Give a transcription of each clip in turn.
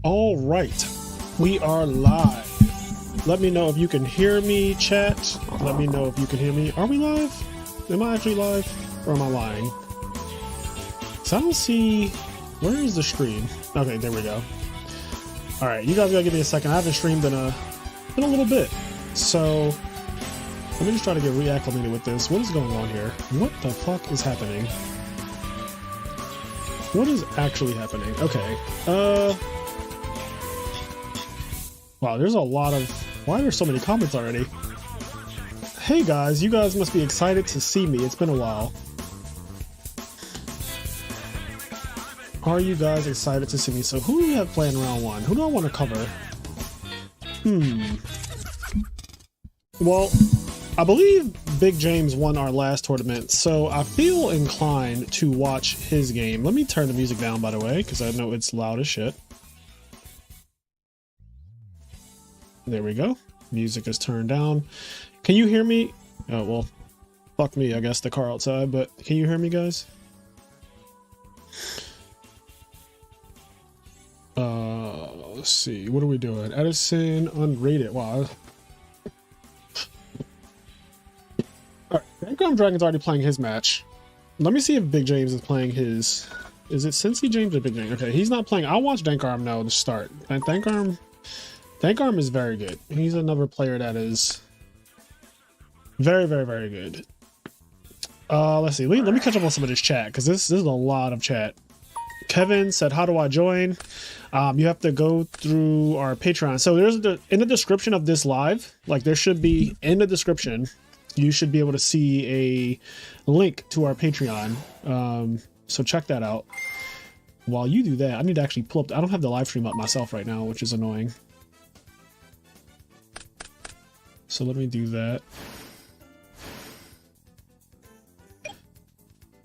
All right, we are live. Let me know if you can hear me, chat. Let me know if you can hear me. Are we live? Am I actually live? Or am I lying? So I don't see... Where is the stream? Okay, there we go. All right, you guys gotta give me a second. I haven't streamed in a little bit. So let me just try to get reacclimated with this. What is going on here? What the fuck is happening? What is actually happening? Okay. Wow, there's a lot of... Why are there so many comments already? Hey guys, you guys must be excited to see me. It's been a while. Are you guys excited to see me? So who do we have playing round one? Who do I want to cover? Well, I believe Big James won our last tournament, so I feel inclined to watch his game. Let me turn the music down, by the way, because I know it's loud as shit. There we go. Music is turned down. Can you hear me? Oh, well, fuck me, I guess, the car outside, but can you hear me, guys? Let's see. What are we doing? Edison, unrated. Wow. Alright, Tangu Dragon's already playing his match. Let me see if Big James is playing his... Is it Cincy James or Big James? Okay, he's not playing. I'll watch Dankarm now to start. And Dankarm is very good. He's another player that is very, very, very good. Let's see. Let me catch up on some of this chat, because this is a lot of chat. Kevin said, how do I join? You have to go through our Patreon. So there's in the description of this live, like there should be in the description, you should be able to see a link to our Patreon. So check that out. While you do that, I need to actually pull up. I don't have the live stream up myself right now, which is annoying. So let me do that.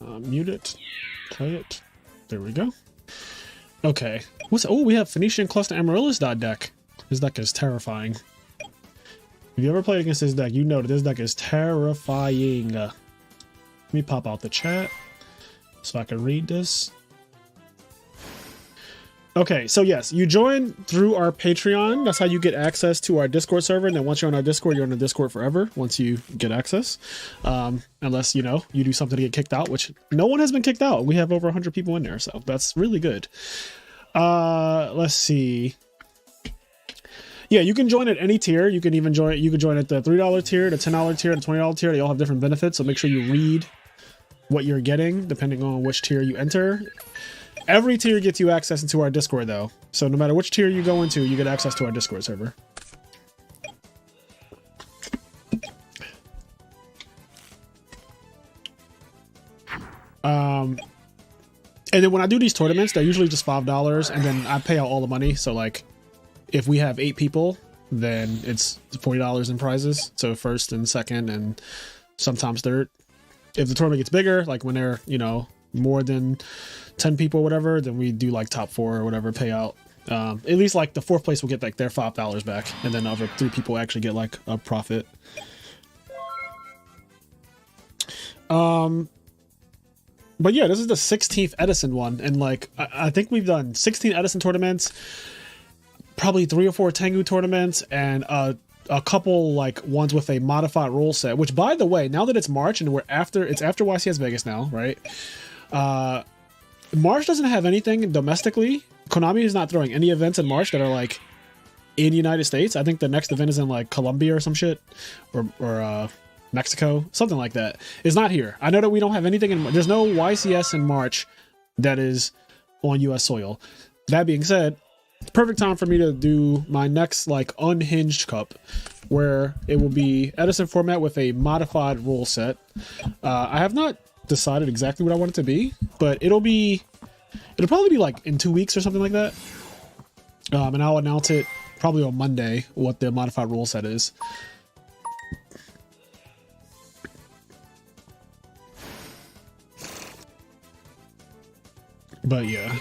Mute it, play it. There we go. Okay. Oh, we have Phoenician Cluster Amaryllis deck. This deck is terrifying. If you ever played against this deck, you know that this deck is terrifying. Let me pop out the chat so I can read this. Okay, so yes, you join through our Patreon. That's how you get access to our Discord server. And then once you're on our Discord, you're on the Discord forever once you get access. Unless, you know, you do something to get kicked out, which no one has been kicked out. We have over 100 people in there, so that's really good. Let's see. Yeah, you can join at any tier. You can even join, you can join at the $3 tier, the $10 tier, the $20 tier. They all have different benefits, so make sure you read what you're getting depending on which tier you enter. Every tier gets you access into our Discord, though. So no matter which tier you go into, you get access to our Discord server. And then when I do these tournaments, they're usually just $5, and then I pay out all the money. So like, if we have 8 people, then it's $40 in prizes. So first and second, and sometimes third. If the tournament gets bigger, like when they're, you know, more than 10 people or whatever, then we do like top 4 or whatever payout. At least like the 4th place will get like their $5 back, and then the other 3 people actually get like a profit. But yeah, this is the 16th Edison one, and like I think we've done 16 Edison tournaments, probably 3 or 4 Tangu tournaments, and a couple like ones with a modified rule set. Which, by the way, now that it's March and it's after YCS Vegas now, right? March doesn't have anything domestically. Konami is not throwing any events in March that are like in the United States. I think the next event is in like Colombia or some shit, or Mexico, something like that. It's not here. I know that we don't have anything in. There's no YCS in March that is on US soil. That being said, perfect time for me to do my next like unhinged cup, where it will be Edison format with a modified rule set. I have not decided exactly what I want it to be, but it'll probably be like in 2 weeks or something like that. And I'll announce it probably on Monday what the modified rule set is. But yeah.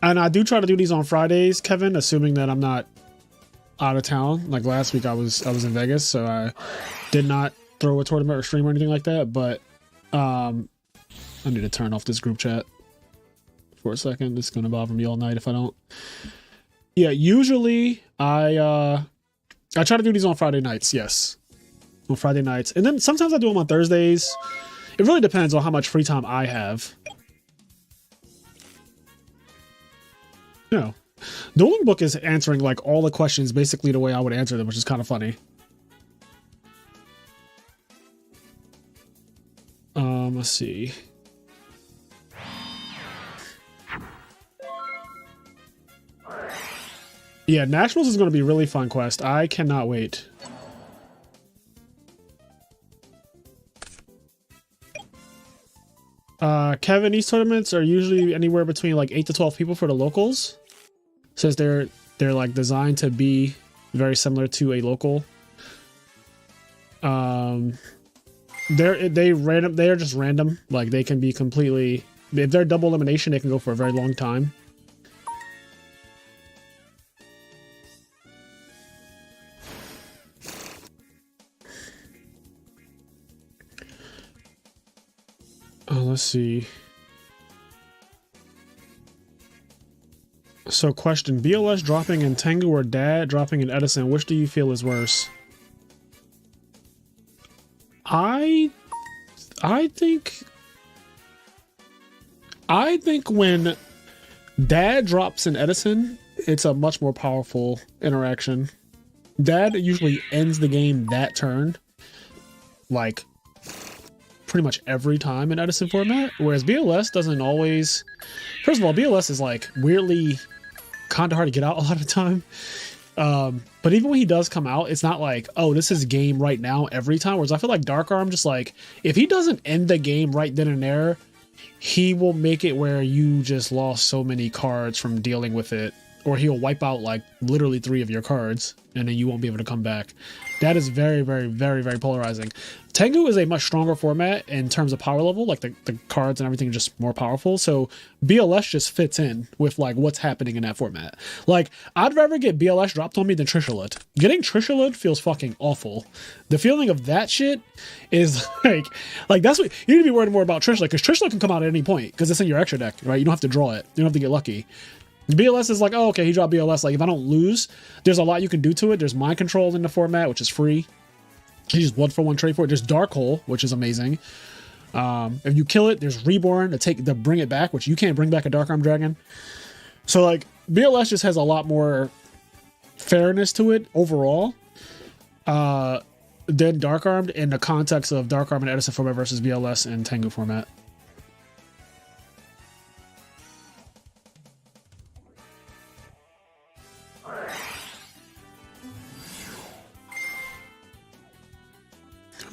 And I do try to do these on Fridays, Kevin, assuming that I'm not out of town. Like last week I was in Vegas, so I did not throw a tournament or stream or anything like that. But I need to turn off this group chat. for a second. It's gonna bother me all night if I don't. Yeah, usually I try to do these on Friday nights. Yes, on Friday nights, and then sometimes I do them on Thursdays. It really depends on how much free time I have. Yeah, Dueling Book is answering like all the questions basically the way I would answer them, which is kind of funny. Let's see. Yeah, Nationals is going to be a really fun quest. I cannot wait. Kevin, these tournaments are usually anywhere between like 8 to 12 people for the locals, since they're like designed to be very similar to a local. They're just random. Like they can be completely, if they're double elimination, they can go for a very long time. Let's see. So question, BLS dropping in Tangu or Dad dropping in Edison, which do you feel is worse? I think when Dad drops in Edison, it's a much more powerful interaction. Dad usually ends the game that turn, like pretty much every time in Edison format, whereas BLS doesn't always. First of all, BLS is like weirdly kind of hard to get out a lot of the time. But even when he does come out, it's not like, oh, this is game right now every time. Whereas I feel like Dark Arm, just like, if he doesn't end the game right then and there, he will make it where you just lost so many cards from dealing with it. Or he'll wipe out like literally 3 of your cards and then you won't be able to come back. That is very, very, very, very polarizing. Tangu is a much stronger format in terms of power level, like the cards and everything are just more powerful. So BLS just fits in with like what's happening in that format. Like I'd rather get BLS dropped on me than Trishalit. Getting Trishalit feels fucking awful. The feeling of that shit is like that's what you need to be worried more about Trishalit, because Trishalit can come out at any point because it's in your extra deck, right? You don't have to draw it. You don't have to get lucky. BLS is like, oh, okay, he dropped BLS. Like, if I don't lose, there's a lot you can do to it. There's mind control in the format, which is free. You just 1-for-1 trade for it. There's Dark Hole, which is amazing. If you kill it, there's Reborn to bring it back, which you can't bring back a Dark Arm Dragon. So, like, BLS just has a lot more fairness to it overall than Dark Armed in the context of Dark Arm and Edison format versus BLS and Tangu format.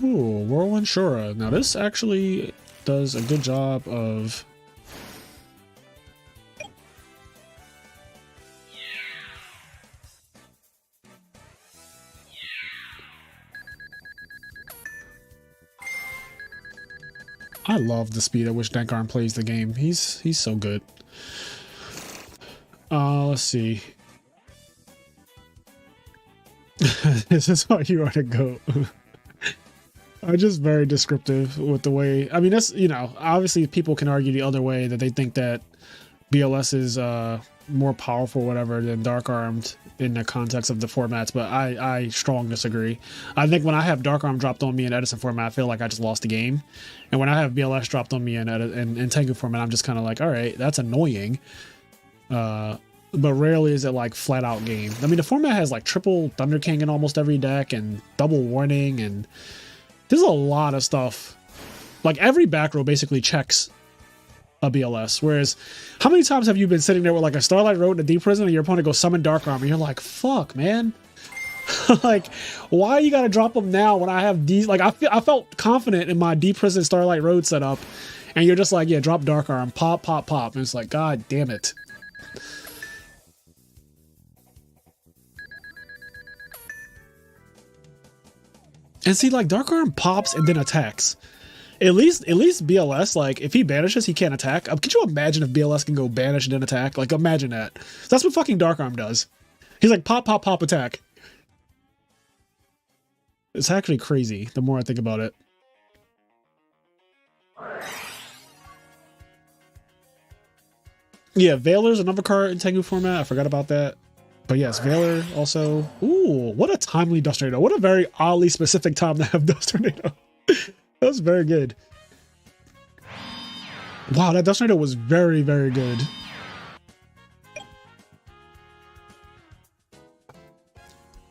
Ooh, Whirlwind Shura. Now this actually does a good job of... I love the speed at which Dankarm plays the game. He's so good. Let's see. This is why you are the GOAT. I'm just very descriptive with the way, I mean, that's, you know, obviously people can argue the other way, that they think that BLS is more powerful or whatever than Dark Armed in the context of the formats, but I strong disagree. I think when I have Dark Arm dropped on me in Edison format, I feel like I just lost the game. And when I have BLS dropped on me in Tangu format, I'm just kind of like, all right, that's annoying. But rarely is it like flat out game. I mean, the format has like triple Thunder King in almost every deck and double warning, and there's a lot of stuff. Like every back row basically checks a BLS. Whereas, how many times have you been sitting there with like a Starlight Road and a Deep Prison and your opponent goes summon Dark Arm and you're like, fuck, man. Like, why you gotta drop them now when I have these? Like, I felt confident in my Deep Prison Starlight Road setup, and you're just like, yeah, drop Dark Arm, pop, pop, pop. And it's like, god damn it. And see, like, Dark Arm pops and then attacks. At least BLS, like, if he banishes, he can't attack. Could you imagine if BLS can go banish and then attack? Like, imagine that. That's what fucking Dark Arm does. He's like, pop, pop, pop, attack. It's actually crazy, the more I think about it. Yeah, Veiler's another card in Tangu format. I forgot about that. But yes, Veiler also. Ooh, what a timely Dust Tornado. What a very oddly specific time to have Dust Tornado. That was very good. Wow, that Dust Tornado was very, very good.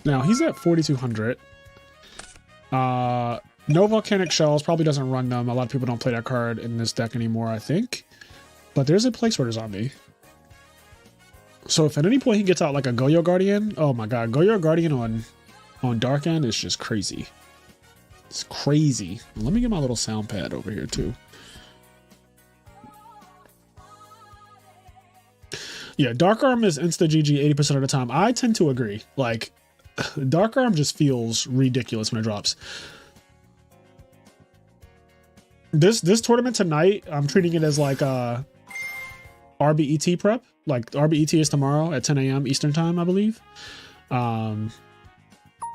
Now, he's at 4,200. No Volcanic Shells. Probably doesn't run them. A lot of people don't play that card in this deck anymore, I think. But there's a Plague Sorter Zombie. So if at any point he gets out like a Goyo Guardian, oh my god, Goyo Guardian on Dark End is just crazy. It's crazy. Let me get my little sound pad over here too. Yeah, Dark Arm is insta GG 80% of the time. I tend to agree. Like, Dark Arm just feels ridiculous when it drops. This tournament tonight, I'm treating it as like RBET prep. Like RBET is tomorrow at 10 a.m. Eastern time, I believe.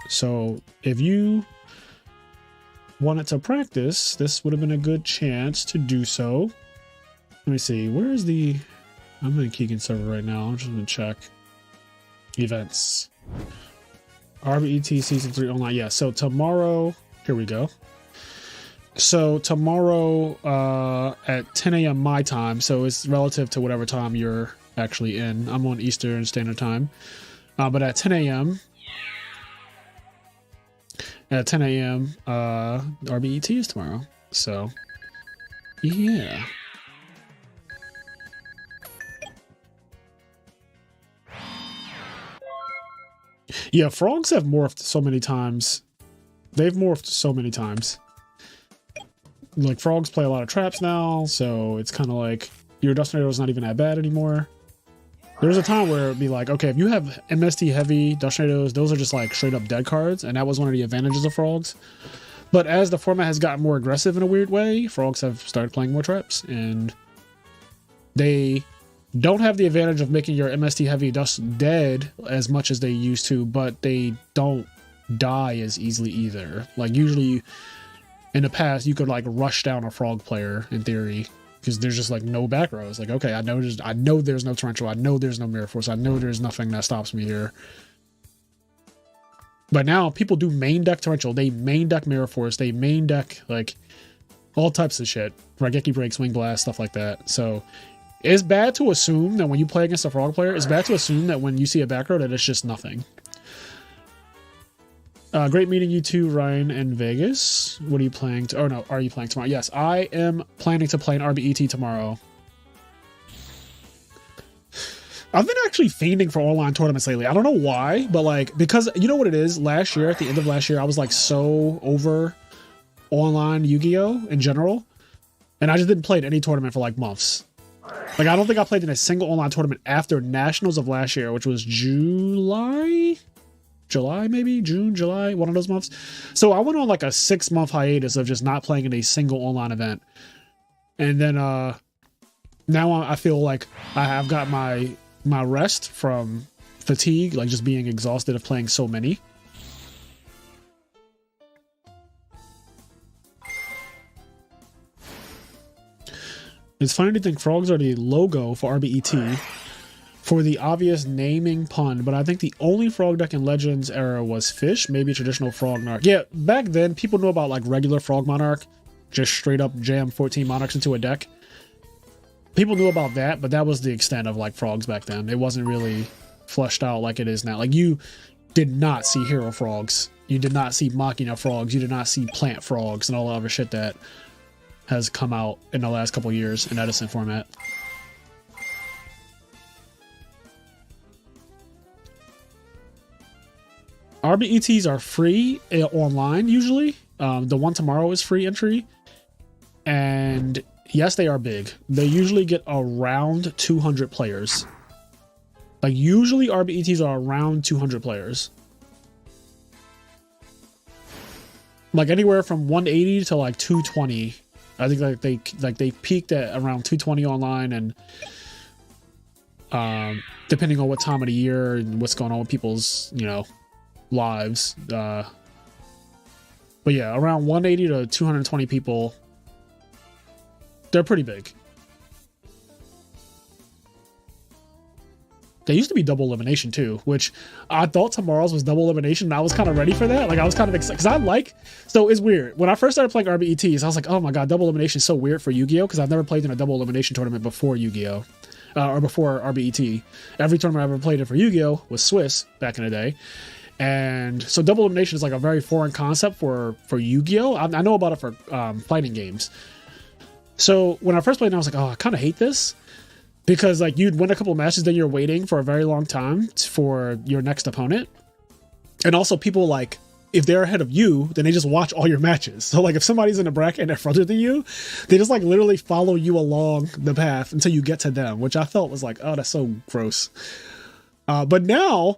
So if you wanted to practice, this would have been a good chance to do so. Let me see. Where is the... I'm in Keegan server right now. I'm just going to check events. RBET Season 3 online. Yeah, so tomorrow... Here we go. So tomorrow at 10 a.m. my time, so it's relative to whatever time you're actually in. I'm on Eastern Standard Time. But at 10 a.m. RBET is tomorrow. So, yeah. Yeah, frogs have morphed so many times. They've morphed so many times. Like, frogs play a lot of traps now, so it's kind of like your Dust Tornado is not even that bad anymore. There's a time where it'd be like, okay, if you have MST heavy Dust Tornadoes, those are just like straight up dead cards, and that was one of the advantages of frogs. But as the format has gotten more aggressive in a weird way, frogs have started playing more traps, and they don't have the advantage of making your MST heavy dust dead as much as they used to, but they don't die as easily either. Like, usually in the past, you could like rush down a frog player in theory, because there's just like no back rows. Like, okay, I know there's no torrential, I know there's no mirror force, I know there's nothing that stops me here. But now people do main deck torrential, they main deck mirror force, they main deck like all types of shit, Raigeki Break, Swing Blast, stuff like that. So it's bad to assume that when you play against a frog player, it's bad to assume that when you see a back row that it's just nothing. Great meeting you two, Ryan and Vegas. What are you playing? Oh no, are you playing tomorrow? Yes, I am planning to play an RBET tomorrow. I've been actually fiending for online tournaments lately. I don't know why, but like, because you know what it is? Last year, at the end of last year, I was like so over online Yu-Gi-Oh! In general. And I just didn't play in any tournament for like months. Like, I don't think I played in a single online tournament after Nationals of last year, which was July, maybe June, July, one of those months. So I went on like a 6-month hiatus of just not playing in a single online event. And then now I feel like I have got my rest from fatigue, like just being exhausted of playing so many. It's funny to think frogs are the logo for RBET for the obvious naming pun, but I think the only frog deck in Legends era was Fish, maybe traditional Frog Monarch. Yeah, back then people knew about like regular Frog Monarch, just straight up jam 14 Monarchs into a deck. People knew about that, but that was the extent of like frogs back then. It wasn't really fleshed out like it is now. Like, you did not see hero frogs, you did not see Machina frogs, you did not see plant frogs and all the other shit that has come out in the last couple years in Edison format. RBETs are free online usually. The one tomorrow is free entry. And yes, they are big. They usually get around 200 players. Like, usually RBETs are around 200 players. Like anywhere from 180 to like 220. I think they peaked at around 220 online, and depending on what time of the year and what's going on with people's, you know, lives. But yeah, around 180 to 220 people. They're pretty big. There used to be double elimination too, which I thought tomorrow's was double elimination, and I was kind of ready for that. Like I was kind of excited because so it's weird. When I first started playing RBETs, I was like, oh my god, double elimination is so weird for Yu-Gi-Oh! Because I've never played in a double elimination tournament before Yu-Gi-Oh! Or before RBET. Every tournament I ever played in for Yu-Gi-Oh! Was Swiss back in the day. And so double elimination is like a very foreign concept for Yu-Gi-Oh! I know about it for fighting games. So when I first played it, I was like, oh, I kind of hate this. Because like you'd win a couple of matches, then you're waiting for a very long time for your next opponent. And also people like, if they're ahead of you, then they just watch all your matches. So like if somebody's in a bracket and they're further than you, they just like literally follow you along the path until you get to them, which I felt was like, oh, that's so gross. But now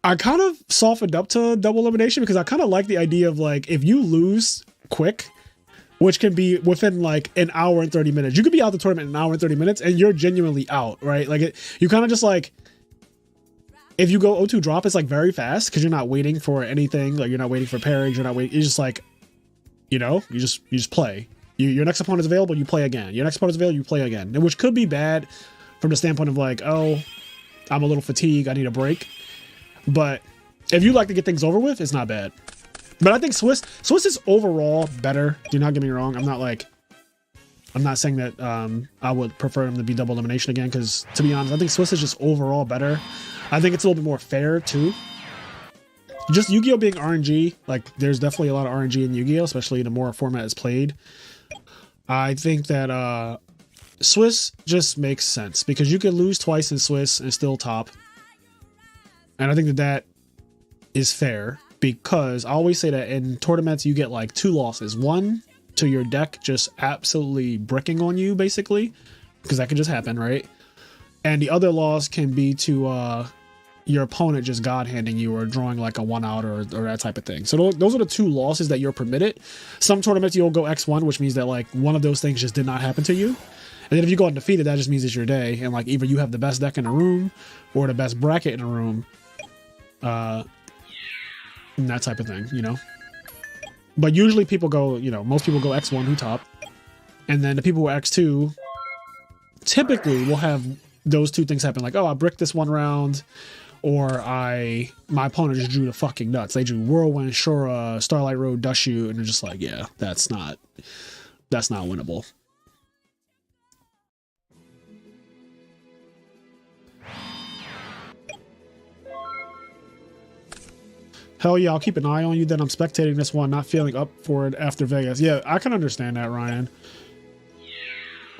I kind of softened up to double elimination because I kind of like the idea of like, if you lose quick, which can be within like an hour and 30 minutes. You could be out the tournament in an hour and 30 minutes and you're genuinely out, right? Like you kind of just like, if you go 0-2 drop, it's like very fast because you're not waiting for anything. Like you're not waiting for pairings. You're not waiting. You're just like, you know, you just play. Your next opponent's available, you play again. Your next opponent's available, you play again. And which could be bad from the standpoint of like, oh, I'm a little fatigued. I need a break. But if you like to get things over with, it's not bad. But I think Swiss is overall better. Do not get me wrong. I'm not saying that I would prefer him to be double elimination again, because to be honest, I think Swiss is just overall better. I think it's a little bit more fair too. Just Yu-Gi-Oh! Being RNG, like there's definitely a lot of RNG in Yu-Gi-Oh!, especially the more format is played. I think that Swiss just makes sense because you could lose twice in Swiss and still top. And I think that is fair. Because I always say that in tournaments, you get like 2 losses. One, to your deck just absolutely bricking on you, basically. Because that can just happen, right? And the other loss can be to your opponent just God-handing you or drawing like a 1-out or that type of thing. So those are the 2 losses that you're permitted. Some tournaments, you'll go X1, which means that like one of those things just did not happen to you. And then if you go undefeated, that just means it's your day. And like either you have the best deck in the room or the best bracket in the room. And that type of thing, you know. But usually people go, you know, most people go X1 who top, and then the people who are X2 typically will have those 2 things happen, like, oh, I bricked this one round, or my opponent just drew the fucking nuts. They drew Whirlwind, Shura, Starlight Road, Dushu, and they're just like, yeah, that's not winnable. Hell yeah, I'll keep an eye on you. Then I'm spectating this one, not feeling up for it after Vegas. Yeah, I can understand that, Ryan.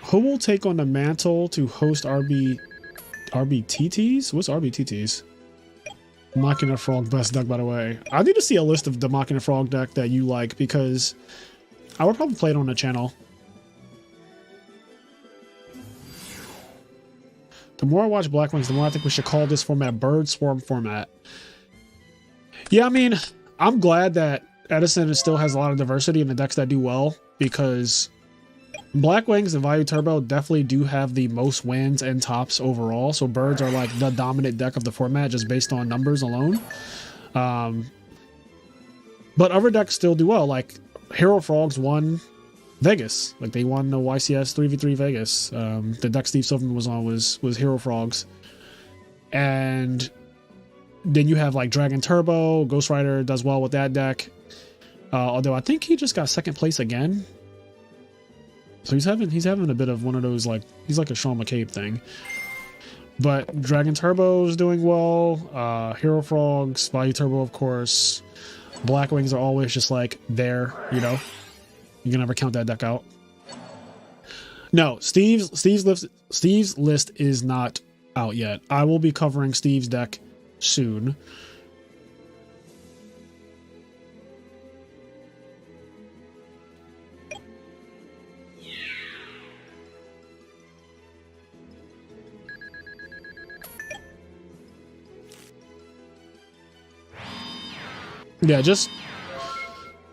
Who will take on the mantle to host RBTTs? What's RBTTs? Machina Frog best deck, by the way. I need to see a list of the Machina Frog deck that you like because I would probably play it on the channel. The more I watch Black Wings, the more I think we should call this format Bird Swarm format. Yeah, I mean, I'm glad that Edison still has a lot of diversity in the decks that do well, because Black Wings and Vayu Turbo definitely do have the most wins and tops overall. So birds are like the dominant deck of the format just based on numbers alone. But other decks still do well. Like Hero Frogs won Vegas. Like they won the YCS 3v3 Vegas. The deck Steve Silverman was on was Hero Frogs. And then you have like Dragon Turbo. Ghost Rider does well with that deck. Although I think he just got second place again. So he's having a bit of one of those, like, he's like a Sean McCabe thing. But Dragon Turbo's doing well. Hero Frogs, Vayu Turbo, of course. Black Wings are always just like there, you know. You can never count that deck out. No, Steve's list is not out yet. I will be covering Steve's deck soon. Yeah, just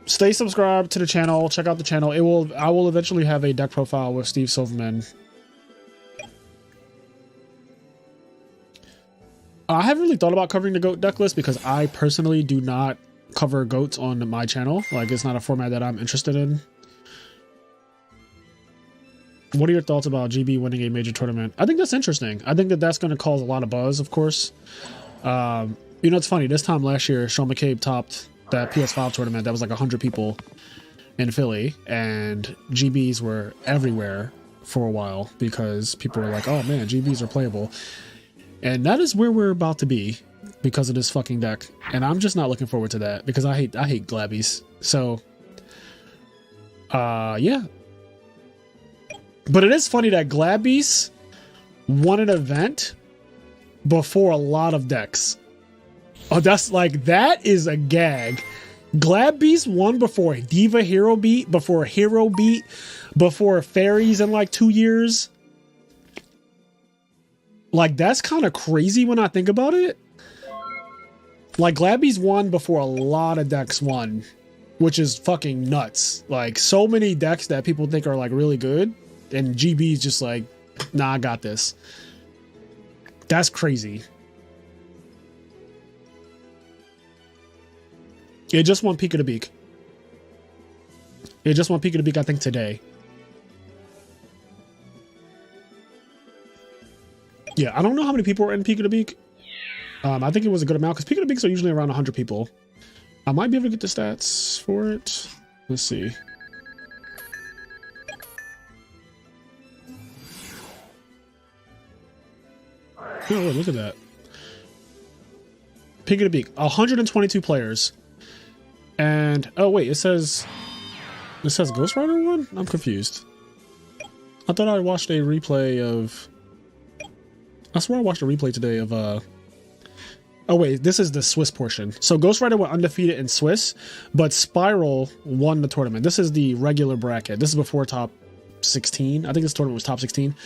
stay subscribed to the channel. Check out the channel. I will eventually have a deck profile with Steve Silverman. I haven't really thought about covering the GOAT deck list because I personally do not cover GOATs on my channel. Like, it's not a format that I'm interested in. What are your thoughts about GB winning a major tournament? I think that's interesting. I think that that's going to cause a lot of buzz, of course. You know, it's funny. This time last year, Sean McCabe topped that PS5 tournament. That was like 100 people in Philly, and GBs were everywhere for a while because people were like, oh man, GBs are playable. And that is where we're about to be because of this fucking deck. And I'm just not looking forward to that because I hate Glabbies. So, yeah. But it is funny that Glabbies won an event before a lot of decks. Oh, that's like, that is a gag. Glabbies won before Diva Hero Beat, before Hero Beat, before Fairies in like 2 years. Like, that's kind of crazy when I think about it. Like, Glabbies won before a lot of decks won, which is fucking nuts. Like, so many decks that people think are like really good, and GB's just like, nah, I got this. That's crazy. It just won Peak of the Beak. It just won Peak of the Beak, I think, today. Yeah, I don't know how many people were in Peak of the Beak. I think it was a good amount because Peak of the Beaks are usually around 100 people. I might be able to get the stats for it. Let's see. Oh, look at that. Peak of the Beak, 122 players. And oh wait, it says Ghost Rider won? I'm confused. I thought I watched a replay of, I swear I watched a replay today of oh wait, this is the Swiss portion. So Ghost Rider went undefeated in Swiss, but Spiral won the tournament. This is the regular bracket. This is before top 16. I think this tournament was top 16.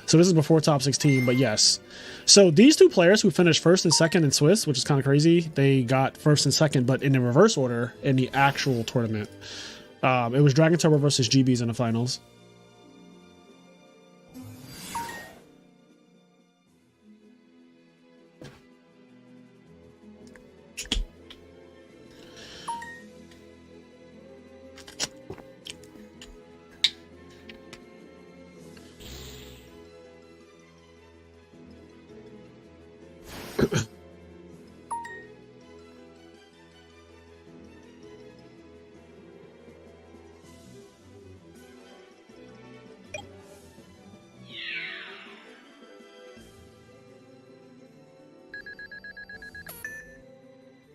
So this is before top 16, but yes. So these two players who finished first and second in Swiss, which is kind of crazy, they got first and second, but in the reverse order in the actual tournament. It was Dragon Turbo versus GBs in the finals.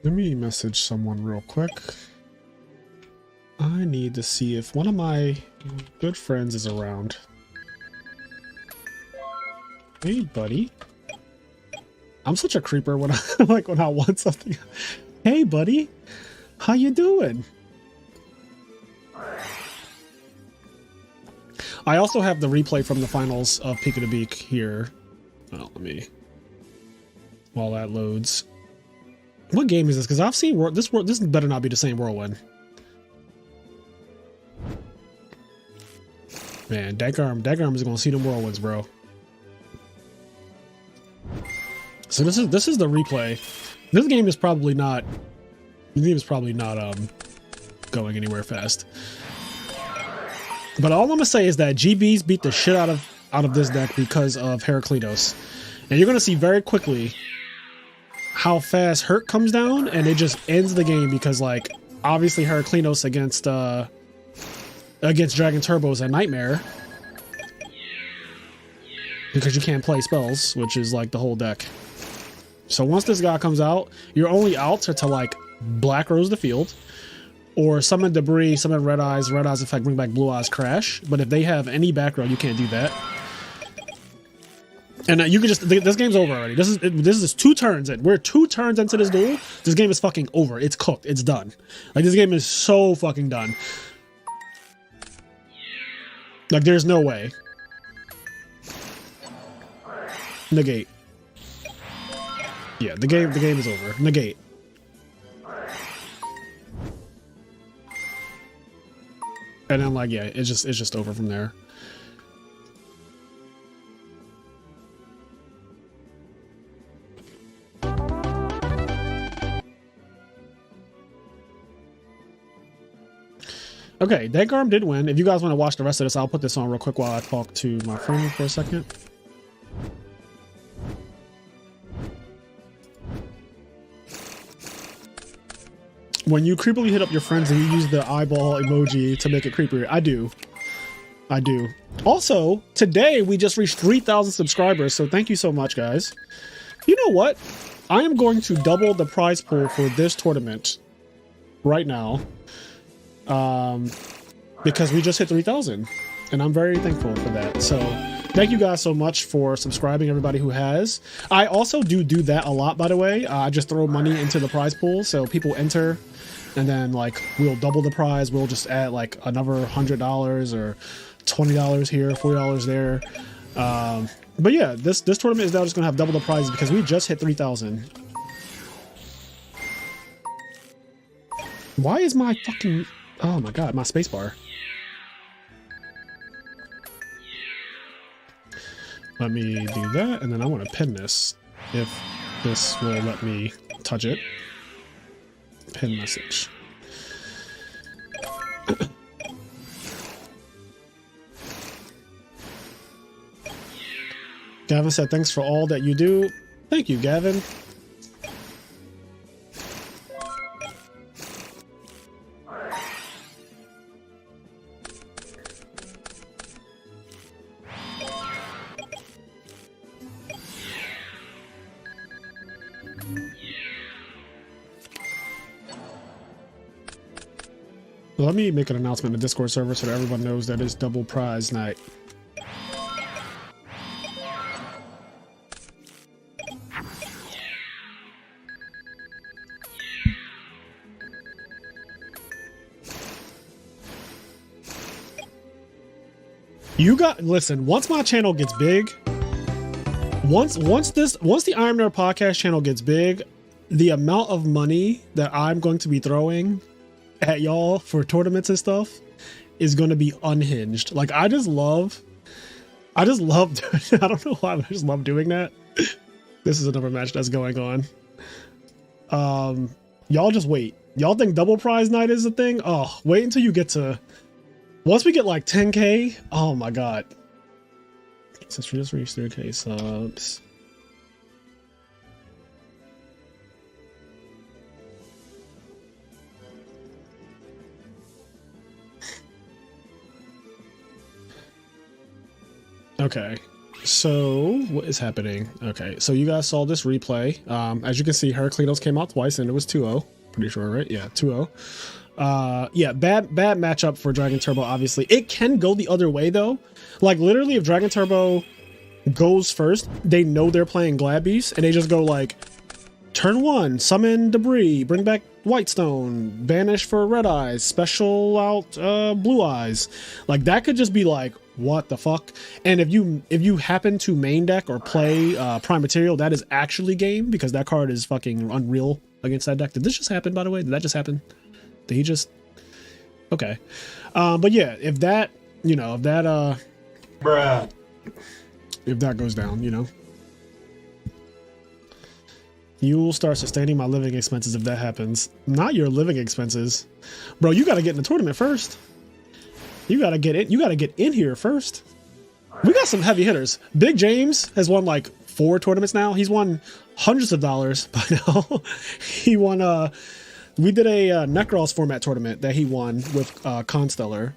Let me message someone real quick. I need to see if one of my good friends is around. Hey, buddy. I'm such a creeper when I like when I want something. Hey, buddy. How you doing? I also have the replay from the finals of Peak of the Beak here. Oh, let me, while that loads. What game is this? Because I've seen this better not be the same Whirlwind. Man, Dagarm is gonna see them Whirlwinds, bro. So this is the replay. This game is probably not. The game is probably not going anywhere fast. But all I'm gonna say is that GBs beat the shit out of this deck because of Heraclitos, and you're gonna see very quickly how fast Hurt comes down, and it just ends the game because, like, obviously Heraclitos against Dragon Turbo is a nightmare because you can't play spells, which is like the whole deck. So once this guy comes out, your only outs are to like Black Rose the field, or summon Debris, summon Red Eyes effect, bring back Blue Eyes, crash. But if they have any back row, you can't do that. And you can just, this game's over already. This is 2 turns in. We're 2 turns into this duel. This game is fucking over. It's cooked. It's done. Like, this game is so fucking done. Like, there's no way. Negate. Yeah, the game is over. Negate. And then, like, yeah, it's just over from there. Okay, Dankarm did win. If you guys want to watch the rest of this, I'll put this on real quick while I talk to my friend for a second. When you creepily hit up your friends and you use the eyeball emoji to make it creepier, I do. I do. Also, today we just reached 3,000 subscribers, so thank you so much, guys. You know what? I am going to double the prize pool for this tournament right now, because we just hit 3,000, and I'm very thankful for that. So thank you guys so much for subscribing, everybody who has. I also do that a lot, by the way. I just throw money into the prize pool, so people enter, and then like we'll double the prize. We'll just add like another $100 or $20 here, $40 there. But yeah, this tournament is now just gonna have double the prizes because we just hit 3,000. Why is my fucking, oh my god, my spacebar? Let me do that, and then I want to pin this if this will let me touch it. Pin message. Gavin said, thanks for all that you do. Thank you, Gavin. Let me make an announcement in the Discord server so that everyone knows that it's double prize night. Listen, once my channel gets big, once the IMNerd podcast channel gets big, the amount of money that I'm going to be throwing at y'all for tournaments and stuff is going to be unhinged. Like, I just love I don't know why, but I just love doing that. This is another match that's going on. Y'all just wait. Y'all think double prize night is a thing? Oh, wait until you get to, once we get like 10K, oh my god. Since we just reached 3K subs. Okay, so what is happening? Okay, so you guys saw this replay. As you can see, Heraclinos came out twice and it was 2-0. Pretty sure, right? Yeah, 2-0. Yeah, bad matchup for Dragon Turbo, obviously. It can go the other way, though. Like, literally, if Dragon Turbo goes first, they know they're playing Glad Beast, and they just go, like, turn 1, summon Debris, bring back Whitestone, banish for Red Eyes, special out Blue Eyes. Like, that could just be, like, what the fuck? And if you happen to main deck or play Prime Material, that is actually game, because that card is fucking unreal against that deck. Did this just happen, by the way? Did that just happen? Did he just... Okay. But yeah, if that, you know, if that, bruh. If that goes down, you know. You'll start sustaining my living expenses if that happens. Not your living expenses. Bro, you gotta get in the tournament first. You gotta get in here first. We got some heavy hitters. Big James has won like 4 tournaments now. He's won hundreds of dollars by now. He won we did a Necros format tournament that he won with Constellar,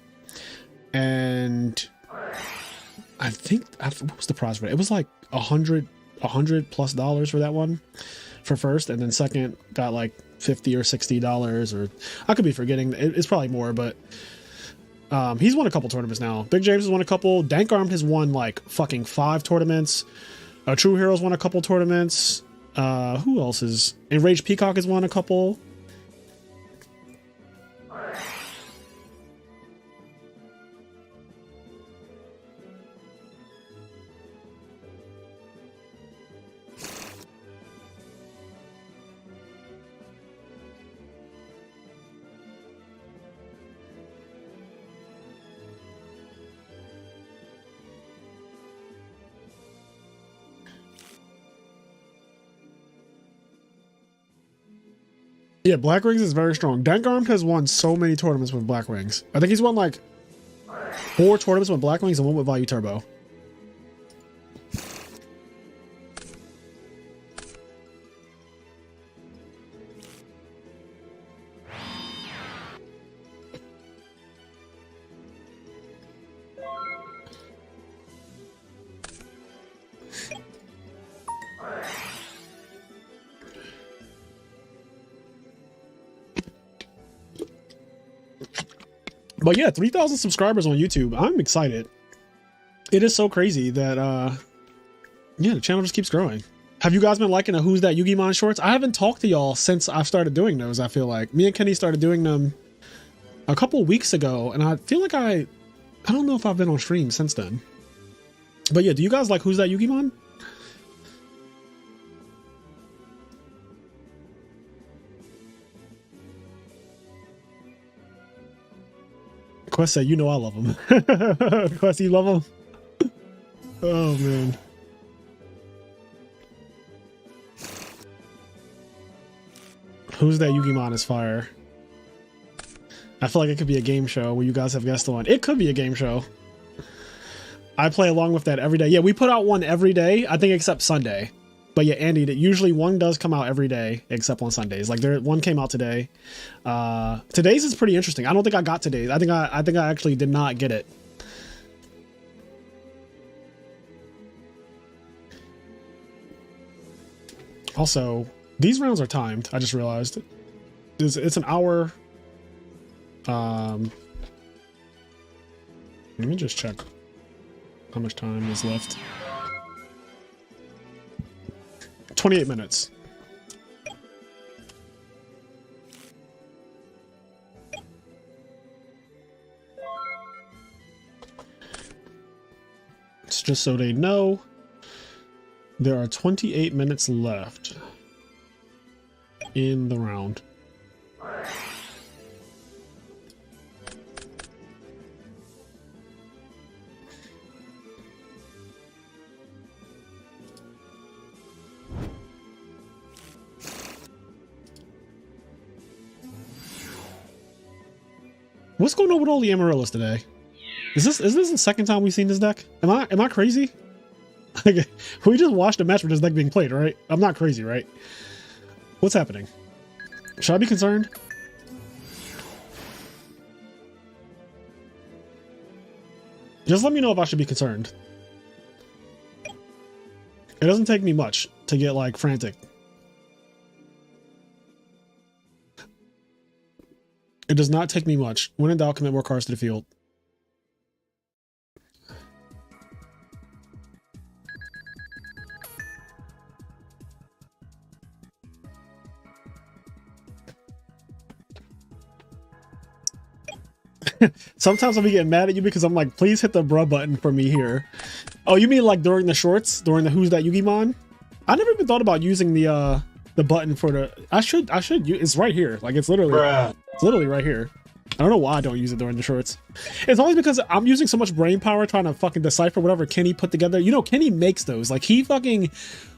and I think what was the prize for it? It was like $100+ for that one for first, and then second got like $50 or $60, or I could be forgetting. It's probably more, but he's won a couple tournaments now. Big James has won a couple. Dankarm has won like fucking 5 tournaments. True Heroes won a couple tournaments. Who else is? Enraged Peacock has won a couple. Yeah, Black Wings is very strong. Dankarm has won so many tournaments with Black Wings. I think he's won like 4 tournaments with Black Wings and 1 with Value Turbo. But yeah, 3,000 subscribers on YouTube. I'm excited. It is so crazy that, yeah, the channel just keeps growing. Have you guys been liking the Who's That Yugimon shorts? I haven't talked to y'all since I've started doing those, I feel like. Me and Kenny started doing them a couple weeks ago, and I feel like I don't know if I've been on stream since then. But yeah, do you guys like Who's That Yugimon? Quest said, you know I love him. Quest, you love him? Oh, man. Who's That Yugimon is fire. I feel like it could be a game show where you guys have guests on. It could be a game show. I play along with that every day. Yeah, we put out one every day, I think, except Sunday. But yeah, Andy, usually one does come out every day except on Sundays. Like one came out today. Today's is pretty interesting. I don't think I got today's. I think I actually did not get it. Also, these rounds are timed. I just realized it's an hour. Let me just check how much time is left. 28 minutes. It's just so they know, there are 28 minutes left in the round. What's going on with all the Amaryllis today? Is this the second time we've seen this deck? Am I crazy? Like, we just watched a match with this deck being played, right? I'm not crazy, right? What's happening? Should I be concerned? Just let me know if I should be concerned. It doesn't take me much to get like frantic. It does not take me much. When in doubt, commit more cards to the field. Sometimes I'll be getting mad at you because I'm like, please hit the bruh button for me here. Oh, you mean like during the shorts? During the Who's That Yugimon? I never even thought about using the button for the... I should use... It's right here. Like, it's literally... Bruh. It's literally right here. I don't know why I don't use it during the shorts. It's always because I'm using so much brain power trying to fucking decipher whatever Kenny put together. You know, Kenny makes those. Like, he fucking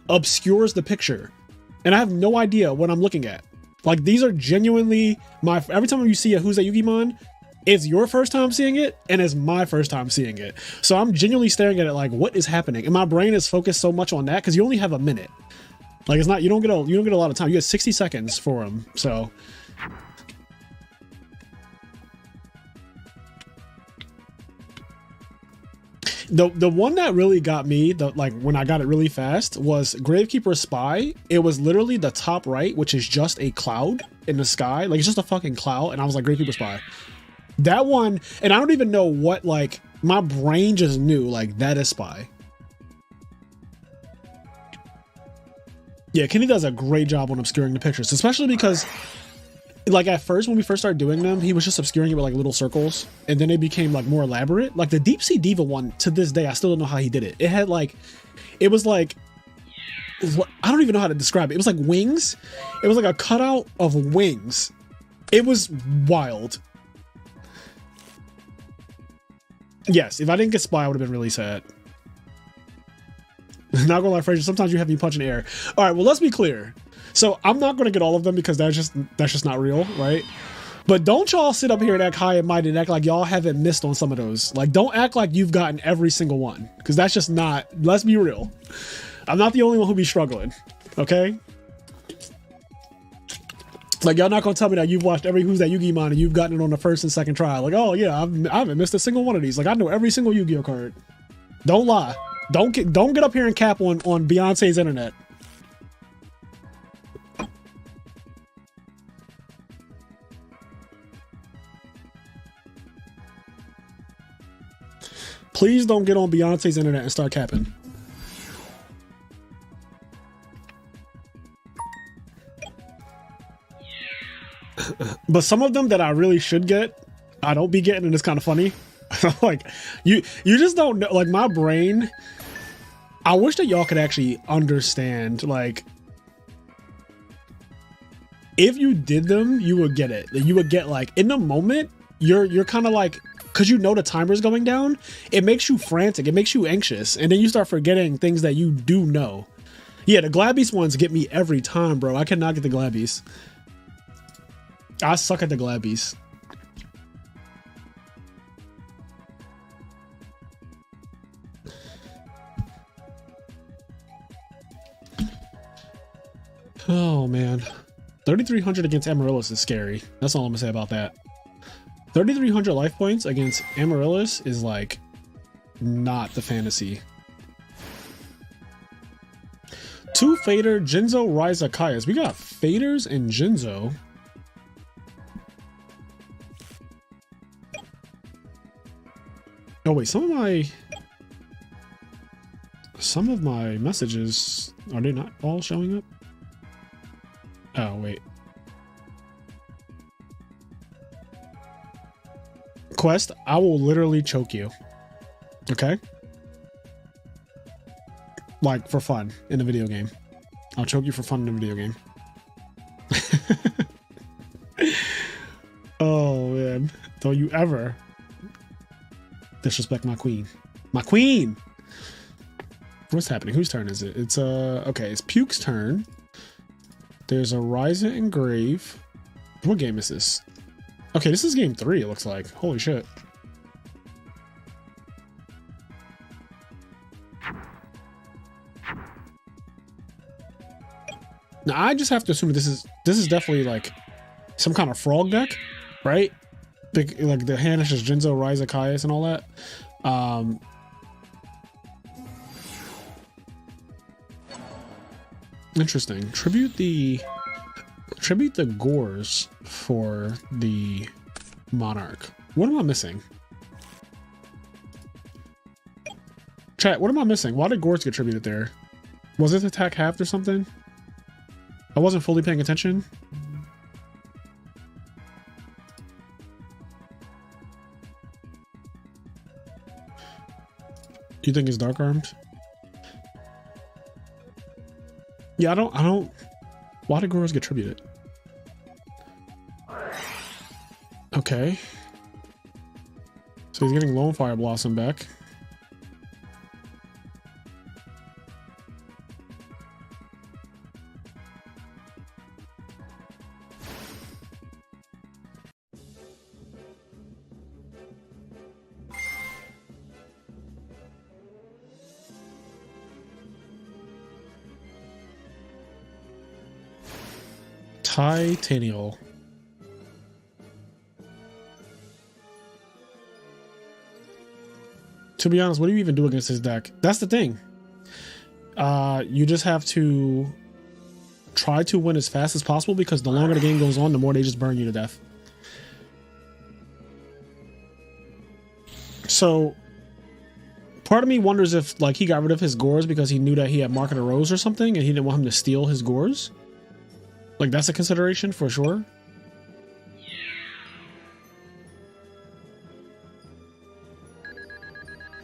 obscures the picture. And I have no idea what I'm looking at. Like, these are genuinely my... Every time you see a Who's That Yugimon, it's your first time seeing it, and it's my first time seeing it. So I'm genuinely staring at it like, what is happening? And my brain is focused so much on that because you only have a minute. Like, it's not... You don't get a lot of time. You get 60 seconds for them. So... The one that really got me, like when I got it really fast, was Gravekeeper Spy. It was literally the top right, which is just a cloud in the sky. Like, it's just a fucking cloud. And I was like, Gravekeeper Spy. That one, and I don't even know what, like, my brain just knew, like, that is Spy. Yeah, Kenny does a great job on obscuring the pictures, especially because... Like, at first, when we first started doing them, he was just obscuring it with, like, little circles. And then they became, like, more elaborate. Like, the Deep Sea Diva one, to this day, I still don't know how he did it. It had, like... It was, like... I don't even know how to describe it. It was, like, wings. It was, like, a cutout of wings. It was wild. Yes, if I didn't get Spy, I would have been really sad. Not gonna lie, Fraser, sometimes you have me punching air. All right, well, let's be clear. So I'm not gonna get all of them because that's just not real, right? But don't y'all sit up here and act high and mighty and act like y'all haven't missed on some of those. Like, don't act like you've gotten every single one, because that's just not. Let's be real. I'm not the only one who be struggling. Okay. Like, y'all not gonna tell me that you've watched every Who's That Yu-Gi-Oh! And you've gotten it on the first and second try. Like, oh yeah, I haven't missed a single one of these. Like, I know every single Yu-Gi-Oh! Card. Don't lie. Don't get up here and cap on Beyonce's internet. Please don't get on Beyonce's internet and start capping. But some of them that I really should get, I don't be getting, and it's kind of funny. Like, you just don't know. Like, my brain, I wish that y'all could actually understand, like, if you did them, you would get it. You would get, like, in the moment, you're kind of like, because you know the timer's going down, it makes you frantic, it makes you anxious, and then you start forgetting things that you do know. Yeah, the Glabbies ones get me every time, bro. I cannot get the Glabbies. I suck at the Glabbies. Oh man, 3,300 against Amaryllis is scary. That's all I'm gonna say about that. 3,300 life points against Amaryllis is like not the fantasy. 2 Fader, Jinzo, Ryza, Kaias. We got Faders and Jinzo. Oh wait, some of my messages, are they not all showing up? Oh wait. Quest, I will literally choke you. Okay? Like, for fun in a video game. I'll choke you for fun in a video game. Oh man, don't you ever disrespect my queen. My queen! What's happening? Whose turn is it? It's okay, it's Puke's turn. There's a Ryza and Grave. What game is this? Okay, this is game 3, it looks like. Holy shit. Now I just have to assume this is definitely like some kind of frog deck, right? Like the hand is just Jinzo, Ryza, Kaias, and all that. Interesting. Tribute the Gores for the Monarch. What am I missing? Chat, what am I missing? Why did Gores get tributed there? Was it attack halved or something? I wasn't fully paying attention. You think it's dark armed? Yeah, I don't. Why did Gores get tributed? Okay. So he's getting Lone Fire Blossom back. Titanial. To be honest, what do you even do against this deck? That's the thing. You just have to try to win as fast as possible, because the longer the game goes on, the more they just burn you to death. So part of me wonders if like he got rid of his Gores because he knew that he had Market of Rose or something, and he didn't want him to steal his Gores. Like, that's a consideration for sure.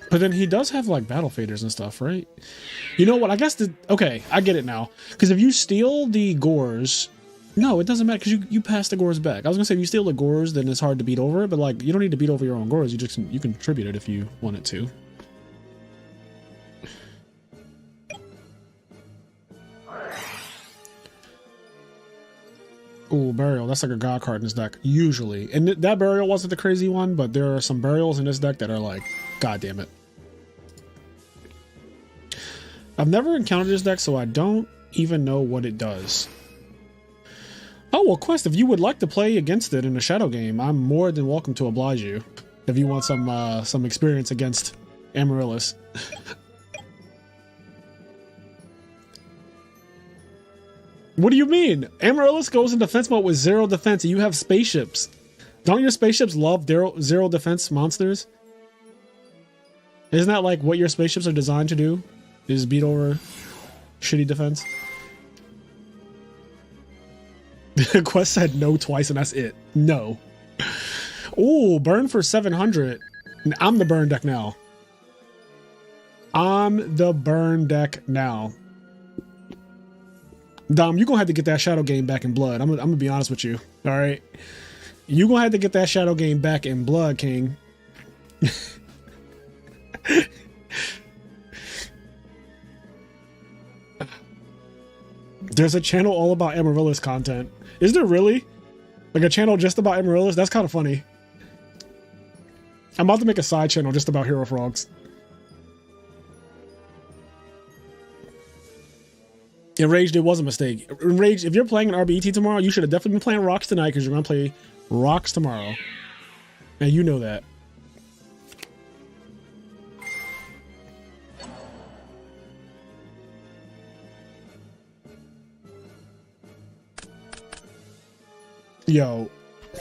But then he does have like battle faders and stuff, right? You know what? I guess okay, I get it now. Because if you steal the Gores, no, it doesn't matter, because you pass the Gores back. I was gonna say if you steal the Gores, then it's hard to beat over it, but like you don't need to beat over your own Gores. You can tribute it if you wanted to. Ooh, Burial. That's like a god card in this deck, usually. And that Burial wasn't the crazy one, but there are some Burials in this deck that are like, god damn it. I've never encountered this deck, so I don't even know what it does. Oh, well, Quest, if you would like to play against it in a shadow game, I'm more than welcome to oblige you. If you want some experience against Amaryllis. What do you mean? Amaryllis goes in defense mode with 0 defense and you have spaceships. Don't your spaceships love 0 defense monsters? Isn't that like what your spaceships are designed to do? Is beat over shitty defense? Quest said no twice and that's it. No. Ooh, burn for 700. I'm the burn deck now. I'm the burn deck now. Dom, you're gonna have to get that shadow game back in blood. I'm gonna be honest with you. All right. You're gonna have to get that shadow game back in blood, King. There's a channel all about Amaryllis content. Is there really? Like a channel just about Amaryllis? That's kind of funny. I'm about to make a side channel just about Hero Frogs. Enraged, it was a mistake. Enraged, if you're playing an RBET tomorrow, you should have definitely been playing Rocks tonight because you're going to play Rocks tomorrow. And you know that. Yo,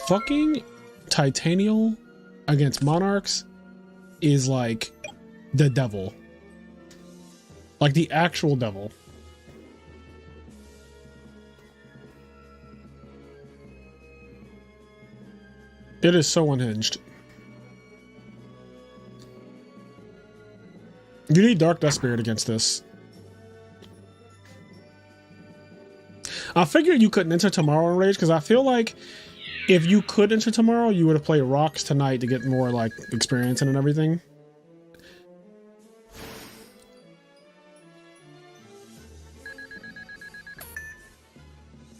fucking Titanial against Monarchs is like the devil. Like the actual devil. It is so unhinged. You need Dark Death Spirit against this. I figured you couldn't enter tomorrow in Rage because I feel like if you could enter tomorrow, you would have played Rocks tonight to get more like experience in and everything.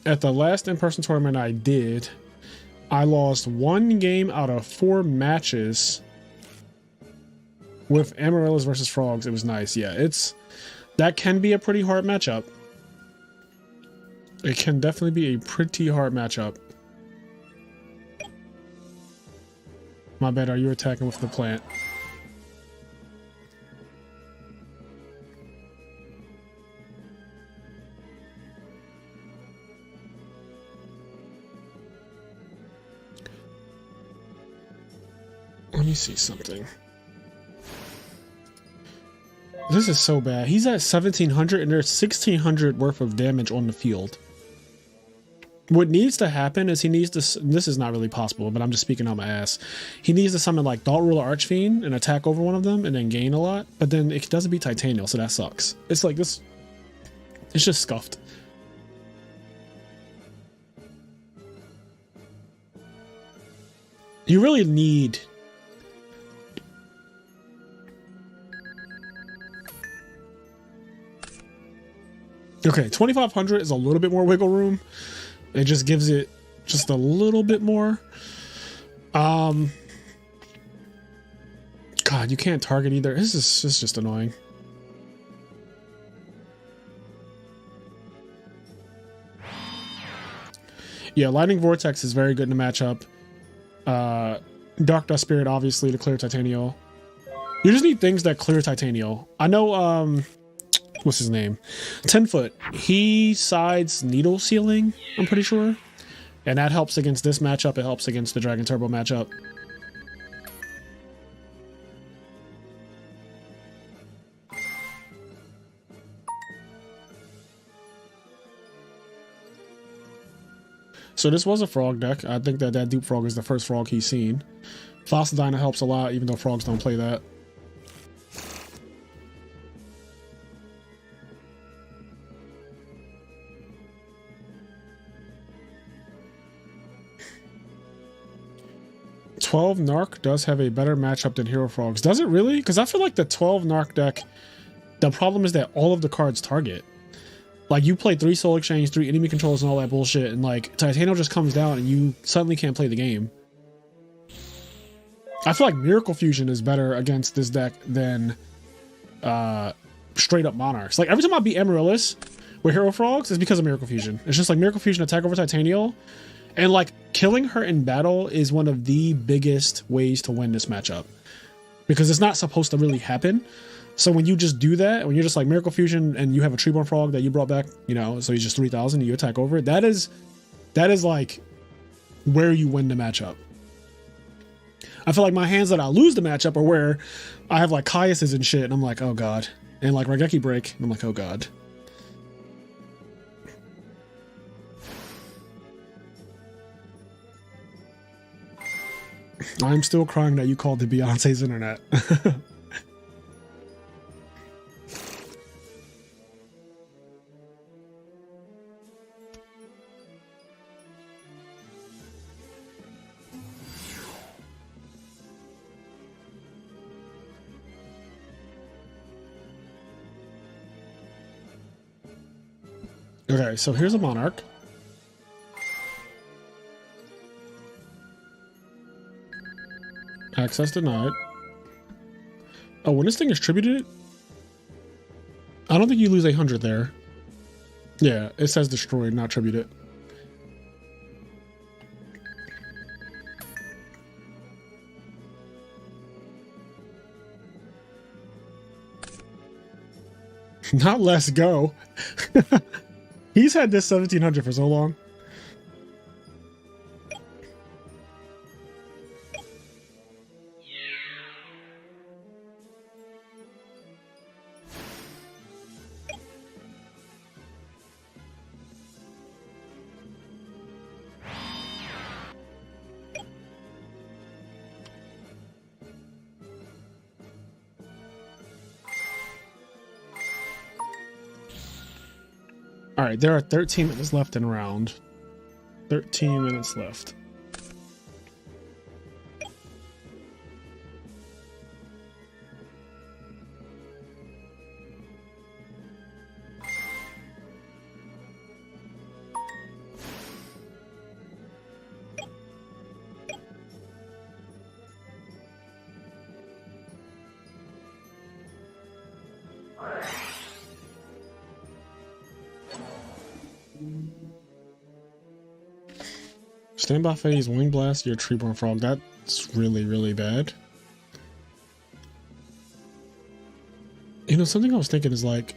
At the last in-person tournament I did, I lost 1 game out of 4 matches with Amaryllis versus Frogs. It was nice. Yeah, that can be a pretty hard matchup. It can definitely be a pretty hard matchup. My bad, are you attacking with the plant? Let me see something. This is so bad. He's at 1700 and there's 1600 worth of damage on the field. What needs to happen is he needs to, this is not really possible, but I'm just speaking on my ass. He needs to summon like Thought Ruler Archfiend and attack over one of them and then gain a lot, but then it doesn't beat Titanial, so that sucks. It's like this, it's just scuffed. You really need... Okay, 2500 is a little bit more wiggle room. It just gives it just a little bit more. God, you can't target either. This is just annoying. Yeah, Lightning Vortex is very good in the matchup. Dark Dust Spirit, obviously, to clear Titanial. You just need things that clear Titanial. I know, what's his name? 10-foot. He sides Needle Sealing, I'm pretty sure. And that helps against this matchup. It helps against the Dragon Turbo matchup. So this was a frog deck. I think that Dupe Frog is the first frog he's seen. Fossil Dyna helps a lot, even though frogs don't play that. $12 Narc does have a better matchup than Hero Frogs. Does it really? Because I feel like the 12 Narc deck, the problem is that all of the cards target. Like, you play 3 soul exchange, 3 enemy controls, and all that bullshit, and like Titano just comes down and you suddenly can't play the game. I feel like Miracle Fusion is better against this deck than straight up Monarchs. Like, every time I beat Amaryllis with Hero Frogs, it's because of Miracle Fusion. It's just like Miracle Fusion attack over Titanial, and like killing her in battle is one of the biggest ways to win this matchup, because it's not supposed to really happen. So when you just do that, when you're just like Miracle Fusion and you have a Treeborn Frog that you brought back, you know, so he's just 3,000 and you attack over it, that is like where you win the matchup. I feel like my hands that I lose the matchup are where I have like Caiuses and shit, and I'm like, oh god. And like Raigeki Break, and I'm like, oh god. I'm still crying that you called the Beyonce's internet. Okay, so here's a Monarch. Access denied. Oh, when this thing is tributed, I don't think you lose 800 there. Yeah, it says destroyed, not tributed. Not let's go. He's had this 1700 for so long. All right, there are 13 minutes left in round. 13 minutes left. Standby phase, wing blast your Treeborn Frog. That's really, really bad. You know, something I was thinking is like,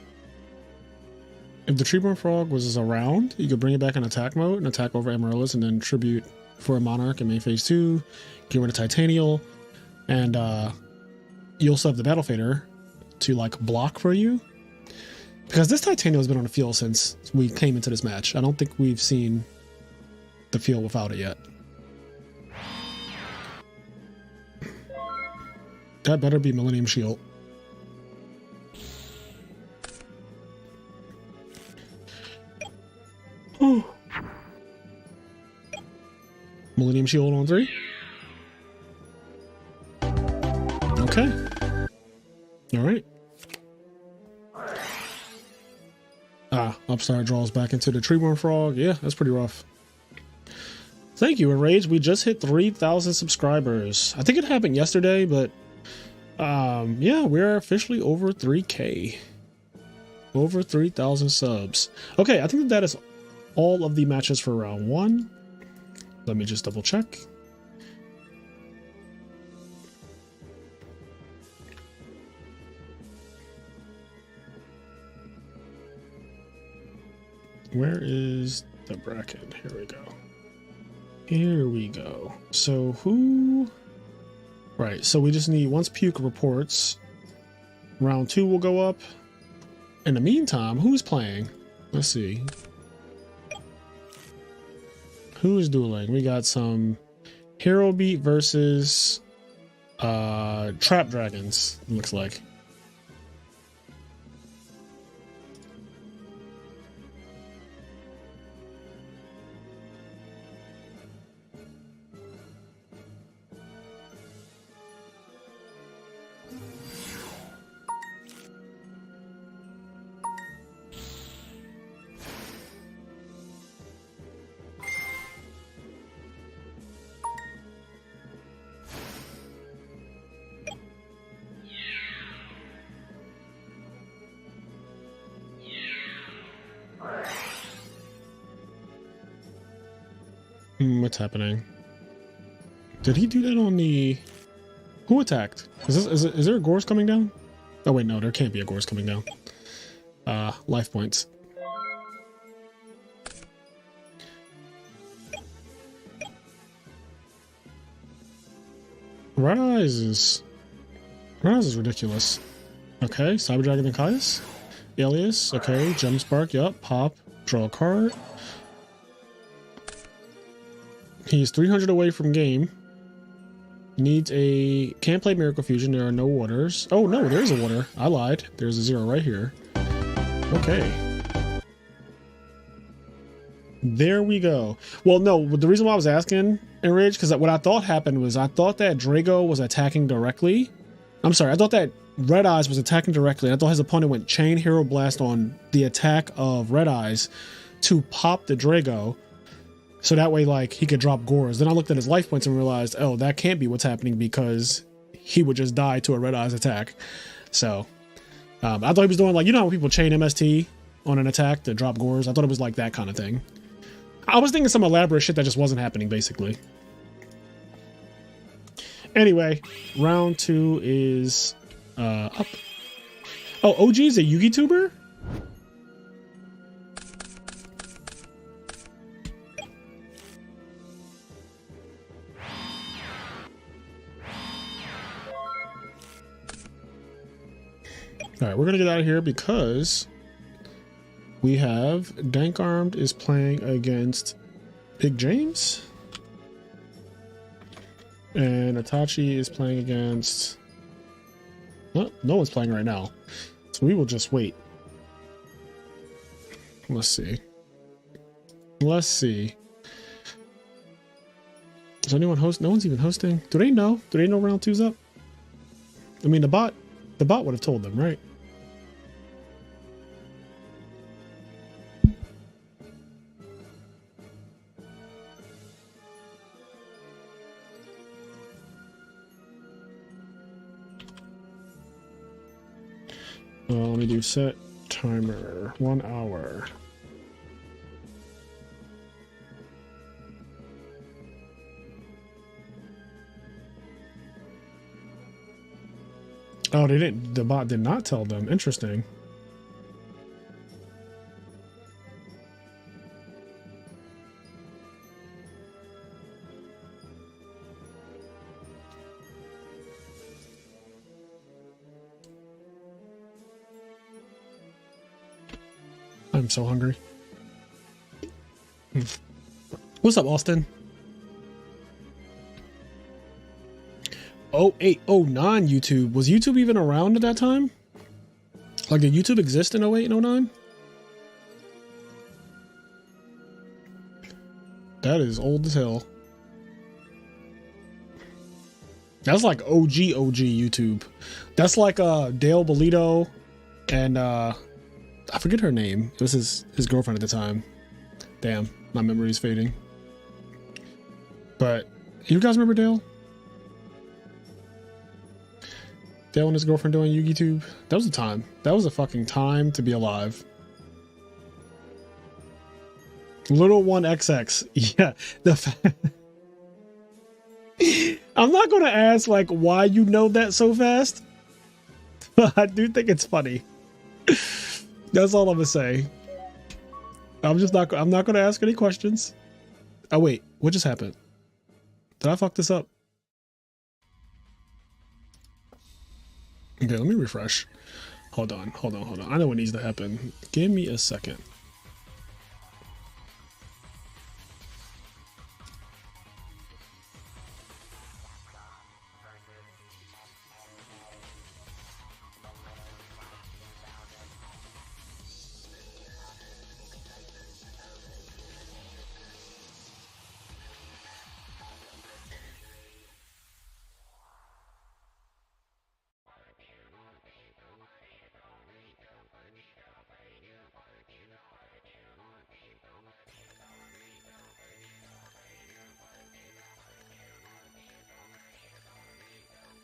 if the Treeborn Frog was around, you could bring it back in attack mode and attack over Amaryllis and then tribute for a Monarch in main phase 2, get rid of Titanial, and you also have the Battle Fader to like block for you. Because this Titanial has been on the field since we came into this match. I don't think we've seen the field without it yet. That better be Millennium Shield. Oh. Millennium Shield on 3. Okay. All right. Upstart draws back into the Treeborn Frog. Yeah, that's pretty rough. Thank you, Enrage. We just hit 3,000 subscribers. I think it happened yesterday, but yeah, we're officially over 3K. Over 3,000 subs. Okay, I think that is all of the matches for round 1. Let me just double check. Where is the bracket? Here we go. Here we go. So who... Right, so we just need, once Puke reports, round 2 will go up. In the meantime, who's playing? Let's see. Who is dueling? We got some Hero Beat versus Trap Dragons, looks like. What's happening? Did he do that on the... Who attacked? Is there a Gorse coming down? Oh wait, no, there can't be a Gorse coming down. Life points. Red Eyes is ridiculous. Okay, Cyber Dragon and Caius. Alias, okay, Gem Spark, yup, pop, draw a card. He's 300 away from game. Needs a... Can't play Miracle Fusion, there are no waters. Oh no, there's a water. I lied. There's a 0 right here. Okay. There we go. Well, no, the reason why I was asking, Enrage, because what I thought happened was I thought that Drago was attacking directly. I'm sorry, I thought that Red Eyes was attacking directly. I thought his opponent went Chain Hero Blast on the attack of Red Eyes to pop the Drago. So that way, like, he could drop Gores. Then I looked at his life points and realized, oh, that can't be what's happening because he would just die to a Red Eyes attack. So, I thought he was doing, like, you know how people chain MST on an attack to drop Gores? I thought it was like that kind of thing. I was thinking some elaborate shit that just wasn't happening, basically. Anyway, round 2 is up. Oh, OG is a Yugi tuber? All right, we're gonna get out of here because we have Dank Armed is playing against Big James, and Itachi is playing against. Well, no one's playing right now, so we will just wait. Let's see. Let's see. Is anyone host? No one's even hosting. Do they know? Do they know round 2's up? I mean, the bot would have told them, right? Let me do set timer 1 hour. Oh, they didn't. The bot did not tell them. Interesting. I'm so hungry. What's up, Austin? 0809 YouTube. Was YouTube even around at that time? Like, did YouTube exist in 08 and 09? That is old as hell. That's like OG YouTube. That's like Dale Bolito and I forget her name. It was his girlfriend at the time. Damn, my memory is fading. But you guys remember Dale? Dale and his girlfriend doing YugiTube? That was a time. That was a fucking time to be alive. Little 1XX. Yeah. I'm not going to ask like why you know that so fast. But I do think it's funny. That's all I'm going to say. I'm not going to ask any questions. Oh wait, what just happened? Did I fuck this up? Okay, let me refresh. Hold on. I know what needs to happen. Give me a second.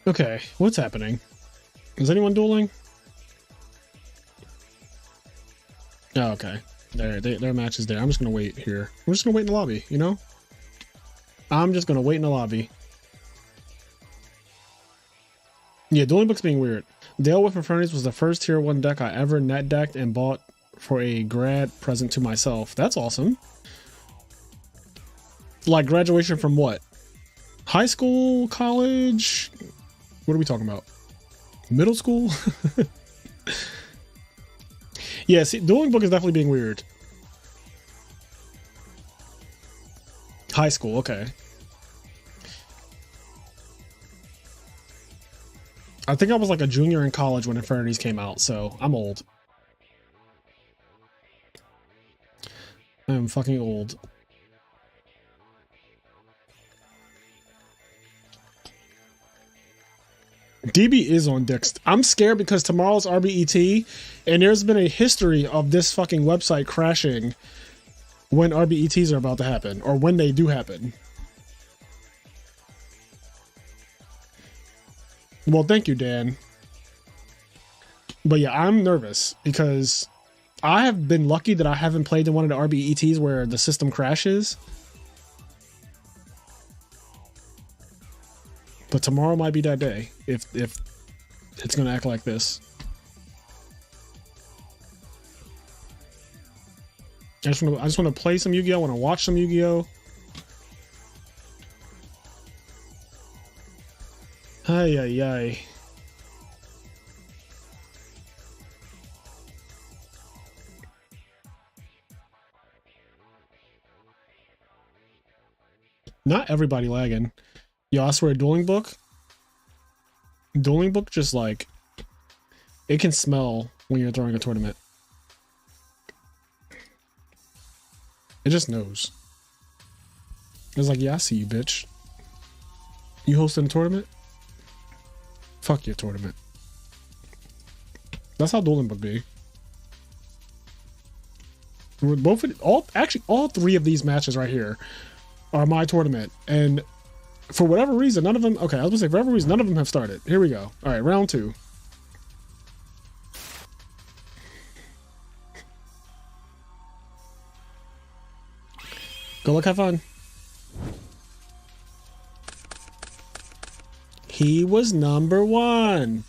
Okay, what's happening? Is anyone dueling? Oh, okay. Their match is there. I'm just gonna wait here. I'm just gonna wait in the lobby, you know? I'm just gonna wait in the lobby. Yeah, Dueling Book's being weird. Dale with Infernities was the first tier 1 deck I ever net decked and bought for a grad present to myself. That's awesome. Like graduation from what? High school, college? What are we talking about? Middle school? Yeah, see, Dueling Book is definitely being weird. High school, okay. I think I was like a junior in college when Infernities came out, so I'm old. I'm fucking old. DB is on Dix. I'm scared because tomorrow's RBET, and there's been a history of this fucking website crashing when RBETs are about to happen, or when they do happen. Well, thank you, Dan. But yeah, I'm nervous because I have been lucky that I haven't played in one of the RBETs where the system crashes. But tomorrow might be that day if it's gonna act like this. I just want to play some Yu-Gi-Oh! I want to watch some Yu-Gi-Oh! Ay ay ay. Not everybody lagging. Yo, I swear, Dueling Book just like, it can smell when you're throwing a tournament. It just knows. It's like, yeah, I see you, bitch. You hosting a tournament? Fuck your tournament. That's how Dueling Book be. We're both all three of these matches right here are my tournament, and for whatever reason, none of them... Okay, I was gonna say, for whatever reason, none of them have started. Here we go. All right, round 2. Go look, have fun. He was number 1.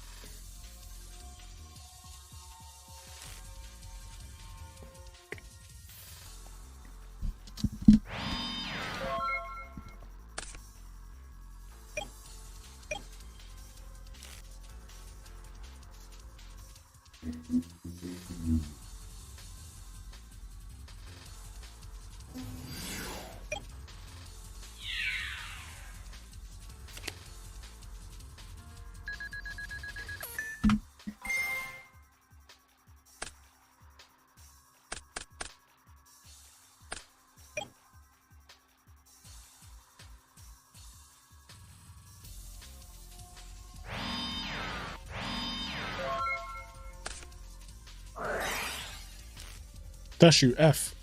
Dash shoot F.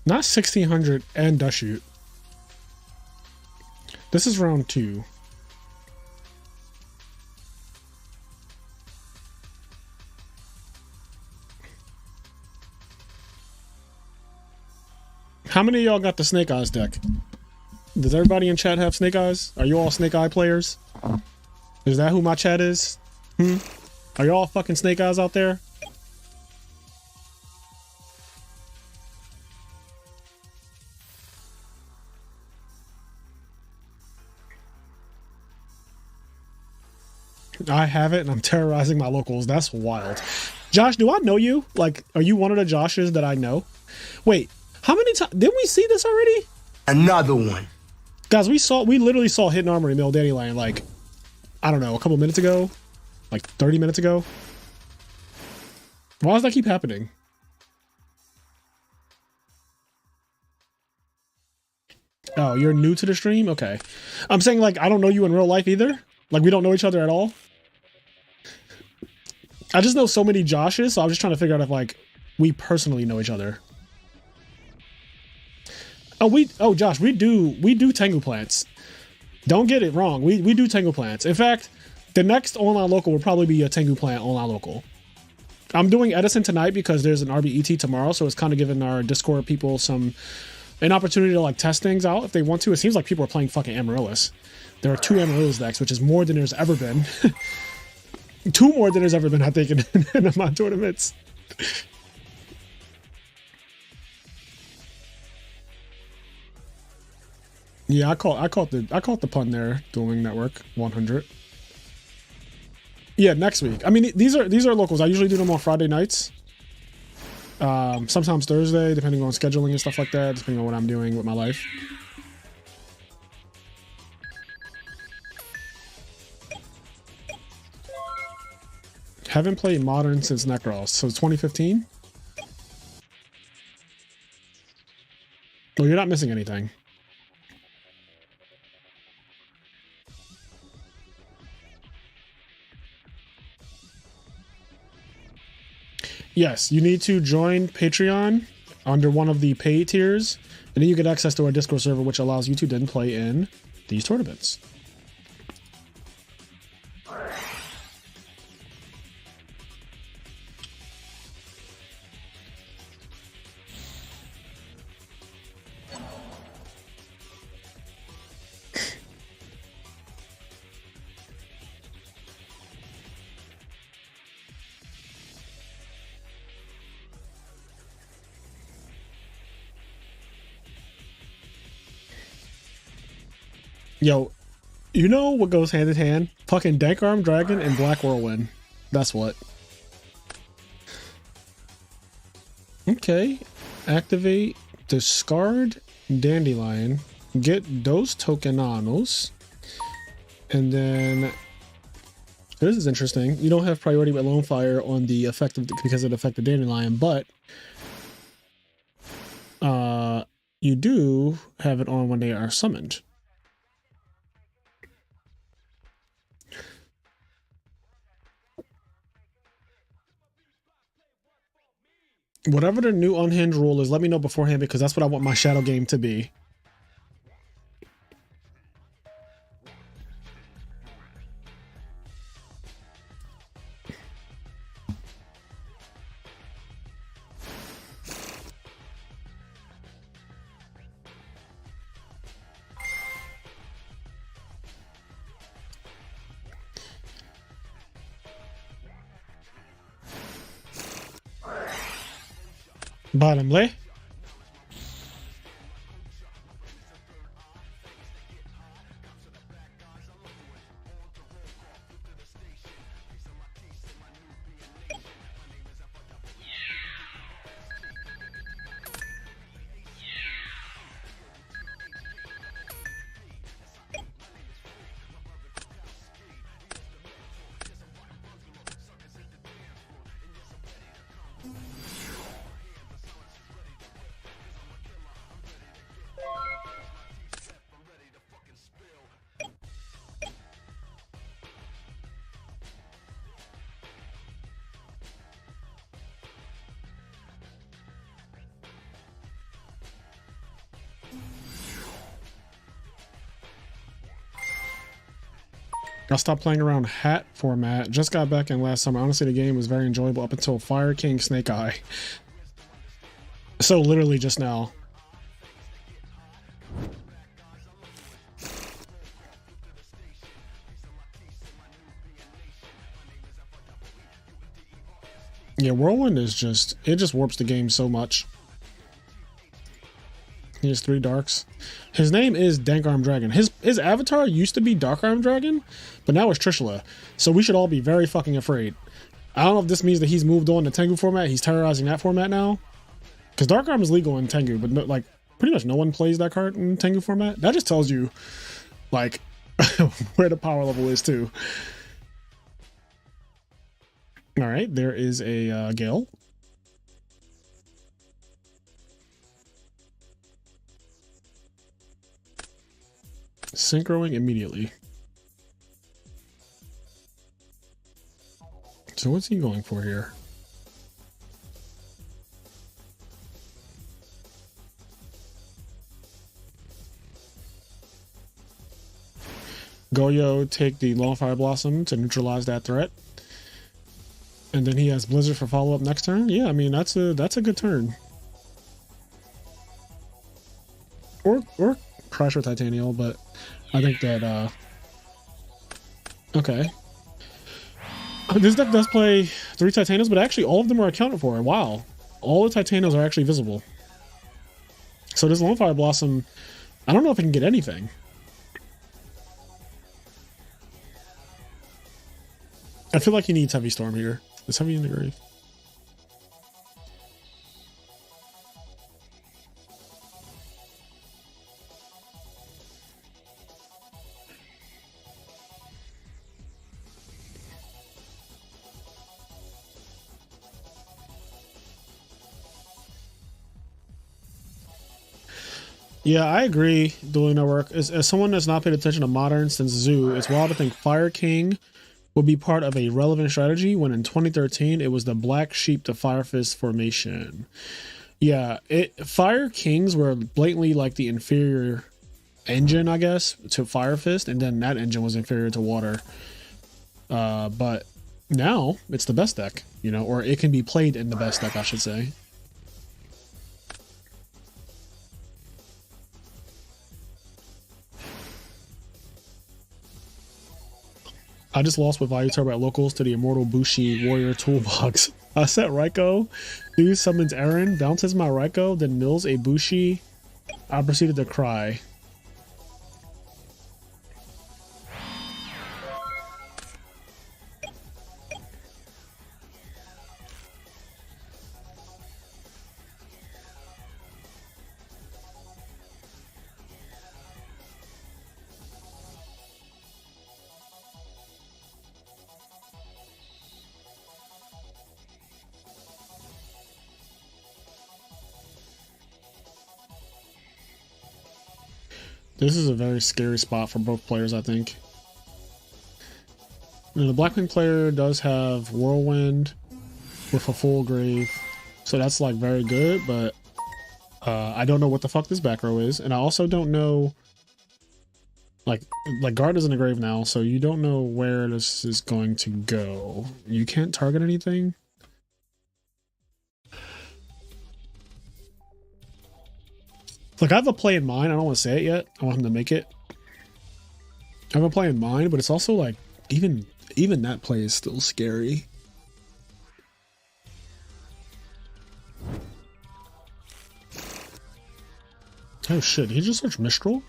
Not 1600 and dash shoot. This is round 2. How many of y'all got the Snake Eyes deck? Does everybody in chat have Snake Eyes? Are you all Snake Eye players? Is that who my chat is? Are y'all fucking Snake Eyes out there? I have it, and I'm terrorizing my locals. That's wild. Josh, do I know you? Like, are you one of the Joshes that I know? Wait, how many times? Didn't we see this already? Another one. Guys, we literally saw Hidden Armory Mill Dandelion, like, I don't know, a couple minutes ago? Like 30 minutes ago? Why does that keep happening? Oh, you're new to the stream? Okay. I'm saying, like, I don't know you in real life either. Like, we don't know each other at all. I just know so many Joshes, so I'm just trying to figure out if, like, we personally know each other. Oh, Josh, we do Tangu plants. Don't get it wrong. We do Tangu plants. In fact, the next online local will probably be a Tangu plant online local. I'm doing Edison tonight because there's an RBET tomorrow, so it's kind of giving our Discord people some an opportunity to like test things out if they want to. It seems like people are playing fucking Amaryllis. There are 2 Amaryllis decks, which is more than there's ever been. 2 more than there's ever been, I think, in my tournaments. Yeah, I caught the pun there. Dueling Network 100. Yeah, next week. I mean, these are locals. I usually do them on Friday nights. Sometimes Thursday, depending on scheduling and stuff like that, depending on what I'm doing with my life. Haven't played Modern since Necros, so 2015. Well, you're not missing anything. Yes, you need to join Patreon under one of the paid tiers, and then you get access to our Discord server, which allows you to then play in these tournaments. Yo, you know what goes hand in hand? Fucking Dank Arm Dragon and Black Whirlwind. That's what. Okay. Activate, discard Dandelion, get those Tokenanos, and then this is interesting. You don't have priority with Lone Fire on the effective because it affected Dandelion, but you do have it on when they are summoned. Whatever the new unhinged rule is, let me know beforehand because that's what I want my shadow game to be. Bottomly. I stopped playing around hat format. Just got back in last summer. Honestly, the game was very enjoyable up until Fire King Snake Eye. So literally just now. Yeah, Whirlwind is just, it just warps the game so much. He has 3 darks. His name is Dank Arm Dragon. His avatar used to be Dark Arm Dragon, but now it's Trishula. So we should all be very fucking afraid. I don't know if this means that he's moved on to Tangu format. He's terrorizing that format now. Because Dark Arm is legal in Tangu, but no, like pretty much no one plays that card in Tangu format. That just tells you like where the power level is too. All right, there is a Gale. Synchroing immediately. So what's he going for here? Goyo take the Long Fire Blossom to neutralize that threat. And then he has Blizzard for follow-up next turn. Yeah, I mean that's a good turn. or Crash or Titanial, but I think that okay. This deck does play 3 Titanials, but actually all of them are accounted for. Wow. All the Titanials are actually visible. So this Lone Fire Blossom, I don't know if it can get anything. I feel like he needs Heavy Storm here. Is Heavy in the grave? Yeah, I agree. Dueling Network. As someone that's not paid attention to Modern since Zoo, it's wild to think Fire King would be part of a relevant strategy when in 2013 it was the Black Sheep to Fire Fist formation. Yeah, Fire Kings were blatantly like the inferior engine, I guess, to Fire Fist, and then that engine was inferior to Water. But now it's the best deck, you know, or it can be played in the best deck, I should say. I just lost with Value Turbo at locals to the Immortal Bushi Warrior Toolbox. I set Raikou, dude summons Aaron, bounces my Raikou, then mills a Bushi. I proceeded to cry. This is a very scary spot for both players, I think. Now, the Blackwing player does have Whirlwind with a full grave, so that's like very good, but I don't know what the fuck this back row is, and I also don't know, like Guard is in the grave now, so you don't know where this is going to go. You can't target anything. Like, I have a play in mind. I don't want to say it yet. I want him to make it. I have a play in mind, but it's also like even that play is still scary. Oh shit, did he just search Mistral?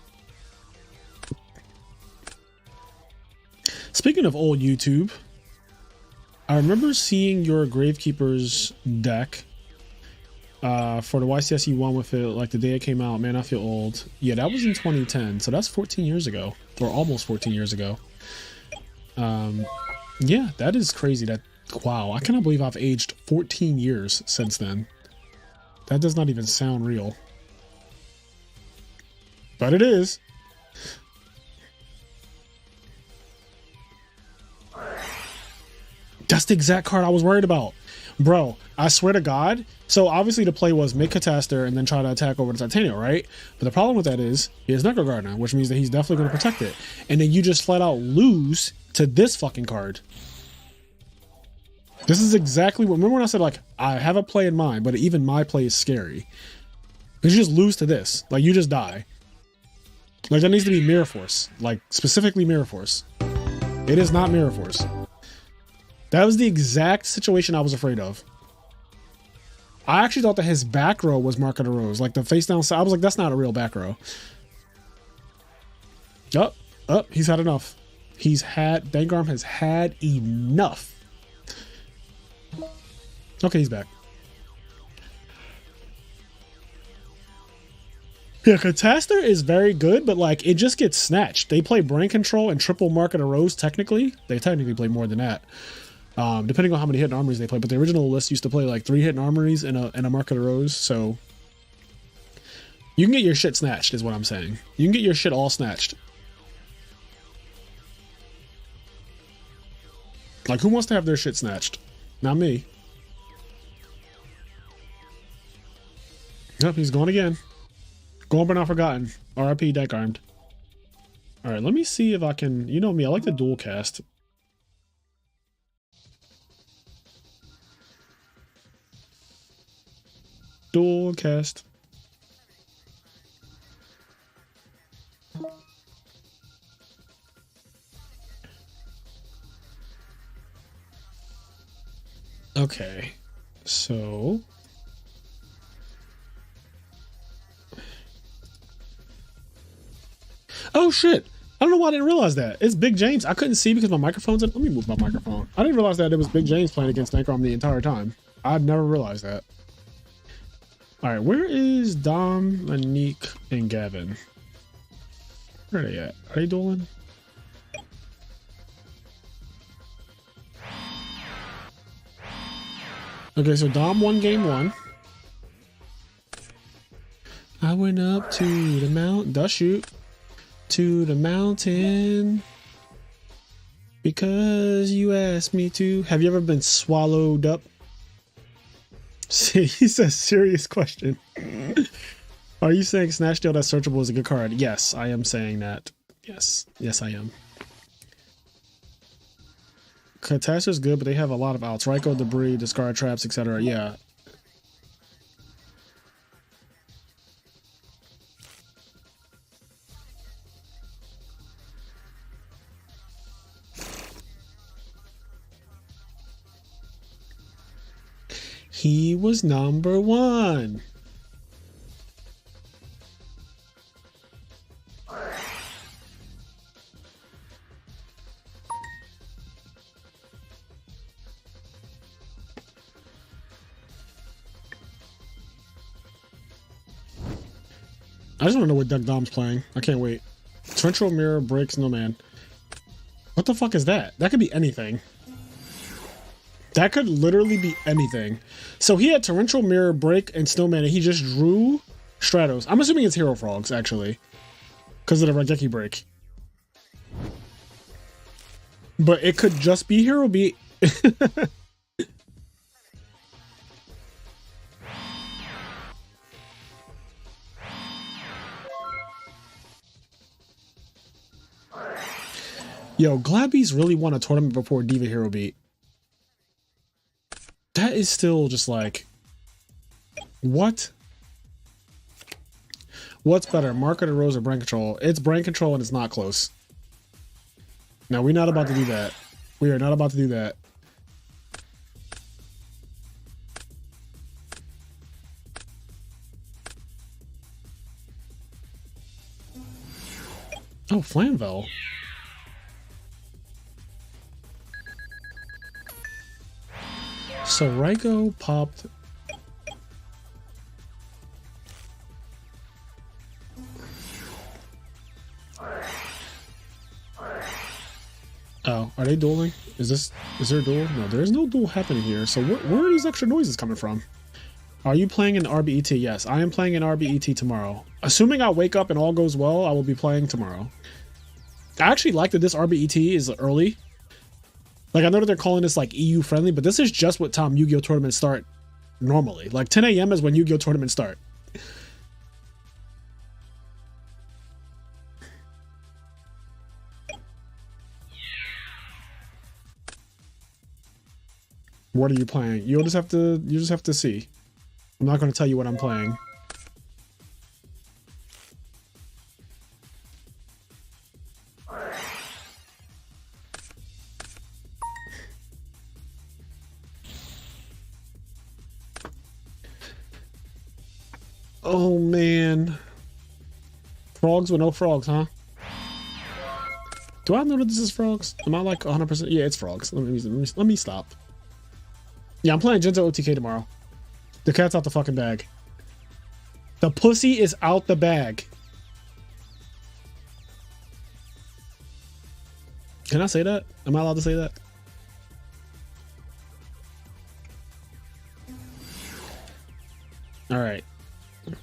Speaking of old YouTube, I remember seeing your Gravekeeper's deck for the YCSE one with it, like the day it came out. Man, I feel old. Yeah, that was in 2010, so that's 14 years ago, or almost 14 years ago. Yeah, that is crazy. That, wow, I cannot believe I've aged 14 years since then. That does not even sound real, but it is. That's the exact card I was worried about. Bro, I swear to God. So obviously the play was make Cataster and then try to attack over the Titanium, right? But the problem with that is he has Necro Guard now, which means that he's definitely going to protect it. And then you just flat out lose to this fucking card. This is exactly what, remember when I said like, I have a play in mind, but even my play is scary. Because you just lose to this. Like, you just die. Like, that needs to be Mirror Force. Like, specifically Mirror Force. It is not Mirror Force. That was the exact situation I was afraid of. I actually thought that his back row was Mark of the Rose. Like, the face down side. I was like, that's not a real back row. He's had enough. Dangarm has had enough. Okay, he's back. Yeah, Cataster is very good, but like, it just gets snatched. They play Brain Control and triple Mark of the Rose, technically. They technically play more than that. Depending on how many hidden armories they play, but the original list used to play like 3 hidden armories and a Mark of the Rose, so you can get your shit snatched, is what I'm saying. You can get your shit all snatched. Like, who wants to have their shit snatched? Not me. Yep, he's gone again. Gone but not forgotten. RIP deck armed. Alright, let me see if I can, you know me, I like to dual cast. Dual cast. Okay, so oh shit! I don't know why I didn't realize that. It's Big James. I couldn't see because my microphone's in. Let me move my microphone. I didn't realize that it was Big James playing against Dankarm the entire time. I'd never realized that. All right, where is Dom, Anik, and Gavin? Where are they at? Are they dueling? Okay, so Dom won game 1. I went up to the mount, shoot, to the mountain because you asked me to. Have you ever been swallowed up? See, he says serious question. Are you saying Snatch Deal that's searchable is a good card? Yes, I am saying that. Yes, I am. Catastrophe is good, but they have a lot of outs. Ryko, debris, discard traps, etc. Yeah. He was number 1. I just want to know what deck Dom's playing. I can't wait. Torrential Mirror, Break, Snowman. What the fuck is that? That could be anything. That could literally be anything. So he had Torrential Mirror, Break, and Snowman, and he just drew Stratos. I'm assuming it's Hero Frogs, actually. Because of the Raigeki Break. But it could just be Hero Beat. Yo, Glabby's really won a tournament before Diva Hero Beat. That is still just like, what? What's better, Market or Rose or Brain Control? It's Brain Control and it's not close. Now, we're not about to do that. We are not about to do that. Oh, Flamvel. So Ryko popped. Oh, are they dueling? Is there a duel? No, there is no duel happening here. So where are these extra noises coming from? Are you playing an RBET? Yes, I am playing an RBET tomorrow. Assuming I wake up and all goes well, I will be playing tomorrow. I actually like that this RBET is early. Like, I know that they're calling this, like, EU friendly, but this is just what time Yu-Gi-Oh! Tournaments start normally. Like, 10 a.m. is when Yu-Gi-Oh! Tournaments start. What are you playing? You just have to see. I'm not going to tell you what I'm playing. Oh man. Frogs with no frogs, huh? Do I know that this is frogs? Am I like 100%? Yeah, it's frogs. Let me stop. Yeah, I'm playing Gento OTK tomorrow. The cat's out the fucking bag. The pussy is out the bag. Can I say that? Am I allowed to say that? All right.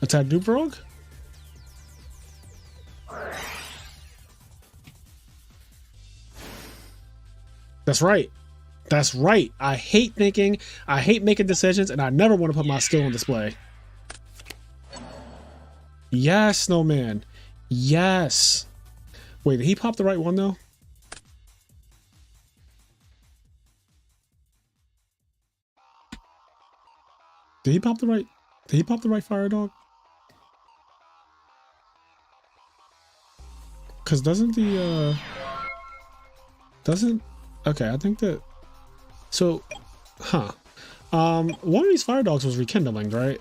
Attack Dupe Frog? That's right. That's right. I hate thinking, I hate making decisions, and I never want to put my skill on display. Yes, Snowman. Yes. Wait, did he pop the right one though? Did he pop the right Fire Dog? Cause doesn't okay, I think that, so, huh. One of these fire dogs was rekindling, right?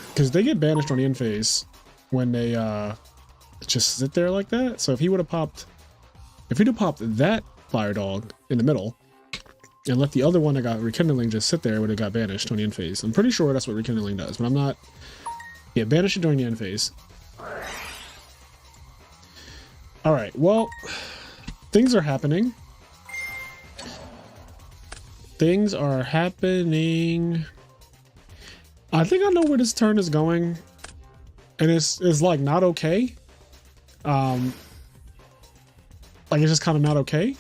Because they get banished on the end phase when they just sit there like that. So if he would have popped, if he'd have popped that fire dog in the middle and let the other one that got rekindling just sit there, it would have got banished on the end phase. I'm pretty sure that's what rekindling does, but I'm not. Yeah, banish it during the end phase. All right, well, things are happening. Things are happening. I think I know where this turn is going, and it's like not okay. Like it's just kind of not okay.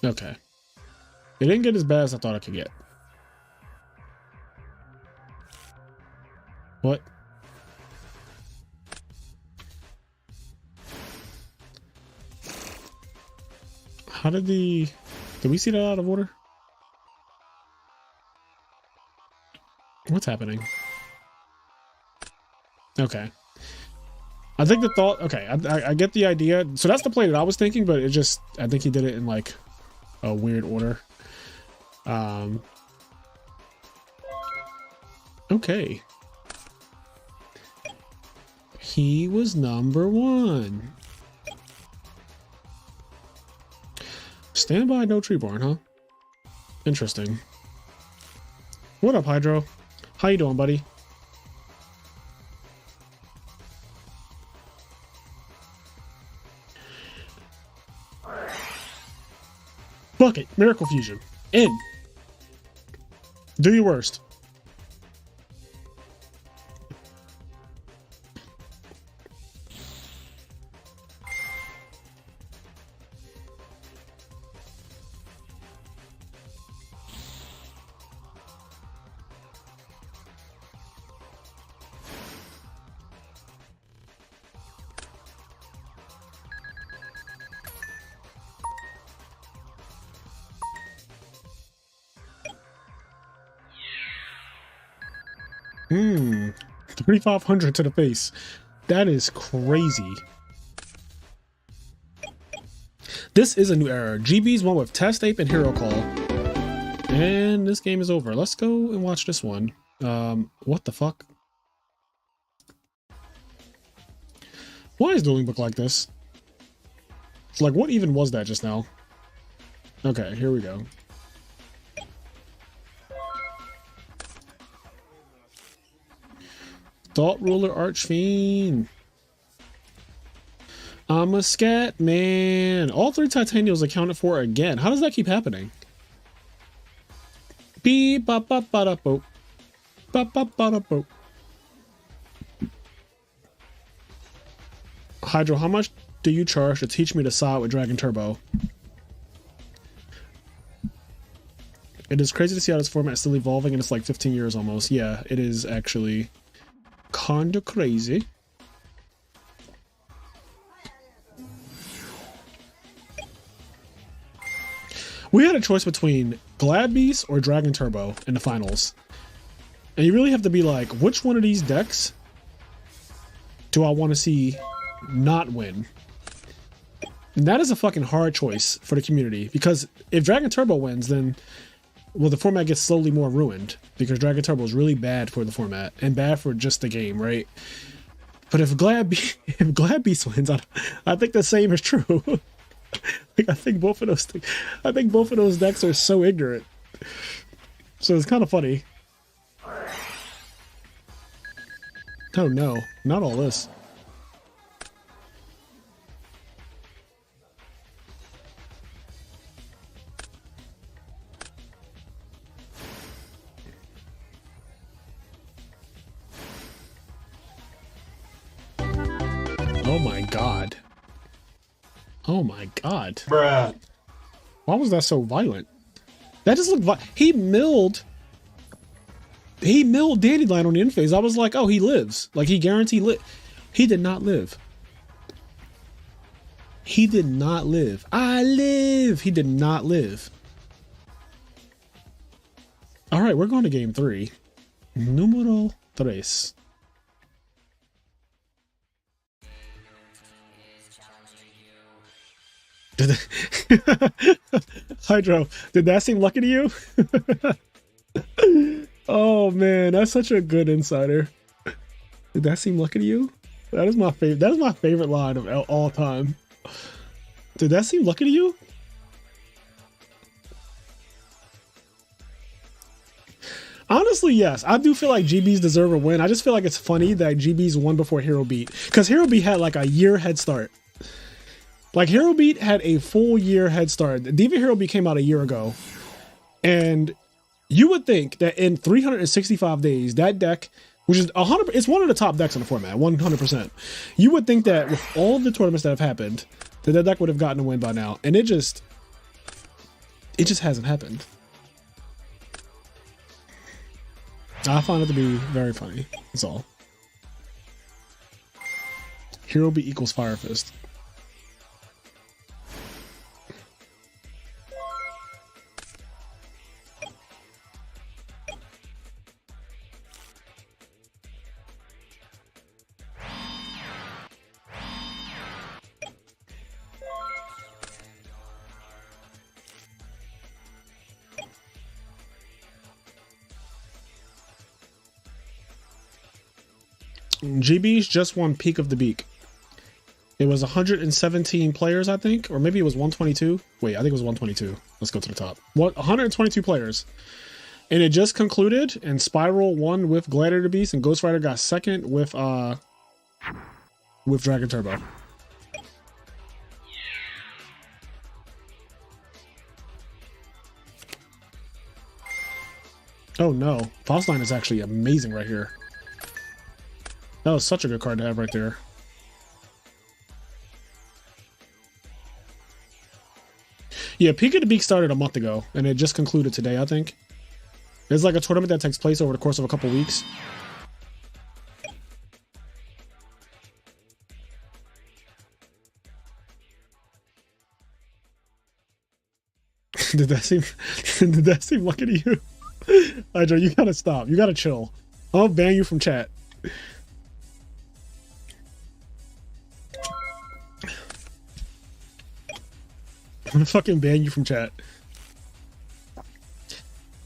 Okay. It didn't get as bad as I thought it could get. What? How did we see that out of order? What's happening? Okay. I think the thought, okay, I get the idea. So that's the play that I was thinking, but it just, I think he did it in like a weird order. Okay. He was number one. Standby, no tree barn, huh? Interesting. What up, Hydro? How you doing, buddy? Bucket, Miracle Fusion. In. Do your worst. Hmm. 3,500 to the face. That is crazy. This is a new era. GB's one with Test Ape and Hero Call. And this game is over. Let's go and watch this one. What the fuck? Why is Dueling Book like this? It's like, what even was that just now? Okay, here we go. Thought Ruler Archfiend. I'm a scat man. All three Titanials accounted for again. How does that keep happening? Beep bop bop ba da boop. Bop bop ba da boop. Hydro, how much do you charge to teach me to saw with Dragon Turbo? It is crazy to see how this format is still evolving, and it's like 15 years almost. Yeah, it is actually kinda crazy. We had a choice between Glad Beast or Dragon Turbo in the finals. And you really have to be like, which one of these decks do I want to see not win? And that is a fucking hard choice for the community, because if Dragon Turbo wins, then, well, the format gets slowly more ruined, because Dragon Turbo is really bad for the format and bad for just the game, right? But if Glad Beast wins, I think the same is true. Like, I think both of those decks are so ignorant. So it's kind of funny. Oh no, not all this. Oh my god. Oh my god. Bruh. Why was that so violent? That just looked he milled Dandelion on the end phase. I was like, oh, he lives. Like, he guaranteed he did not live. He did not live. I live. He did not live. All right, we're going to game 3. Número 3. Hydro, did that seem lucky to you? Oh man, that's such a good insider. Did that seem lucky to you? That is my favorite. That is my favorite line of all time. Did that seem lucky to you? Honestly, yes. I do feel like GBs deserve a win. I just feel like it's funny that GBs won before Hero Beat, because Hero Beat had like a year head start. Like Hero Beat had a full year head start. Diva Hero Beat came out a year ago, and you would think that in 365 days, that deck, which is 100, it's one of the top decks in the format, 100%. You would think that with all the tournaments that have happened, that deck would have gotten a win by now, and it just hasn't happened. I find it to be very funny. That's all. Hero Beat equals Fire Fist. GB's just won Peak of the Beak. It was 117 players, I think, or maybe it was 122. Wait, I think it was 122. Let's go to the top. 122 players. And it just concluded, and Spiral won with Gladiator Beast, and Ghost Rider got second with Dragon Turbo. Oh no, Faustline is actually amazing right here. That was such a good card to have right there. Yeah, Peak of the Beak started a month ago, and it just concluded today, I think. It's like a tournament that takes place over the course of a couple weeks. Did that seem lucky to you? Hydra, you gotta stop. You gotta chill. I'll ban you from chat. I'm gonna fucking ban you from chat.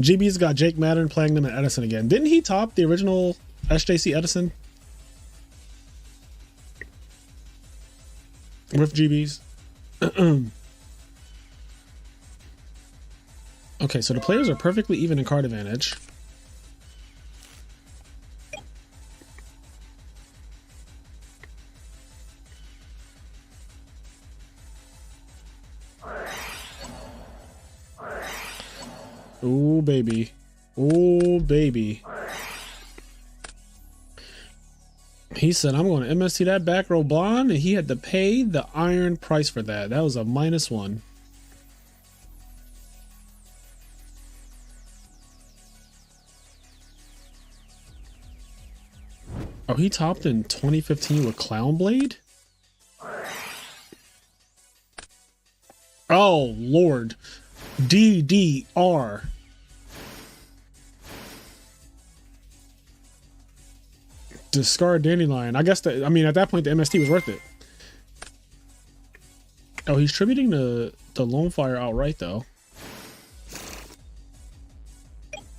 GB's got Jake Mattern playing them at Edison again. Didn't he top the original SJC Edison? With GB's? Okay, so the players are perfectly even in card advantage. Oh baby. Oh baby. He said, I'm going to MST that back row blonde, and he had to pay the iron price for that. That was a -1. Oh, he topped in 2015 with Clown Blade? Oh, Lord. DDR. Discard Dandelion. I guess that, I mean, at that point, the MST was worth it. Oh, he's tributing the Lone Fire outright, though.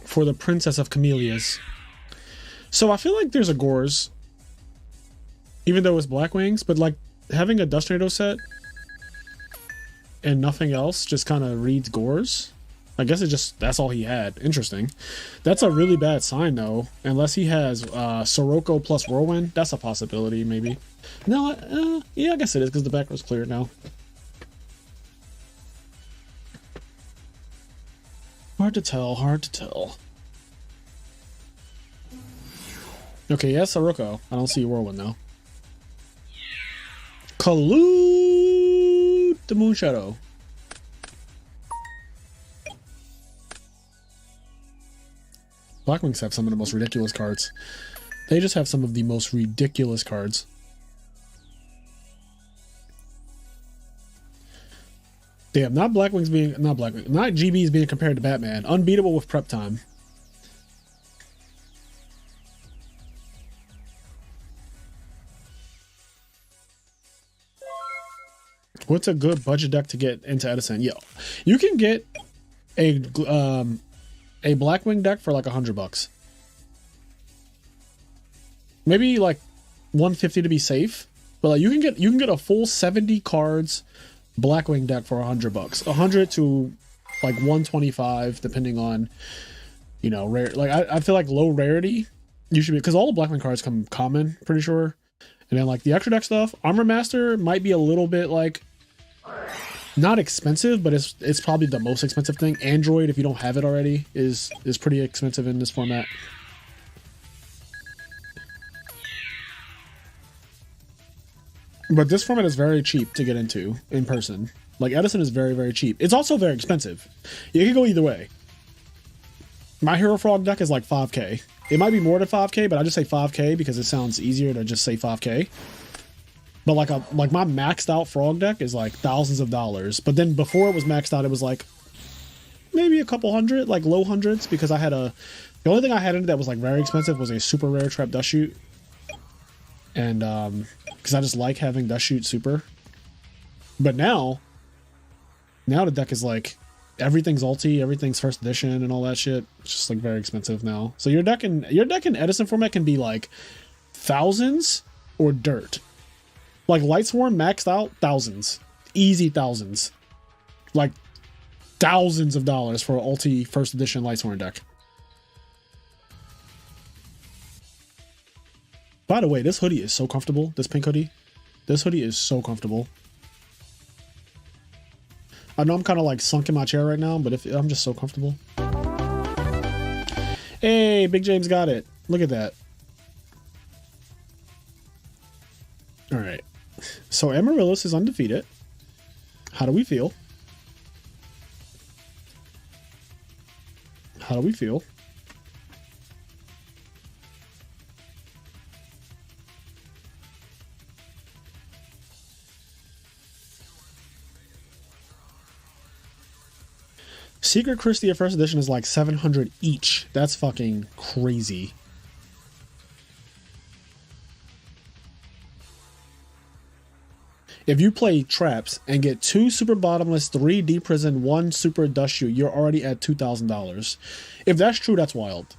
For the Princess of Camellias. So I feel like there's a Gores. Even though it's Black Wings, but like having a Dust Tornado set and nothing else just kind of reads Gores. I guess it just, that's all he had. Interesting. That's a really bad sign, though. Unless he has Sirocco plus Whirlwind. That's a possibility, maybe. No, yeah, I guess it is, because the back row's clear now. Hard to tell, hard to tell. Okay, yeah, Sirocco. I don't see a Whirlwind, though. Collude the Moonshadow. Blackwings have some of the most ridiculous cards. They just have some of the most ridiculous cards. Damn, not Blackwing's being not Blackwing, not GB's being compared to Batman. Unbeatable with prep time. What's a good budget deck to get into Edison? Yo, you can get a Blackwing deck for like $100. Maybe like 150 to be safe, but like you can get a full 70 cards Blackwing deck for $100. 100 to like 125, depending on, you know, rare. Like I feel like low rarity you should be, because all the Blackwing cards come common, pretty sure. And then like the extra deck stuff, Armor Master might be a little bit like not expensive, but it's probably the most expensive thing. Android, if you don't have it already, is pretty expensive in this format. But this format is very cheap to get into in person. Like Edison is very, very cheap. It's also very expensive. You can go either way. My Hero Frog deck is like 5k. It might be more than 5k, but I just say 5k because it sounds easier to just say 5k. But like my maxed out Frog deck is like thousands of dollars. But then before it was maxed out, it was like maybe a couple hundred, like low hundreds, because I had the only thing I had in it that was like very expensive was a super rare Trap Dust Shoot. And because I just like having Dust Shoot super. But now the deck is like everything's ulti, everything's first edition and all that shit. It's just like very expensive now. So your deck in Edison format can be like thousands or dirt. Like Light Swarm maxed out, thousands. Easy thousands. Like thousands of dollars for an ulti first edition Light Swarm deck. By the way, this hoodie is so comfortable. This pink hoodie. This hoodie is so comfortable. I know I'm kind of like sunk in my chair right now, but I'm just so comfortable. Hey, Big James got it. Look at that. All right. So Amaryllis is undefeated. How do we feel? How do we feel? Secret Christie at first edition is like 700 each. That's fucking crazy. If you play traps and get 2 super bottomless, 3 deep prison, 1 super dust shoot, you're already at $2,000. If that's true, that's wild.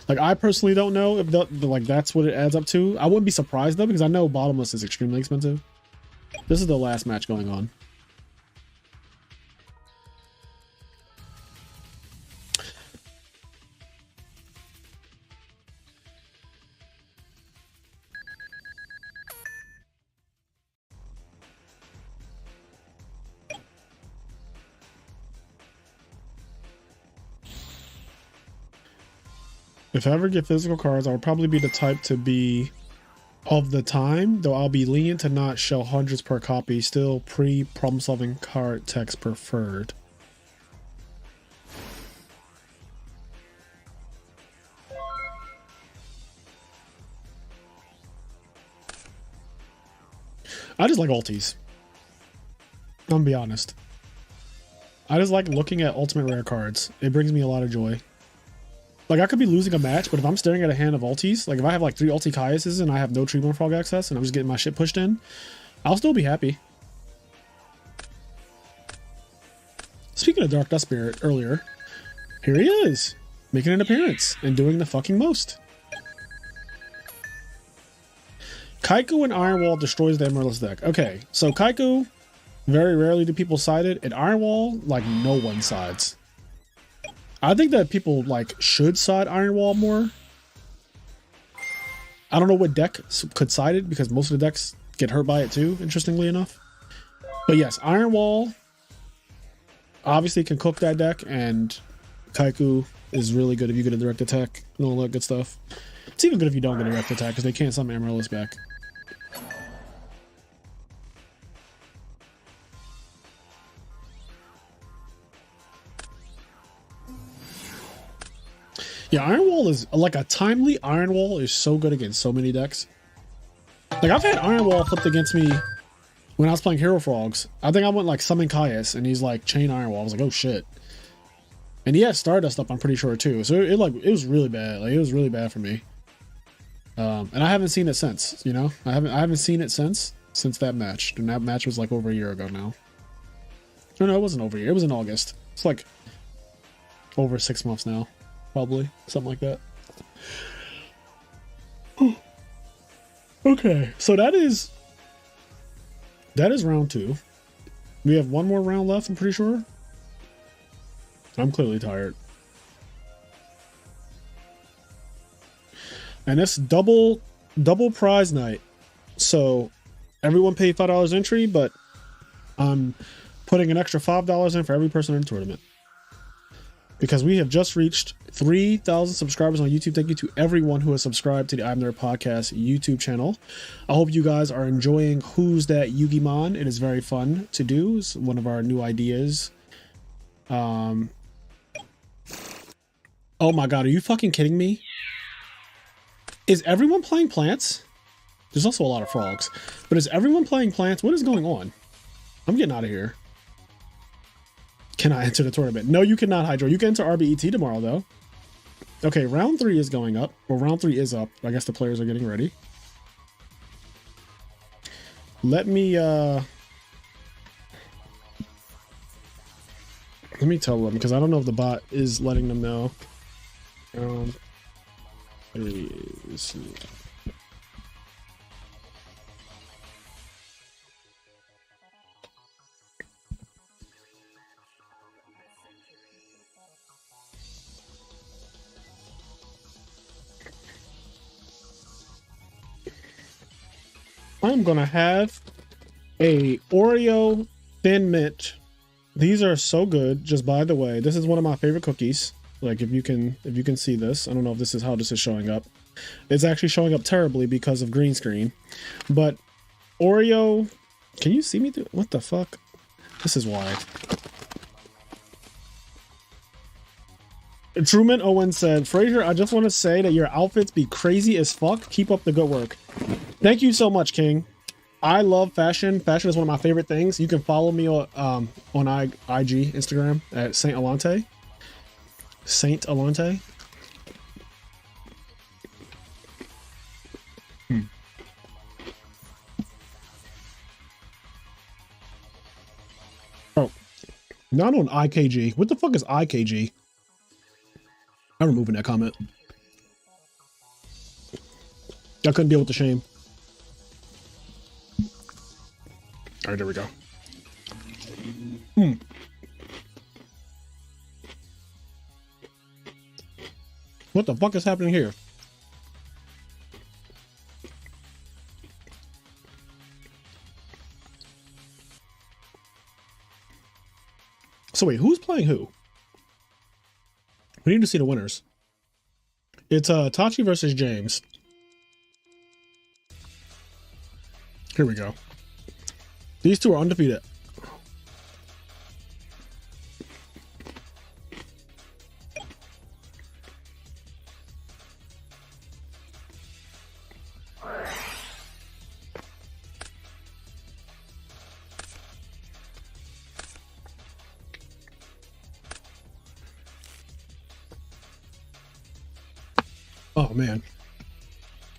Like I personally don't know if that's what it adds up to. I wouldn't be surprised though, because I know bottomless is extremely expensive. This is the last match going on. If I ever get physical cards, I'll probably be the type to be of the time, though I'll be lenient to not show hundreds per copy. Still pre-problem solving card text preferred. I just like ultis. I'm gonna be honest. I just like looking at ultimate rare cards. It brings me a lot of joy. Like, I could be losing a match, but if I'm staring at a hand of ultis, like if I have like 3 ulti Caiuses and I have no Treeborn Frog access and I'm just getting my shit pushed in, I'll still be happy. Speaking of Dark Dust Spirit earlier, here he is, making an appearance and doing the fucking most. Kaiku and Iron Wall destroys the Amaryllis deck. Okay, so Kaiku, very rarely do people side it. And Iron Wall, like no one sides. I think that people like should side Iron Wall more. I don't know what deck could side it because most of the decks get hurt by it too, interestingly enough. But yes, Iron Wall obviously can cook that deck, and Kaiku is really good if you get a direct attack and all that good stuff. It's even good if you don't get a direct attack because they can't summon Amaryllis back. Yeah, Iron Wall is like a timely Iron Wall is so good against so many decks. Like I've had Iron Wall flipped against me when I was playing Hero Frogs. I think I went like summon Caius and he's like chain iron wall. I was like, oh shit. And he had Stardust up, I'm pretty sure too. So it was really bad. Like it was really bad for me. And I haven't seen it since, you know? I haven't seen it since that match. And that match was like over a year ago now. No, it wasn't over a year. It was in August. It's like over 6 months now. Probably. Something like that. Okay. So that is round 2. We have one more round left, I'm pretty sure. I'm clearly tired. And it's double prize night. So everyone paid $5 entry, but I'm putting an extra $5 in for every person in the tournament. Because we have just reached 3,000 subscribers on YouTube. Thank you to everyone who has subscribed to the IMNerd podcast YouTube channel. I hope you guys are enjoying Who's That Yugimon. It is very fun to do. It's one of our new ideas. Oh my god, are you fucking kidding me? Is everyone playing plants? There's also a lot of frogs. But is everyone playing plants? What is going on? I'm getting out of here. Can I enter the tournament? No, you cannot, Hydro. You can enter RBET tomorrow, though. Okay, round 3 is going up. Well, round 3 is up. I guess the players are getting ready. Let me tell them, because I don't know if the bot is letting them know. Round 3 is... I'm gonna have a Oreo Thin Mint. These are so good. Just by the way, this is one of my favorite cookies. Like if you can see this, I don't know if this is how this is showing up. It's actually showing up terribly because of green screen. But Oreo, can you see me through? What the fuck? This is why. Truman Owen said, Fraser, I just want to say that your outfits be crazy as fuck. Keep up the good work. Thank you so much, King. I love fashion. Fashion is one of my favorite things. You can follow me on IG, Instagram at Saint Alante. Saint Alante. Oh, not on IKG. What the fuck is IKG? I'm removing that comment. I couldn't deal with the shame. All right, there we go. What the fuck is happening here? So wait, who's playing who? We need to see the winners. It's Tachi versus James. Here we go. These two are undefeated. Oh man,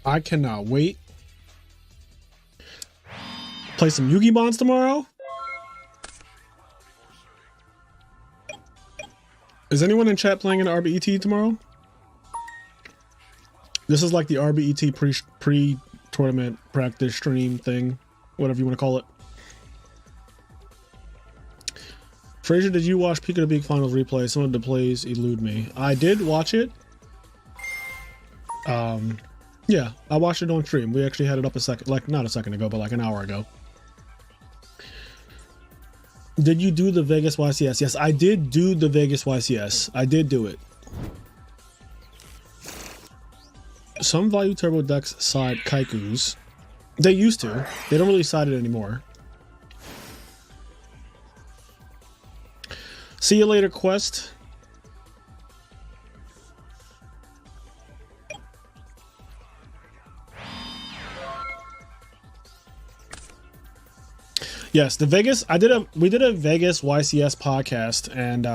I cannot wait. Play some Yu-Gi Mons tomorrow. Is anyone in chat playing in RBET tomorrow? This is like the RBET pre-tournament practice stream thing, whatever you want to call it. Fraser, did you watch Peak of the Peak Finals replay? Some of the plays elude me. I did watch it. Yeah, I watched it on stream. We actually had it up a second, like not a second ago, but like an hour ago. Did you do the Vegas YCS? Yes, I did do the Vegas YCS. I did do it. Some value turbo decks side Kaikus. They used to. They don't really side it anymore. See you later, Quest. Yes, the Vegas. We did a Vegas YCS podcast, and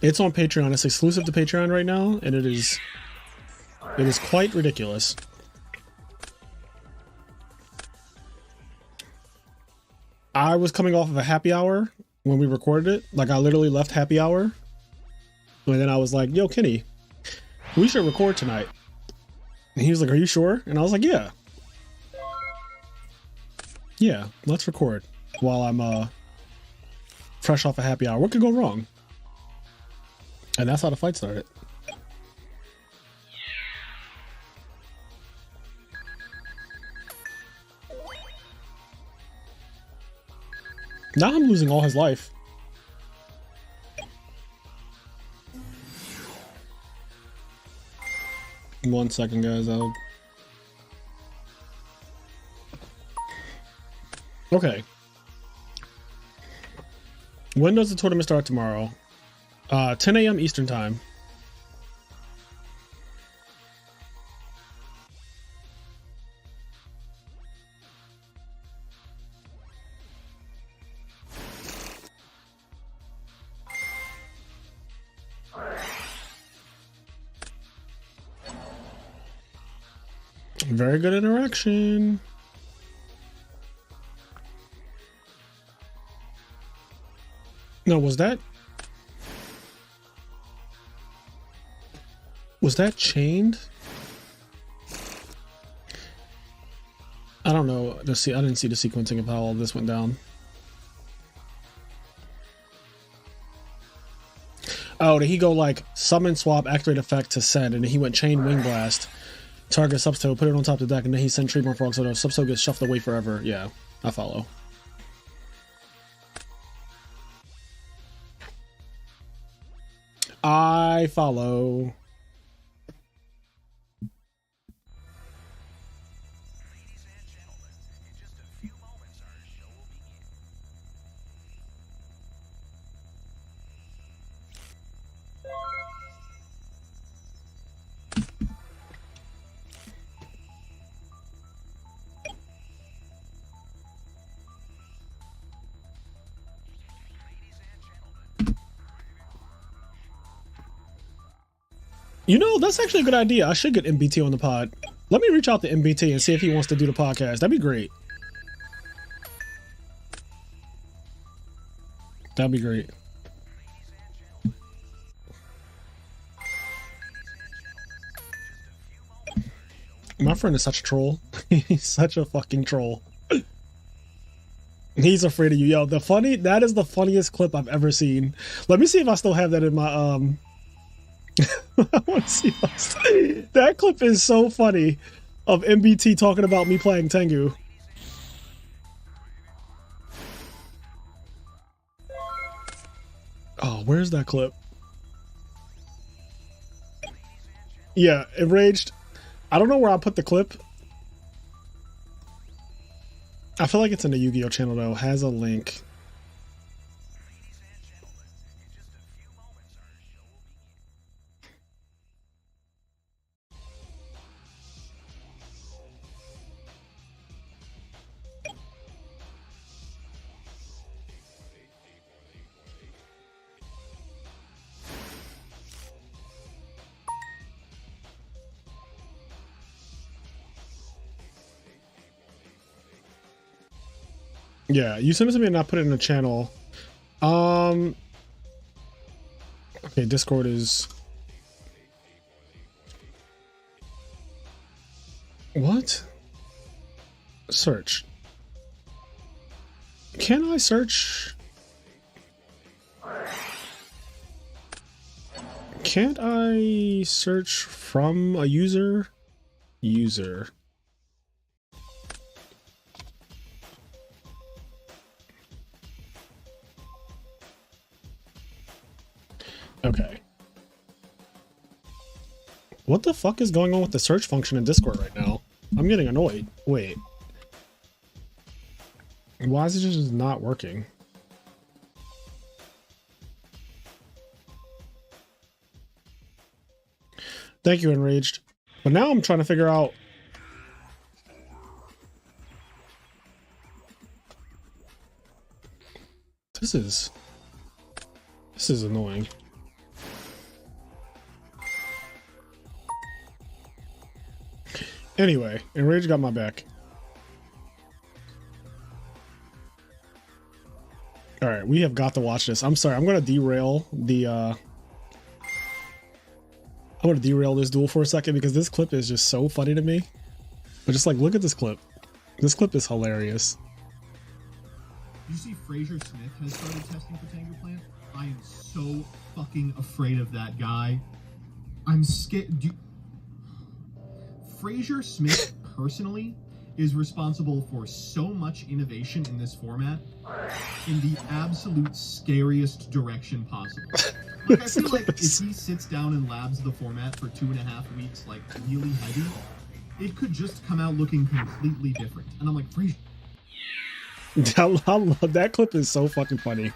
it's on Patreon. It's exclusive to Patreon right now, and it is quite ridiculous. I was coming off of a happy hour when we recorded it. Like, I literally left happy hour, and then I was like, "Yo, Kenny, we should record tonight." And he was like, "Are you sure?" And I was like, "Yeah. Yeah, let's record while I'm fresh off a happy hour. What could go wrong?" And that's how the fight started. Now I'm losing all his life. One second, guys. Okay. When does the tournament start tomorrow? 10 a.m. Eastern time. Very good interaction. No, was that chained? I don't know. I didn't see the sequencing of how all this went down. Oh, did he go like summon, swap, activate effect to send, and then he went chain wing blast, target substo, put it on top of the deck, and then he sent treatment frog, so the substo gets shuffled away forever. Yeah, I follow. I follow. You know, that's actually a good idea. I should get MBT on the pod. Let me reach out to MBT and see if he wants to do the podcast. That'd be great. That'd be great. My friend is such a troll. He's such a fucking troll. He's afraid of you. Yo, that is the funniest clip I've ever seen. Let me see if I still have that in my I want to see that clip is so funny of MBT talking about me playing Tangu. Oh, where's that clip? Yeah, Enraged. I don't know where I put the clip. I feel like it's in the Yu-Gi-Oh channel though. Has a link. Yeah, you sent it to me and I put it in the channel. Okay, Discord is... What? Search. Can I search? Can't I search from a user? User. Okay. What the fuck is going on with the search function in Discord right now? I'm getting annoyed. Wait. Why is it just not working? Thank you, Enraged. But now I'm trying to figure out... This is annoying. Anyway, Enrage got my back. All right, we have got to watch this. I'm sorry, I'm gonna derail the I'm gonna derail this duel for a second because this clip is just so funny to me. But just like, look at this clip. This clip is hilarious. You see Fraser Smith has started testing for Tangu Plant? I am so fucking afraid of that guy. I'm scared. Fraser Smith, personally, is responsible for so much innovation in this format in the absolute scariest direction possible. Like, I feel like if he sits down and labs the format for 2.5 weeks, like, really heavy, it could just come out looking completely different. And I'm like, Fraser... I love that clip is so fucking funny.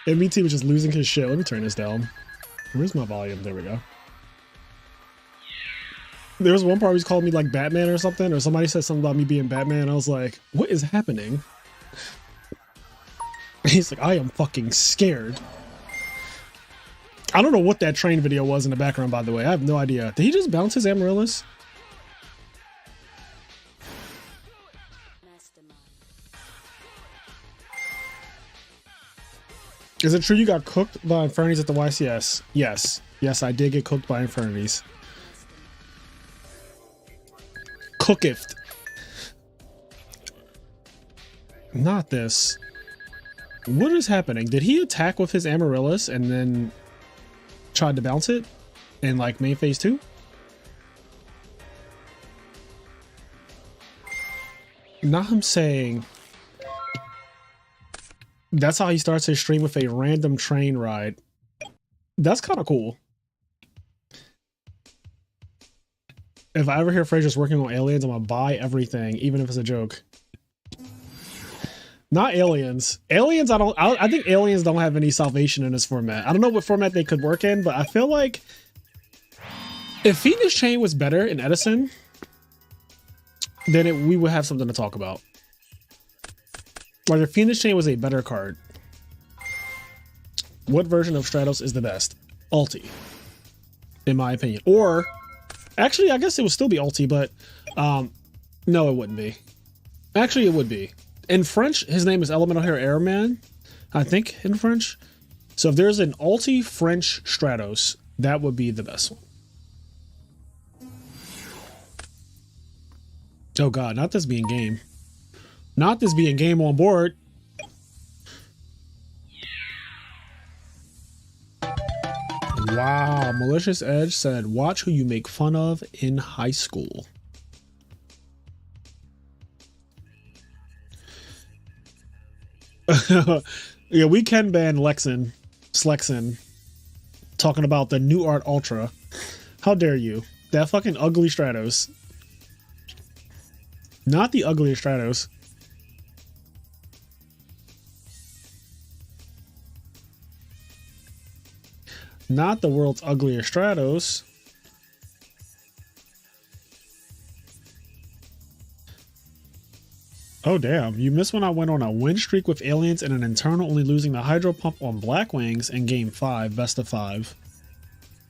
MBT was just losing his shit. Let me turn this down. Where's my volume? There we go. There was one part where he's called me like Batman or something, or somebody said something about me being Batman. I was like, what is happening? He's like, I am fucking scared. I don't know what that train video was in the background, by the way. I have no idea. Did he just bounce his Amaryllis? Is it true you got cooked by Infernities at the YCS? Yes. Yes, I did get cooked by Infernities. Cooketh. Not this. What is happening? Did he attack with his Amaryllis and then tried to bounce it in like main phase 2? Now I'm saying that's how he starts his stream, with a random train ride. That's kind of cool. If I ever hear Fraser's working on Aliens, I'm gonna buy everything, even if it's a joke. Not Aliens. Aliens, I think Aliens don't have any salvation in this format. I don't know what format they could work in, but I feel like if Phoenix Chain was better in Edison, then we would have something to talk about. Like if Phoenix Chain was a better card. What version of Stratos is the best? Ulti, in my opinion. Or actually, I guess it would still be Ulti, but no, it wouldn't be. Actually, it would be. In French, his name is Elemental Hair Airman, I think, in French. So if there's an Ulti French Stratos, that would be the best one. Oh god, not this being game. Not this being game on board. Wow, Malicious Edge said, watch who you make fun of in high school. Yeah, we can ban Slexin, talking about the New Art Ultra. How dare you? That fucking ugly Stratos. Not the uglier Stratos. Not the world's uglier Stratos. Oh damn, you missed when I went on a win streak with Aliens and an internal, only losing the Hydro Pump on Black Wings in game 5, best of 5.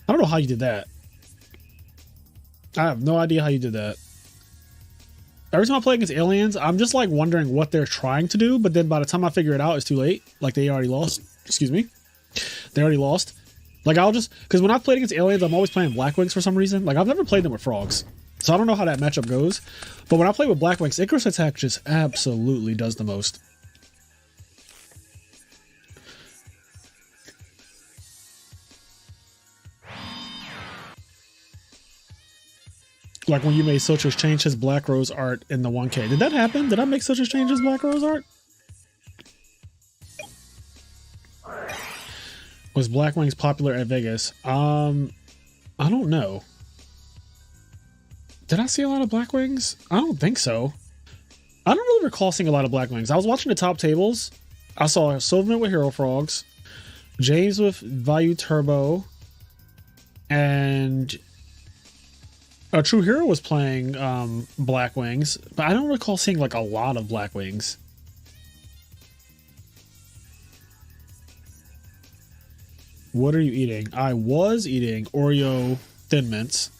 I don't know how you did that. I have no idea how you did that. Every time I play against Aliens, I'm just like wondering what they're trying to do, but then by the time I figure it out, it's too late. Like they already lost. Excuse me. They already lost. Like I'll just, because when I've played against Aliens, I'm always playing Black Wings for some reason. Like I've never played them with Frogs. So I don't know how that matchup goes. But when I play with Black Wings, Icarus attack just absolutely does the most. Like when you made Sochos change his Black Rose art in the 1K. Did that happen? Did I make Sochos change his Black Rose art? Was Black Wings popular at Vegas? I don't know. Did I see a lot of Black Wings? I don't think so. I don't really recall seeing a lot of Black Wings. I was watching the top tables. I saw Sylvan with Hero Frogs, James with Vayu Turbo, and a True Hero was playing Black Wings, but I don't recall seeing like a lot of Black Wings. What are you eating? I was eating Oreo Thin Mints,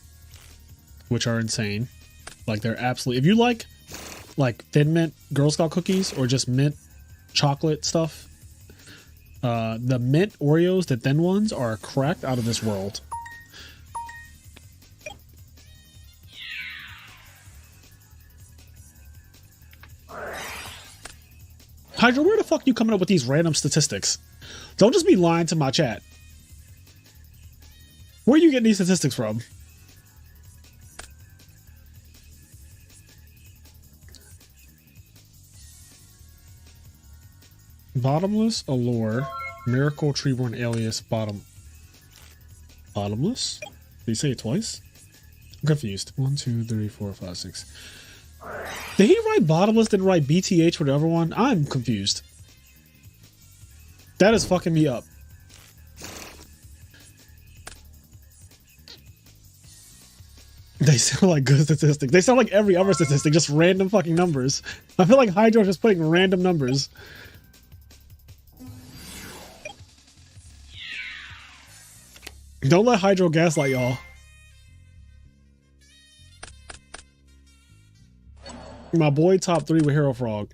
which are insane. Like they're absolutely. If you like Thin Mint Girl Scout cookies or just mint chocolate stuff, the mint Oreos, the thin ones, are cracked out of this world. Hydra, where the fuck you coming up with these random statistics? Don't just be lying to my chat. Where are you getting these statistics from? Bottomless, Allure, Miracle, Treeborn, Alias, Bottomless? Did you say it twice? I'm confused. 1, 2, 3, 4, 5, 6. Did he write Bottomless, then write BTH for the other one? I'm confused. That is fucking me up. They sound like good statistics. They sound like every other statistic, just random fucking numbers. I feel like Hydro's just putting random numbers. Don't let Hydro gaslight y'all. My boy top 3 with Hero Frog.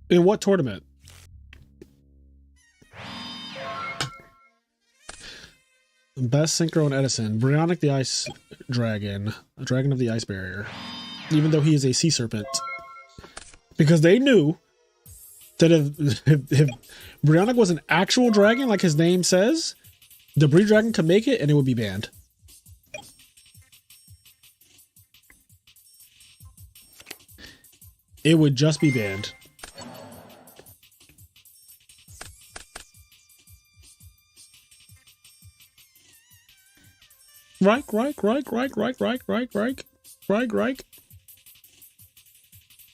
In what tournament? Best Synchro and Edison. Brionic the Ice Dragon. Dragon of the Ice Barrier. Even though he is a sea serpent. Because they knew that if Brionic was an actual dragon, like his name says, the Bree Dragon could make it and it would be banned. It would just be banned. Right. That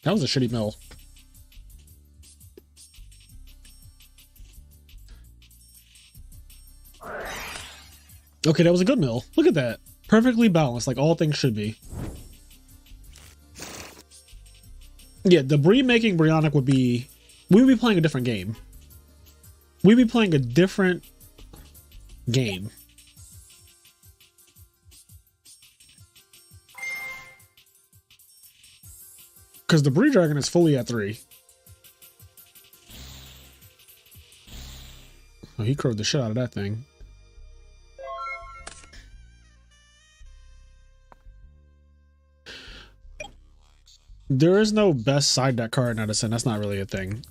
was a shitty mill. Okay, that was a good mill. Look at that. Perfectly balanced, like all things should be. Yeah, the Bree making Brionic would be... We would be playing a different game. We'd be playing a different game. Because the Bree Dragon is fully at 3. Oh, he crowed the shit out of that thing. There is no best side deck card in Edison. That's not really a thing.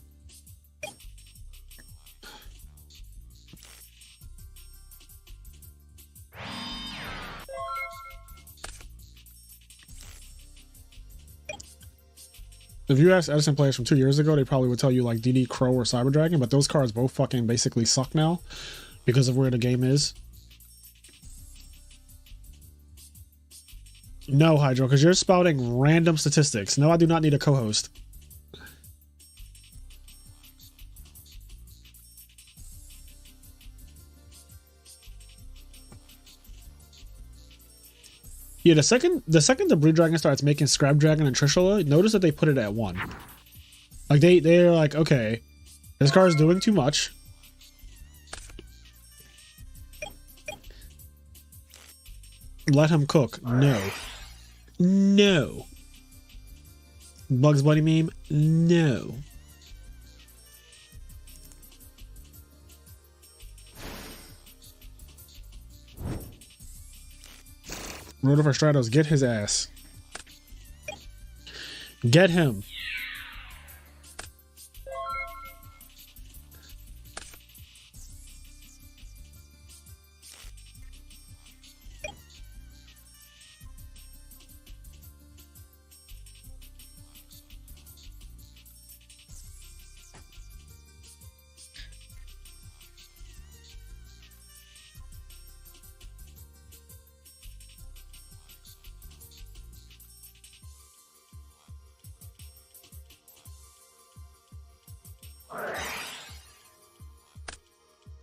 If you ask Edison players from 2 years ago, they probably would tell you like DD Crow or Cyber Dragon, but those cards both fucking basically suck now because of where the game is. No, Hydro, because you're spouting random statistics. No, I do not need a co-host. Yeah, the second the Bree Dragon starts making Scrap Dragon and Trishula, notice that they put it at 1. Like they're like, okay, this card is doing too much. Let him cook. No. No. Bugs Bunny meme? No. Roto for Stratos, get his ass. Get him.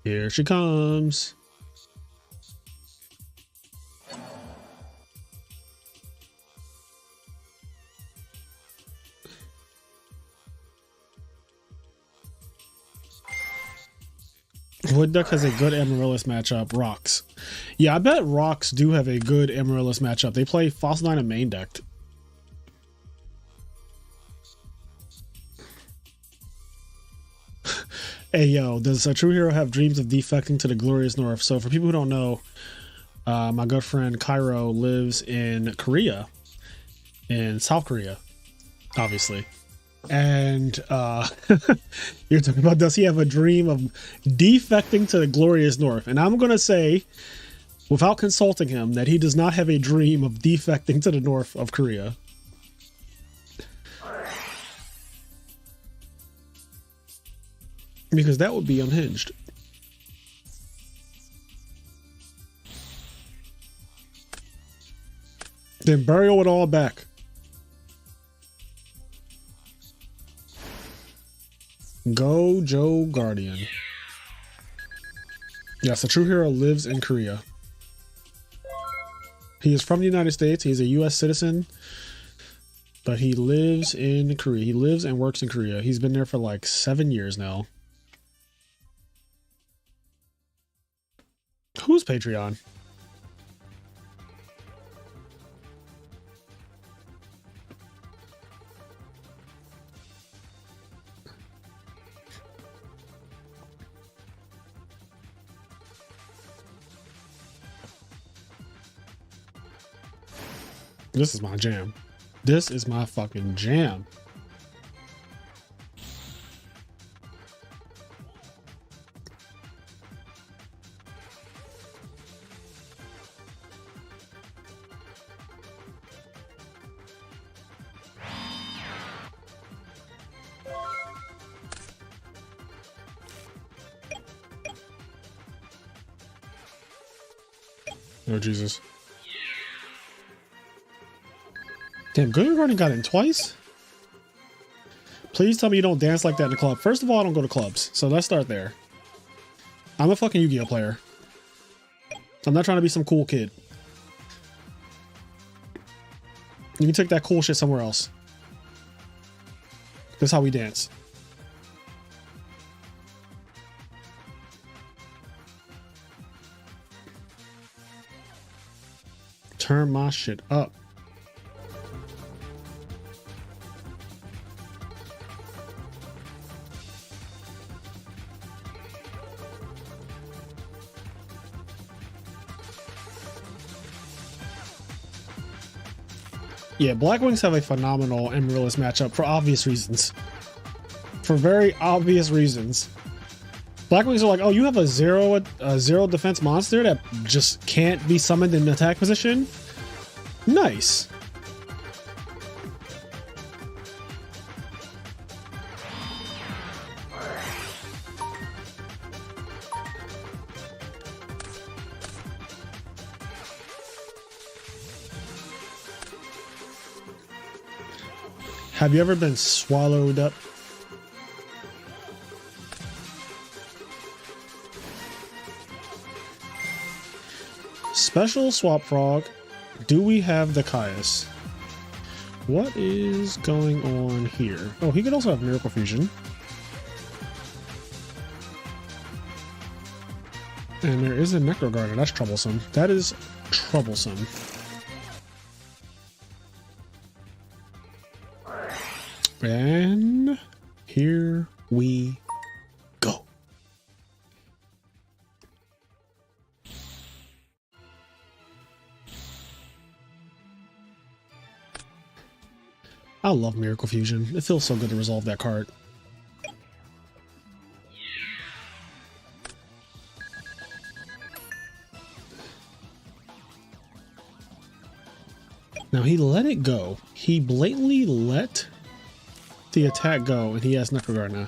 Here she comes. Wood Duck has a good Amaryllis matchup. Rocks. Yeah, I bet Rocks do have a good Amaryllis matchup. They play Fossil Nine and main decked. Hey, yo, does a true hero have dreams of defecting to the glorious north? So for people who don't know, my good friend Cairo lives in Korea, in South Korea, obviously. And you're talking about, does he have a dream of defecting to the glorious north? And I'm going to say, without consulting him, that he does not have a dream of defecting to the north of Korea. Because that would be unhinged. Then burial it all back. Go Joe Guardian. Yes, a true hero lives in Korea. He is from the United States. He is a U.S. citizen. But he lives in Korea. He lives and works in Korea. He's been there for like 7 years now. Who's Patreon? This is my jam. This is my fucking jam. Oh, Jesus. Damn, Good Garden got in twice? Please tell me you don't dance like that in the club. First of all, I don't go to clubs, so let's start there. I'm a fucking Yu-Gi-Oh player. I'm not trying to be some cool kid. You can take that cool shit somewhere else. That's how we dance. Turn my shit up. Yeah, Black Wings have a phenomenal Amaryllis matchup for obvious reasons. For very obvious reasons. Black Wings are like, oh, you have a zero defense monster that just can't be summoned in attack position? Nice. Have you ever been swallowed up? Special Swap Frog. Do we have the Caius? What is going on here? Oh, he could also have Miracle Fusion. And there is a Necro Garden. That's troublesome. That is troublesome. And here we go. I love Miracle Fusion. It feels so good to resolve that card. Now he let it go. He blatantly let the attack go, and he has Necroguard now.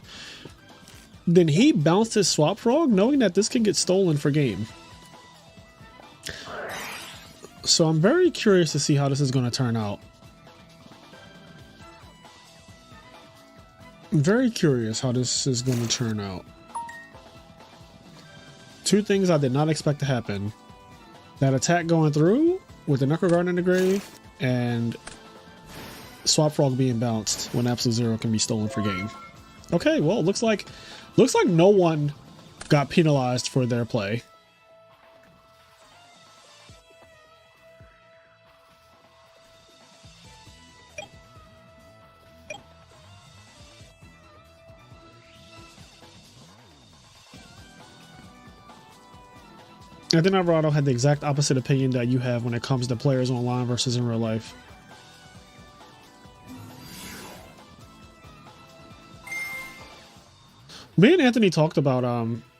Then he bounced his Swap Frog, knowing that this can get stolen for game. So I'm very curious to see how this is going to turn out. I'm very curious how this is going to turn out. Two things I did not expect to happen. That attack going through with the Necroguard in the grave, and Swap Frog being bounced when Absolute Zero can be stolen for game. Okay, well, looks like no one got penalized for their play. I think Alvarado had the exact opposite opinion that you have when it comes to players online versus in real life. Me and Anthony talked about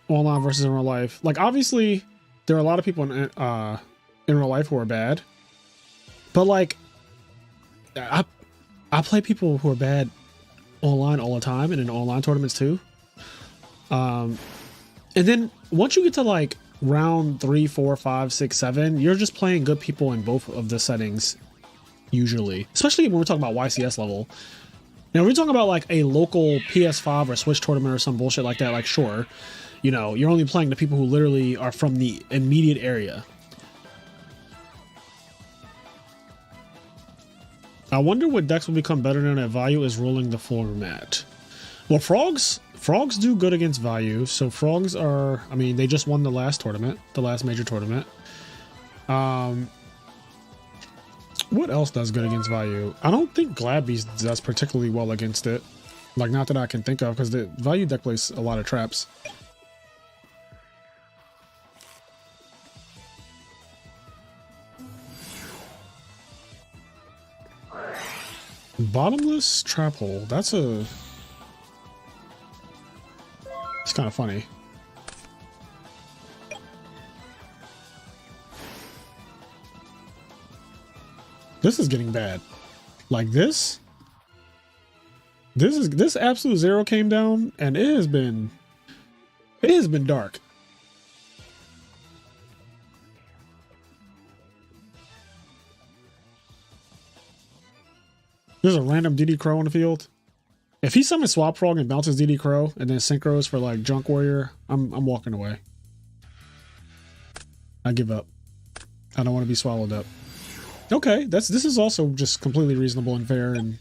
online versus in real life. Like, obviously, there are a lot of people in real life who are bad, but like, I play people who are bad online all the time and in online tournaments too. And then once you get to like round 3, 4, 5, 6, 7, you're just playing good people in both of the settings usually, especially when we're talking about YCS level. Now, we're talking about like a local PS5 or Switch tournament or some bullshit like that. Like, sure, you know, you're only playing the people who literally are from the immediate area. I wonder what decks will become better than at Value is rolling the floor mat. Well, frogs do good against Value. So frogs are, I mean, they just won the last tournament, the last major tournament. What else does good against Value? I don't think Gladbeast does particularly well against it. Like, not that I can think of, because the Value deck plays a lot of traps. Bottomless trap hole. That's a... It's kind of funny. This is getting bad. Like this absolute zero came down and it has been dark. There's a random DD Crow on the field. If he summons Swap Frog and bounces DD Crow and then synchros for like Junk Warrior, I'm walking away. I give up. I don't want to be swallowed up. Okay, this is also just completely reasonable and fair, and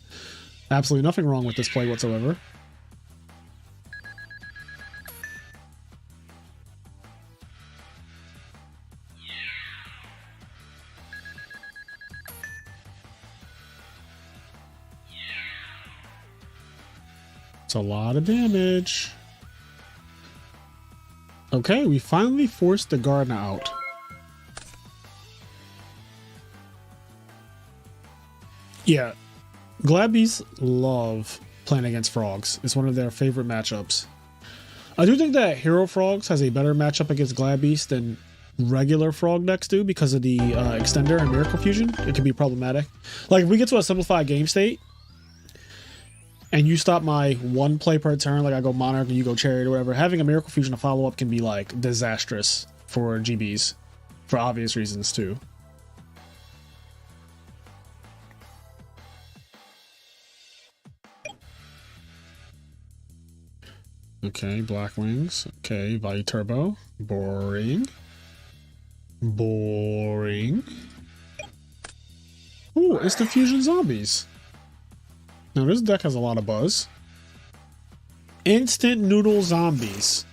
absolutely nothing wrong with this play whatsoever. It's a lot of damage. Okay, we finally forced the Gardener out. Yeah, Gladbeasts love playing against frogs. It's one of their favorite matchups. I do think that Hero Frogs has a better matchup against Gladbeast than regular frog decks do because of the extender and Miracle Fusion. It can be problematic. Like, if we get to a simplified game state and you stop my one play per turn, like I go Monarch and you go Chariot or whatever, having a Miracle Fusion to follow up can be like disastrous for GBs for obvious reasons too. Okay, Black Wings. Okay, Value Turbo. Boring. Boring. Ooh, Instant Fusion Zombies. Now, this deck has a lot of buzz. Instant Noodle Zombies.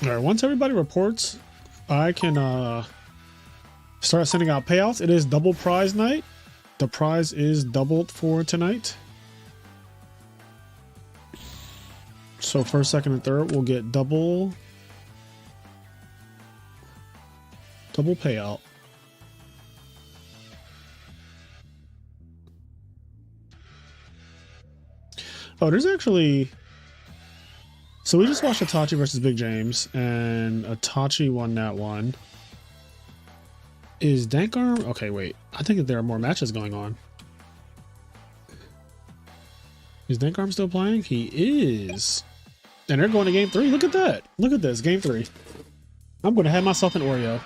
Alright, once everybody reports, I can, start sending out payouts. It is double prize night. The prize is doubled for tonight. So first, second, and third will get double payout. Oh, there's actually... So we just watched Itachi versus Big James, and Itachi won that one. Is Dankarm? Okay, wait. I think that there are more matches going on. Is Dankarm still playing? He is. And they're going to game 3. Look at that. Look at this. Game 3. I'm going to have myself an Oreo.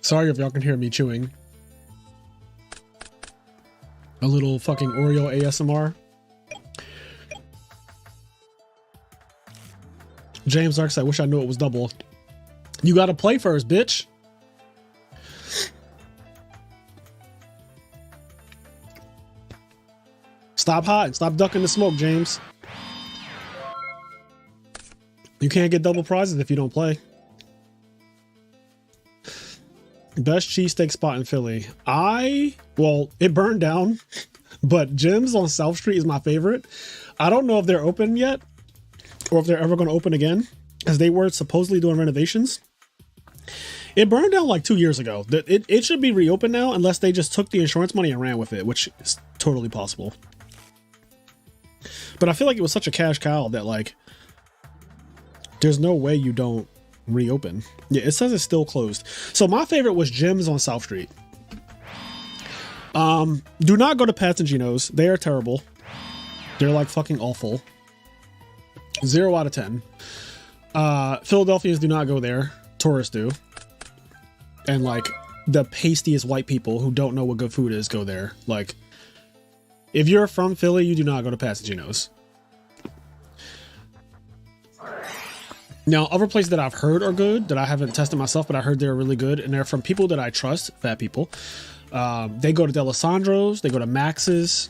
Sorry if y'all can hear me chewing. A little fucking Oreo ASMR. James Dark said, I wish I knew it was double. You gotta play first, bitch. Stop hiding. Stop ducking the smoke, James. You can't get double prizes if you don't play. Best cheesesteak spot in Philly. Well, it burned down, but Jim's on South Street is my favorite. I don't know if they're open yet or if they're ever going to open again, because they were supposedly doing renovations. It burned down like 2 years ago. It should be reopened now, unless they just took the insurance money and ran with it, which is totally possible. But I feel like it was such a cash cow that, like, there's no way you don't reopen. Yeah, it says it's still closed. So my favorite was Jim's on South Street. Do not go to Pat's and Gino's. They are terrible. They're like fucking awful. 0 out of 10. Philadelphians do not go there. Tourists do. And like the pastiest white people who don't know what good food is go there. Like, if you're from Philly, you do not go to Pat's and Gino's. Now, other places that I've heard are good, that I haven't tested myself, but I heard they're really good, and they're from people that I trust, fat people. They go to D'Alessandro's, they go to Max's.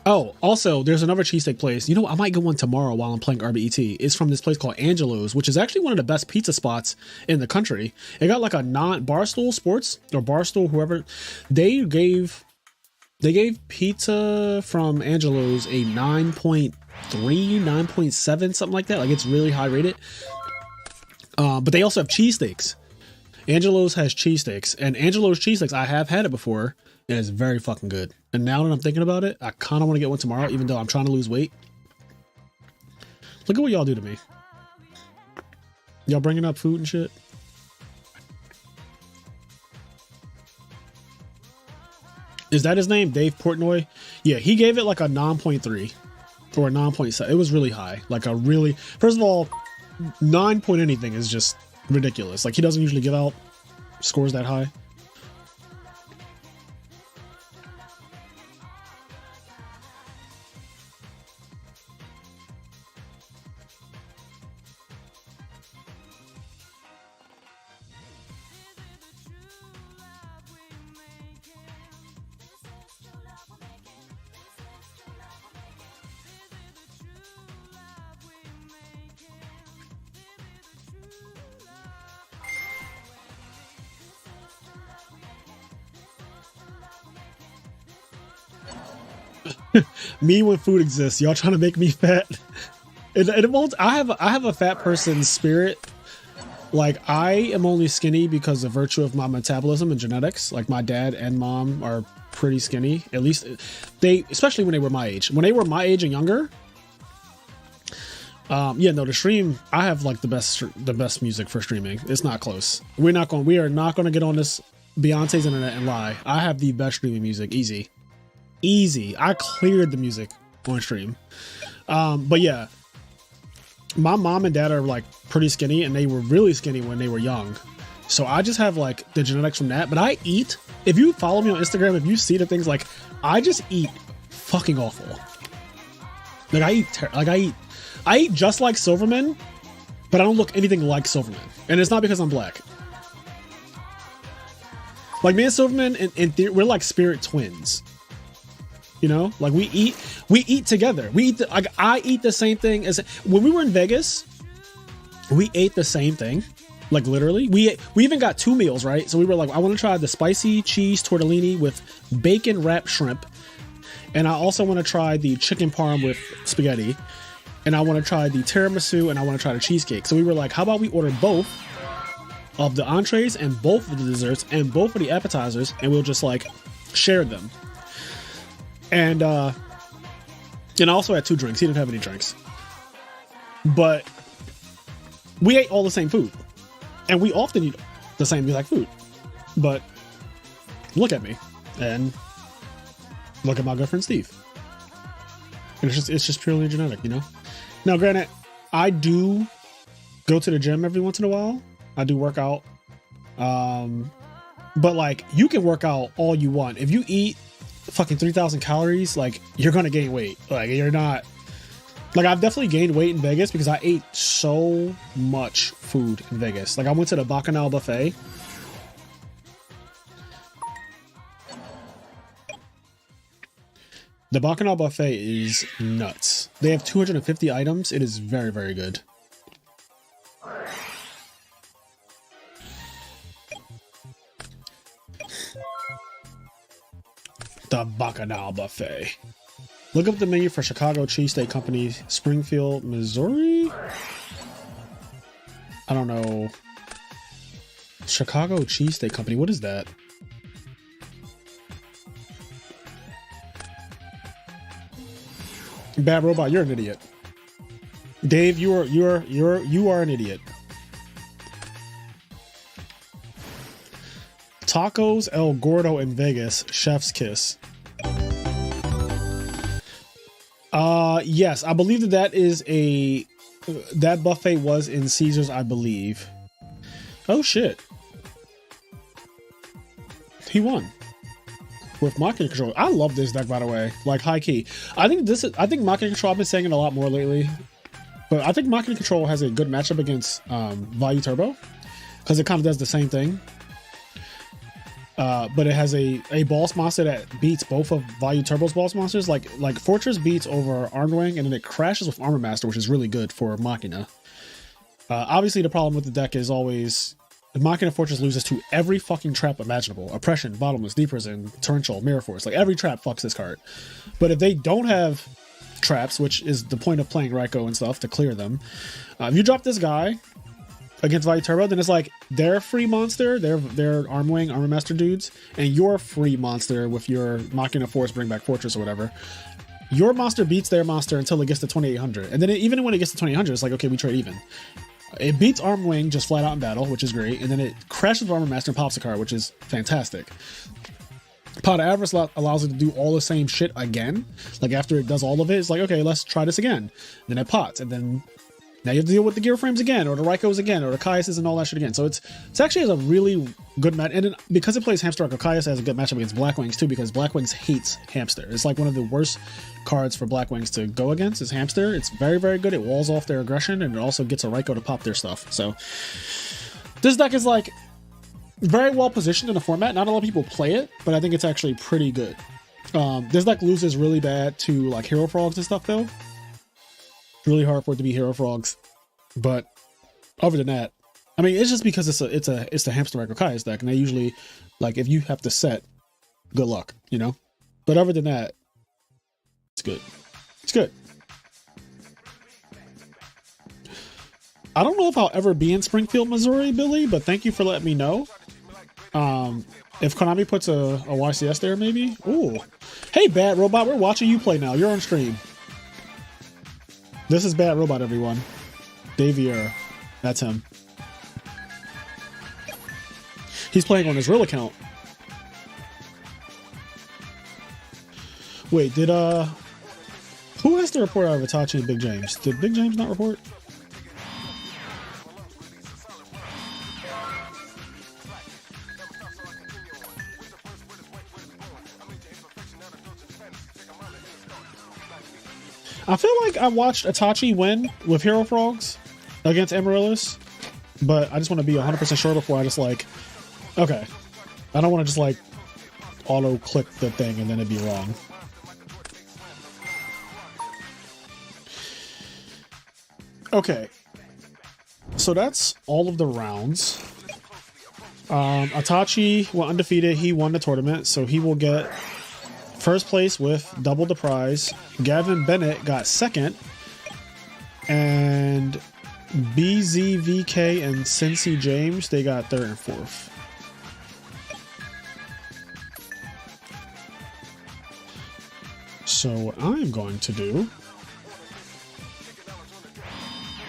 Oh, also, there's another cheesesteak place. You know, I might go one tomorrow while I'm playing RBET. It's from this place called Angelo's, which is actually one of the best pizza spots in the country. It got like a Barstool Sports, or Barstool, whoever. They gave pizza from Angelo's a 9.3, 9.7, something like that. Like, it's really high rated. But they also have cheesesteaks. Angelo's has cheesesteaks, and Angelo's cheesesteaks, I have had it before, and it's very fucking good. And now that I'm thinking about it, I kind of want to get one tomorrow, even though I'm trying to lose weight. Look at what y'all do to me. Y'all bringing up food and shit. Is that his name? Dave Portnoy? Yeah, he gave it like a 9.3 or a 9.7. It was really high. Like a really, first of all, 9 point anything is just ridiculous. Like, he doesn't usually give out scores that high. Me when food exists. Y'all trying to make me fat? It won't. I have a fat person's spirit. Like, I am only skinny because of virtue of my metabolism and genetics. Like, my dad and mom are pretty skinny. At least they, especially when they were my age. When they were my age and younger. Yeah, no, the stream, I have like the best music for streaming. It's not close. We are not going to get on this Beyonce's internet and lie. I have the best streaming music. Easy. I cleared the music on stream. But yeah, my mom and dad are like pretty skinny, and they were really skinny when they were young. So I just have like the genetics from that. But I eat, if you follow me on Instagram, if you see the things, like, I just eat fucking awful. Like, I eat just like Silverman, but I don't look anything like Silverman. And it's not because I'm black. Like, me and Silverman, in theory, we're like spirit twins. You know, like, we eat together. I eat the same thing as when we were in Vegas. We ate the same thing, like, literally. We even got 2 meals, right? So we were like, I want to try the spicy cheese tortellini with bacon wrapped shrimp, and I also want to try the chicken parm with spaghetti, and I want to try the tiramisu, and I want to try the cheesecake. So we were like, how about we order both of the entrees and both of the desserts and both of the appetizers, and we'll just like share them. And I also had 2 drinks. He didn't have any drinks. But we ate all the same food. And we often eat the same exact food. But look at me. And look at my good friend Steve. And it's just purely genetic, you know? Now, granted, I do go to the gym every once in a while. I do work out. But like you can work out all you want. If you eat fucking 3,000 calories, like you're gonna gain weight. Like you're not. Like I've definitely gained weight in Vegas because I ate so much food in Vegas. Like I went to the Bacchanal buffet. The Bacchanal buffet is nuts. They have 250 items. It is very, very good. The Bacchanal buffet. Look up the menu for Chicago Cheesesteak Company, Springfield, Missouri? I don't know. Chicago Cheesesteak Company, what is that? Bad Robot, you're an idiot. Dave, you are an idiot. Tacos El Gordo in Vegas, Chef's Kiss. Yes, I believe that is that buffet was in Caesars, I believe. Oh shit. He won. With Machina Control. I love this deck, by the way. Like high key. I think Machina Control, I've been saying it a lot more lately. But I think Machina Control has a good matchup against Value Turbo. Because it kind of does the same thing. But it has a boss monster that beats both of Value Turbo's boss monsters. Like Fortress beats over Armed Wing, and then it crashes with Armor Master, which is really good for Machina. Obviously, the problem with the deck is always Machina Fortress loses to every fucking trap imaginable. Oppression, Bottomless, Deep Prison, Torrential, Mirror Force. Like every trap fucks this card. But if they don't have traps, which is the point of playing Raikou and stuff, to clear them. If you drop this guy against Value Turbo, then it's like their free monster, their Arm Wing, Armor Master dudes, and your free monster with your Machina Force, Bring Back Fortress or whatever. Your monster beats their monster until it gets to 2,800. And then even when it gets to 2,800, it's like, okay, we trade even. It beats Arm Wing just flat out in battle, which is great. And then it crashes with Armor Master and pops a card, which is fantastic. Pot of Avarice allows it to do all the same shit again. Like after it does all of it, it's like, okay, let's try this again. Then it pots, and then now you have to deal with the Gear Frames again, or the Raikous again, or the Caiuses and all that shit again. So it's actually has a really good match. And then because it plays Hamster Raikou, Caius has a good matchup against Black Wings too, because Black Wings hates Hamster. It's like one of the worst cards for Black Wings to go against is Hamster. It's very, very good. It walls off their aggression, and it also gets a Raikou to pop their stuff. So this deck is like very well positioned in the format. Not a lot of people play it, but I think it's actually pretty good. This deck loses really bad to like Hero Frogs and stuff though. It's really hard for it to be Hero Frogs, but other than that, I mean, it's just because it's the Hamster Raikou Caius deck, and they usually, like, if you have to set, good luck, you know. But other than that, it's good. It's good. I don't know if I'll ever be in Springfield, Missouri, Billy, but thank you for letting me know. If Konami puts a YCS there, maybe. Ooh, hey, Bad Robot, we're watching you play now. You're on stream. This is Bad Robot, everyone. Davier. That's him. He's playing on his real account. Wait, did who has to report out of Itachi and Big James? Did Big James not report? I feel like I watched Itachi win with Hero Frogs against Amaryllis, but I just want to be 100% sure before I just like, okay. I don't want to just like auto click the thing and then it'd be wrong. Okay. So that's all of the rounds. Itachi went undefeated. He won the tournament, so he will get first place with double the prize. Gavin Bennett got second, and BZVK and Cincy James, they got third and fourth. So what I'm going to do,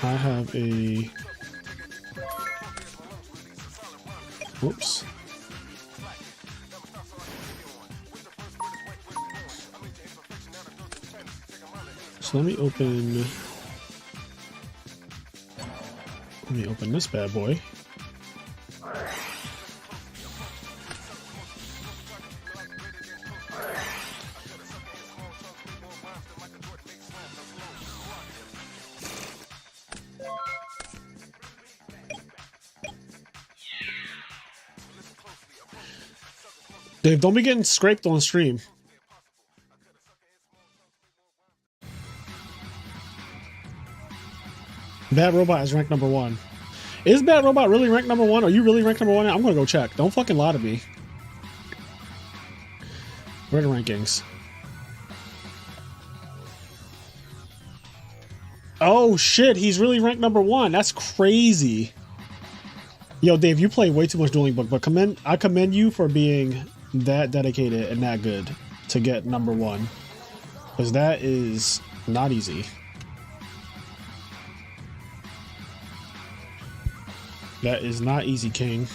I have a, whoops. So let me open Let me open this bad boy. Dave, don't be getting scraped on stream. Bad Robot is ranked number 1. Is Bad Robot really ranked number 1? Are you really ranked number 1? I'm gonna go check. Don't fucking lie to me. Where are the rankings? Oh shit, he's really ranked number 1. That's crazy. Yo, Dave, you play way too much Dueling Book, but I commend you for being that dedicated and that good to get number 1. Because that is not easy. That is not easy, King.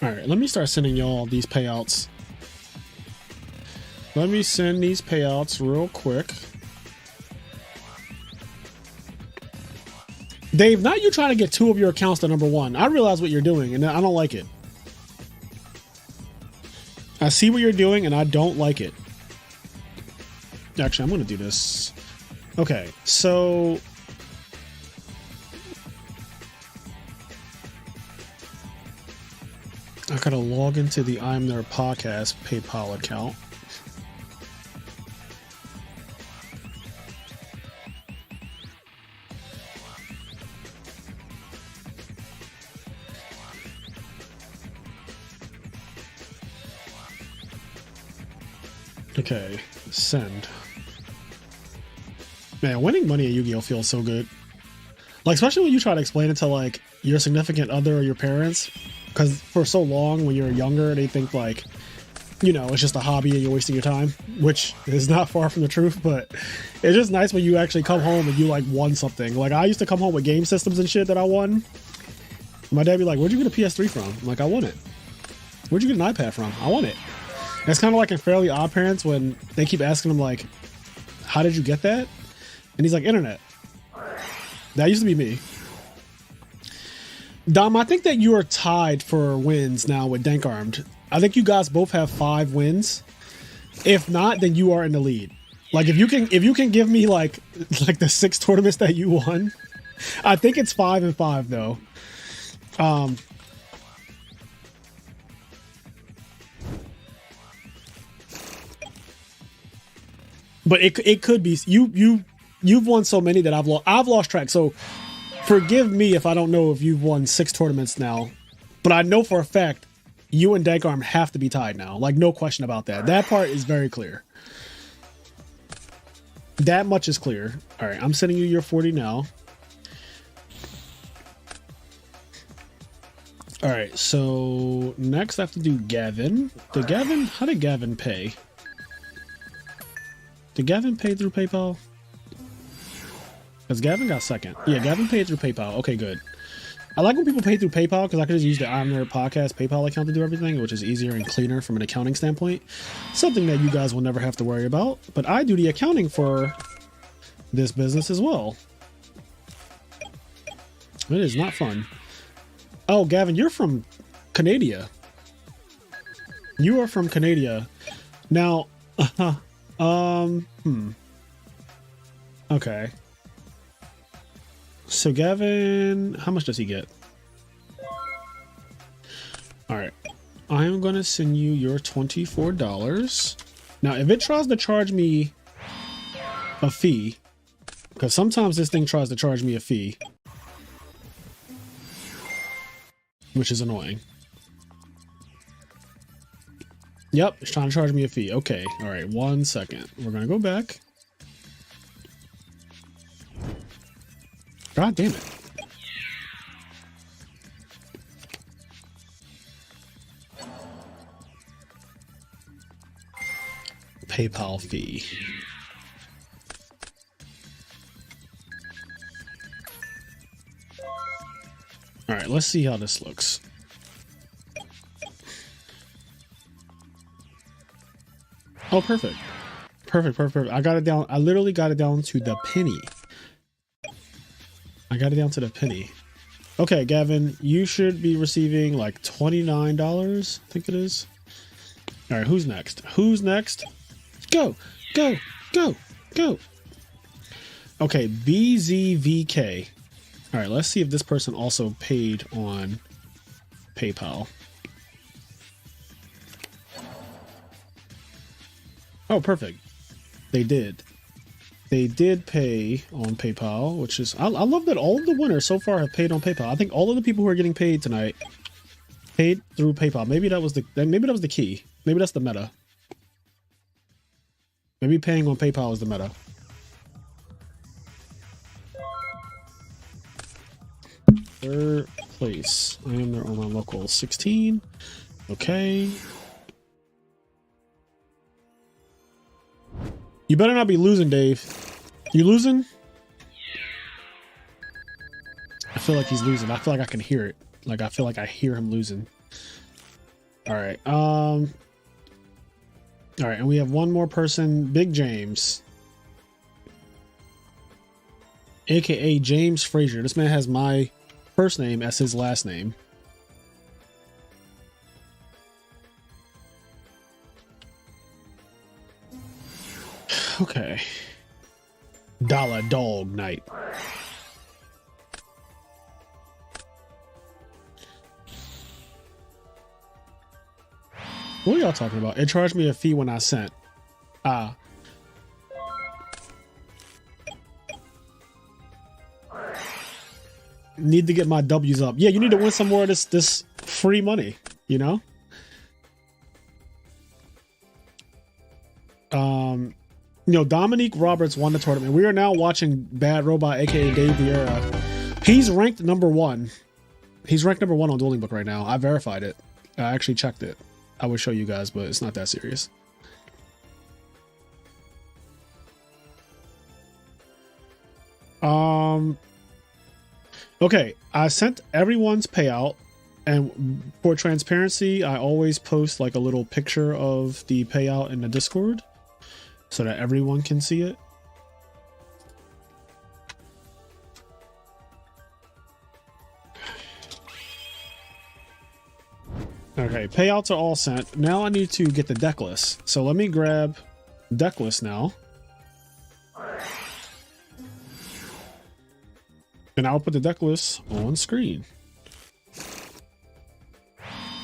Alright, let me start sending y'all these payouts. Let me send these payouts real quick. Dave, not you trying to get 2 of your accounts to number 1. I realize what you're doing, and I don't like it. I see what you're doing, and I don't like it. Actually, I'm going to do this. Okay, so... I gotta log into the IMNerd podcast PayPal account. Okay, send. Man, winning money at Yu-Gi-Oh! Feels so good. Like, especially when you try to explain it to, like, your significant other or your parents. Because for so long, when you're younger, they think, like, you know, it's just a hobby and you're wasting your time. Which is not far from the truth, but it's just nice when you actually come home and you, like, won something. Like, I used to come home with game systems and shit that I won. My dad be like, where'd you get a PS3 from? I'm like, I won it. Where'd you get an iPad from? I won it. And it's kind of like in Fairly Odd Parents when they keep asking him, like, how did you get that? And he's like, internet. That used to be me. Dom, I think that you are tied for wins now with Dankarmed. I think you guys both have 5 wins. If not, then you are in the lead. Like, if you can give me like the 6 tournaments that you won, I think it's 5 and 5 though. But it could be you've won so many that I've lost track. So forgive me if I don't know if you've won 6 tournaments now, but I know for a fact you and Dankarm have to be tied now. Like, no question about that. That part is very clear. That much is clear. All right, I'm sending you your 40 now. All right, so next I have to do Gavin. How did Gavin pay? Did Gavin pay through PayPal? Because Gavin got second. Yeah, Gavin paid through PayPal. Okay, good. I like when people pay through PayPal because I can just use the IMNerd podcast PayPal account to do everything, which is easier and cleaner from an accounting standpoint. Something that you guys will never have to worry about. But I do the accounting for this business as well. It is not fun. Oh, Gavin, you're from Canada. You are from Canada. Now, okay. So Gavin, how much does he get? All right. I am going to send you your $24. Now, if it tries to charge me a fee, because sometimes this thing tries to charge me a fee, which is annoying. Yep, it's trying to charge me a fee. Okay, all right, 1 second. We're going to go back. God damn it. PayPal fee. All right, let's see how this looks. Oh, perfect. Perfect, perfect, perfect. I got it down. I literally got it down to the penny. I got it down to the penny. Okay, Gavin, you should be receiving like $29, I think it is. All right, who's next? Who's next? Go, go, go, go. Okay, BZVK. All right, let's see if this person also paid on PayPal. Oh, perfect. They did. They did pay on PayPal, which is... I love that all of the winners so far have paid on PayPal. I think all of the people who are getting paid tonight paid through PayPal. Maybe that was the key. Maybe that's the meta. Maybe paying on PayPal is the meta. Third place. I am there on my local 16. Okay. You better not be losing, Dave. You losing? I feel like he's losing. I feel like I can hear it. Like I feel like I hear him losing. All right. All right, and we have one more person, Big James. AKA James Frazier. This man has my first name as his last name. Okay. Dollar Dog Night. What are y'all talking about? It charged me a fee when I sent. Ah. Need to get my W's up. Yeah, you need to win some more of this free money, you know? You know, Dominique Roberts won the tournament. We are now watching Bad Robot, aka Dave Vieira. He's ranked number 1. He's ranked number 1 on Dueling Book right now. I verified it. I actually checked it. I would show you guys, but it's not that serious. Okay, I sent everyone's payout, and for transparency, I always post like a little picture of the payout in the Discord so that everyone can see it. Okay, payouts are all sent. Now I need to get the deck list. So let me grab deck list now. And I'll put the deck list on screen.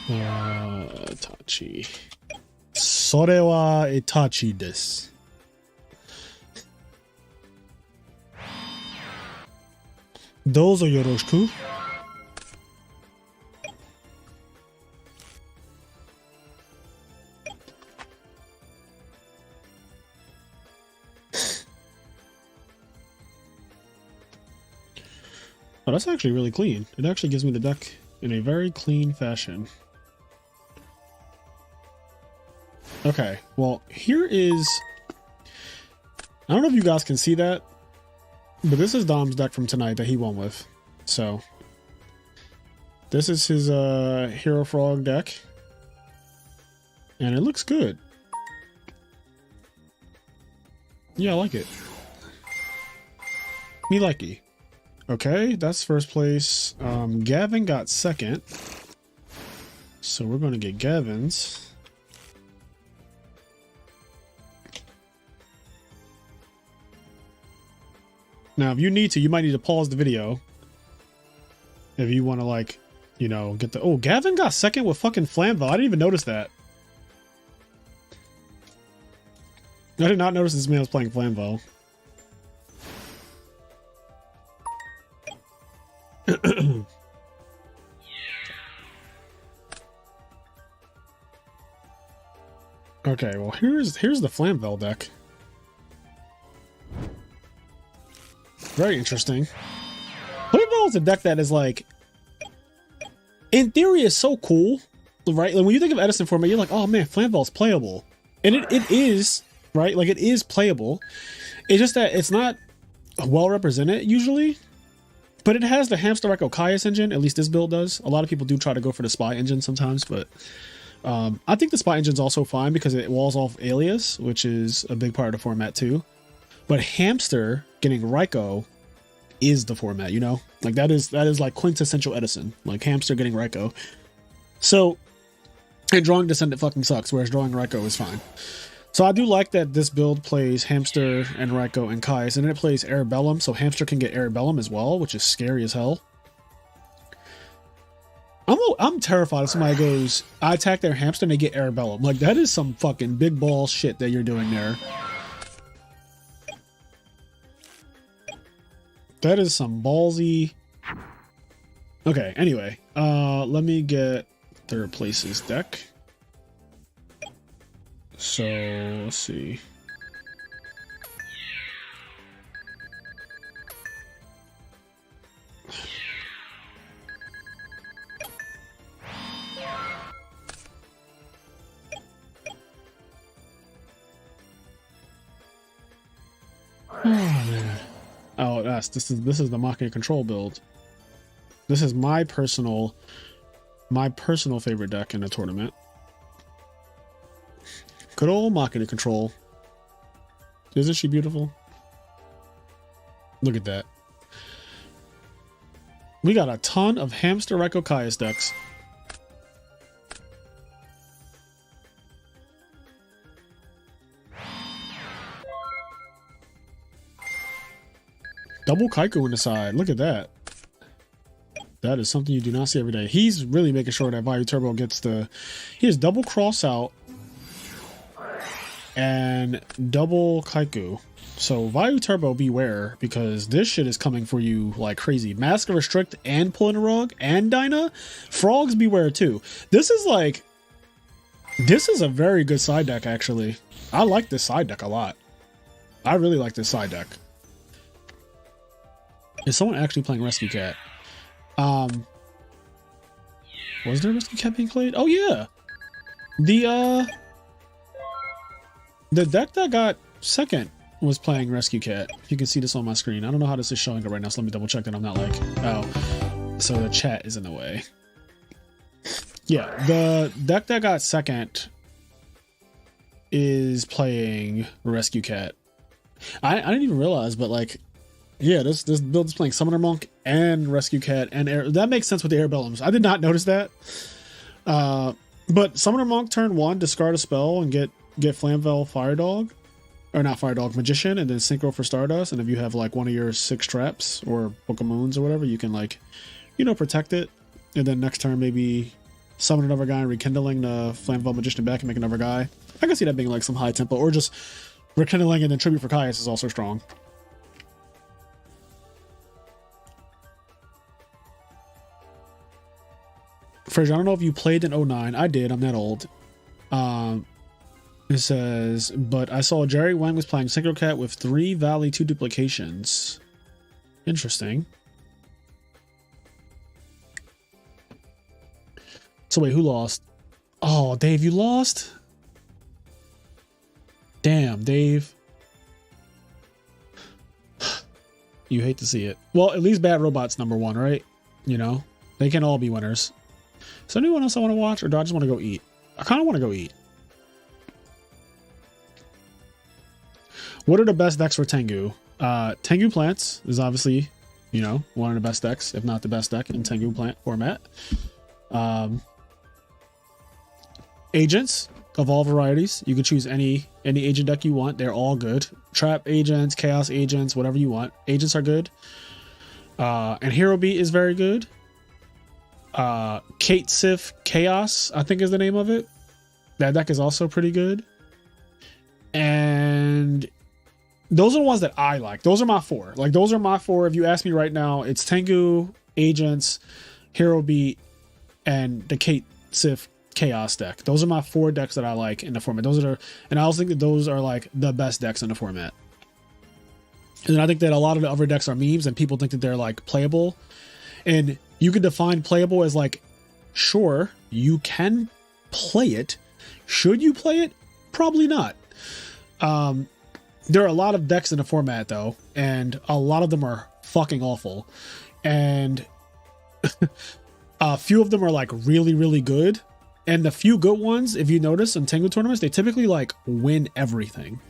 Itachi. Sore wa Itachi desu. Dozo yoroshiku. Oh, that's actually really clean. It actually gives me the deck in a very clean fashion. Okay, well, here is... I don't know if you guys can see that, but this is Dom's deck from tonight that he won with. So, this is his Hero Frog deck. And it looks good. Yeah, I like it. Me likey. Okay, that's first place. Gavin got second. So we're going to get Gavin's. Now, if you need to, you might need to pause the video. If you want to, like, you know, get the... Oh, Gavin got second with fucking Flamvel. I didn't even notice that. I did not notice this man was playing Flamvel. Okay, well here's the Flamvel deck. Very interesting. Flamvell is a deck that is like, in theory, is so cool, right? Like when you think of Edison format, you're like, oh man, Flamvell is playable, and it is, right? Like it is playable. It's just that it's not well represented usually, but it has the Hamster Echo Caius engine. At least this build does. A lot of people do try to go for the Spy engine sometimes, but I think the Spy engine's also fine because it walls off Alias, which is a big part of the format too. But Hamster getting Raikou is the format, you know? Like that is like quintessential Edison. Like Hamster getting Raikou. So, and drawing Descendant fucking sucks, whereas drawing Raikou is fine. So I do like that this build plays Hamster and Raikou and Caius, and then it plays Arabellum, so Hamster can get Arabellum as well, which is scary as hell. I'm terrified if somebody goes, I attack their Hamster and they get Arabellum. Like that is some fucking big ball shit that you're doing there. That is some ballsy. Okay, anyway, let me get third place's deck. So let's see. Oh man. Oh, this is the Machina Control build. This is my personal favorite deck in the tournament. Good old Machina Control. Isn't she beautiful? Look at that. We got a ton of Hamster Raikou Caius decks. Double Kaiku in the side. Look at that. That is something you do not see every day. He's really making sure that Vayu Turbo gets the... He has double Cross Out and double Kaiku. So Vayu Turbo, beware, because this shit is coming for you like crazy. Mask Restrict and Pulling a Rug and Dyna. Frogs, beware too. This is like... This is a very good side deck, actually. I like this side deck a lot. I really like this side deck. Is someone actually playing Rescue Cat? Was there Rescue Cat being played? Oh yeah. The deck that got second was playing Rescue Cat. You can see this on my screen. I don't know how this is showing it right now, so let me double check that I'm not like, oh, so the chat is in the way. Yeah, the deck that got second is playing Rescue Cat. I didn't even realize, but like, yeah, this build is playing Summoner Monk and Rescue Cat and Air. That makes sense with the Arabellums. I did not notice that. But Summoner Monk turn 1, discard a spell and get Flamvell Fire Dog. Or not Fire Dog, Magician, and then Synchro for Stardust. And if you have like one of your 6 traps or Book of Moons or whatever, you can like, you know, protect it. And then next turn maybe summon another guy and rekindling the Flamvell Magician back and make another guy. I can see that being like some high tempo, or just rekindling and then Tribute for Caius is also strong. Fraser, I don't know if you played in 09. I did. I'm that old. It says, but I saw Jerry Wang was playing Synchro Cat with 3 Valley 2 duplications. Interesting. So wait, who lost? Oh, Dave, you lost? Damn, Dave. You hate to see it. Well, at least Bad Robot's number 1, right? You know, they can all be winners. Is there anyone else I want to watch, or do I just want to go eat? I kind of want to go eat. What are the best decks for Tangu? Tangu Plants is obviously, you know, one of the best decks, if not the best deck in Tangu Plant format. Agents of all varieties. You can choose any agent deck you want. They're all good. Trap agents, Chaos agents, whatever you want. Agents are good. And Hero Beat is very good. Kate Sif Chaos, I think is the name of it. That deck is also pretty good. And those are the ones that I like. Those are my 4. Like, those are my 4. If you ask me right now, it's Tangu, Agents, Hero Beat, and the Kate Sif Chaos deck. Those are my 4 decks that I like in the format. And I also think that those are like the best decks in the format. And I think that a lot of the other decks are memes and people think that they're like playable. And you could define playable as like, sure, you can play it. Should you play it? Probably not. There are a lot of decks in the format though, and a lot of them are fucking awful. And a few of them are like really, really good. And the few good ones, if you notice in Tangu tournaments, they typically like win everything.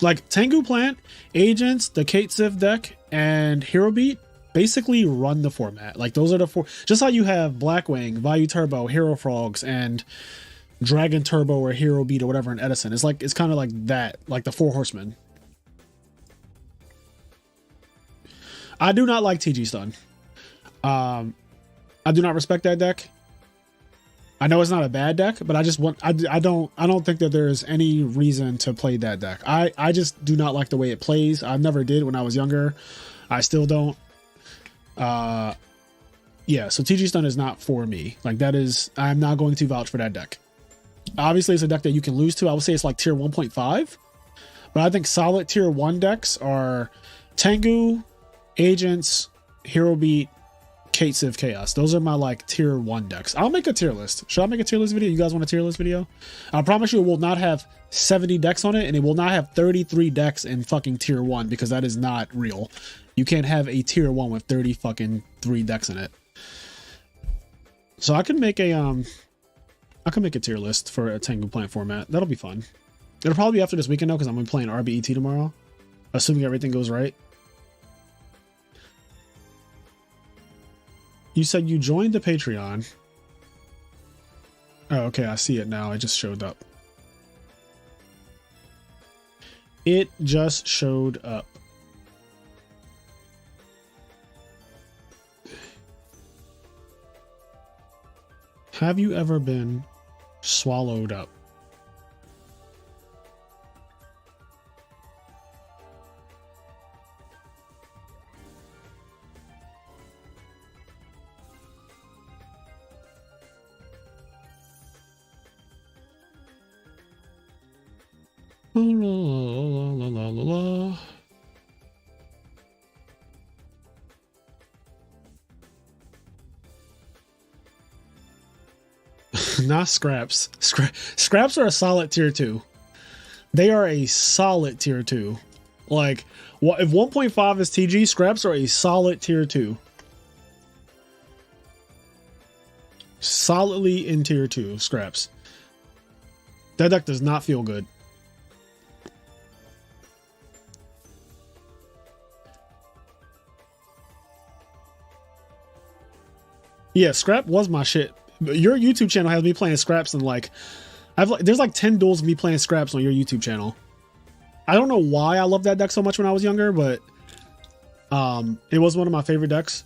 Like Tangu Plant, Agents, the Kate Civ deck, and Hero Beat basically run the format. Like those are the four. Just how you have Blackwing, Value Turbo, Hero Frogs, and Dragon Turbo or Hero Beat or whatever in Edison. It's like, it's kind of like that, like the Four Horsemen. I do not like TG Stun. I do not respect that deck. I know it's not a bad deck, but I just want, I don't think that there's any reason to play that deck. I just do not like the way it plays. I never did when I was younger. I still don't. Yeah, so TG Stun is not for me. Like that is, I'm not going to vouch for that deck. Obviously it's a deck that you can lose to. I would say it's like tier 1.5, but I think solid tier 1 decks are Tangu, Agents, Hero Beat, Kate Civ Chaos. Those are my like tier 1 decks. I'll make a tier list. Should I make a tier list video? You guys want a tier list video? I promise you it will not have 70 decks on it, and it will not have 33 decks in fucking tier 1 because that is not real. You can't have a tier 1 with 30 fucking 3 decks in it. So I can make a tier list for a Tangu Plant format. That'll be fun. It'll probably be after this weekend though, because I'm gonna be playing RBET tomorrow, assuming everything goes right. You said you joined the Patreon. Oh, okay, I see it now. It just showed up. It just showed up. Have you ever been swallowed up? La, la, la, la, la. Not scraps. Scraps are a solid tier 2. They are a solid tier 2. Like, if 1.5 is TG, scraps are a solid tier 2. Solidly in tier 2, scraps. That deck does not feel good. Yeah, scrap was my shit. Your YouTube channel has me playing scraps, and like there's like 10 duels of me playing scraps on your YouTube channel. I don't know why I loved that deck so much when I was younger, but it was one of my favorite decks.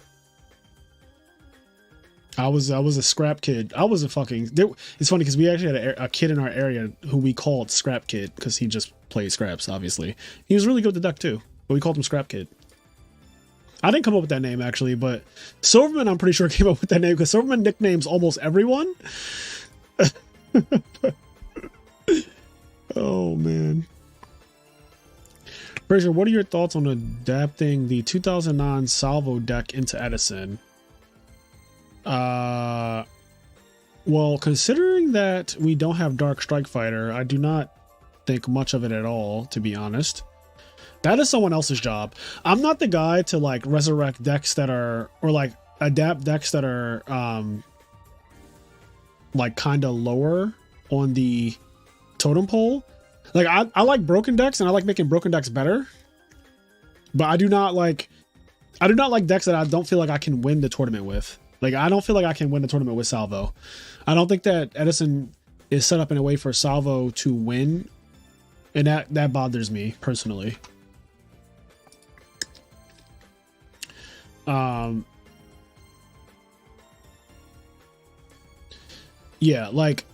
I was a scrap kid. I was a fucking, it's funny because we actually had a kid in our area who we called Scrap Kid because he just played scraps, obviously. He was really good at the deck too, but we called him Scrap Kid. I didn't come up with that name actually, but Silverman I'm pretty sure came up with that name because Silverman nicknames almost everyone. Oh man. Fraser, what are your thoughts on adapting the 2009 Salvo deck into Edison? Well, considering that we don't have Dark Strike Fighter, I do not think much of it at all, to be honest. That is someone else's job. I'm not the guy to like resurrect decks that are, or like adapt decks that are like kind of lower on the totem pole. Like I like broken decks and I like making broken decks better, but I do not like decks that I don't feel like I can win the tournament with. Like I don't feel like I can win the tournament with Salvo. I don't think that Edison is set up in a way for Salvo to win, and that bothers me personally. Yeah, like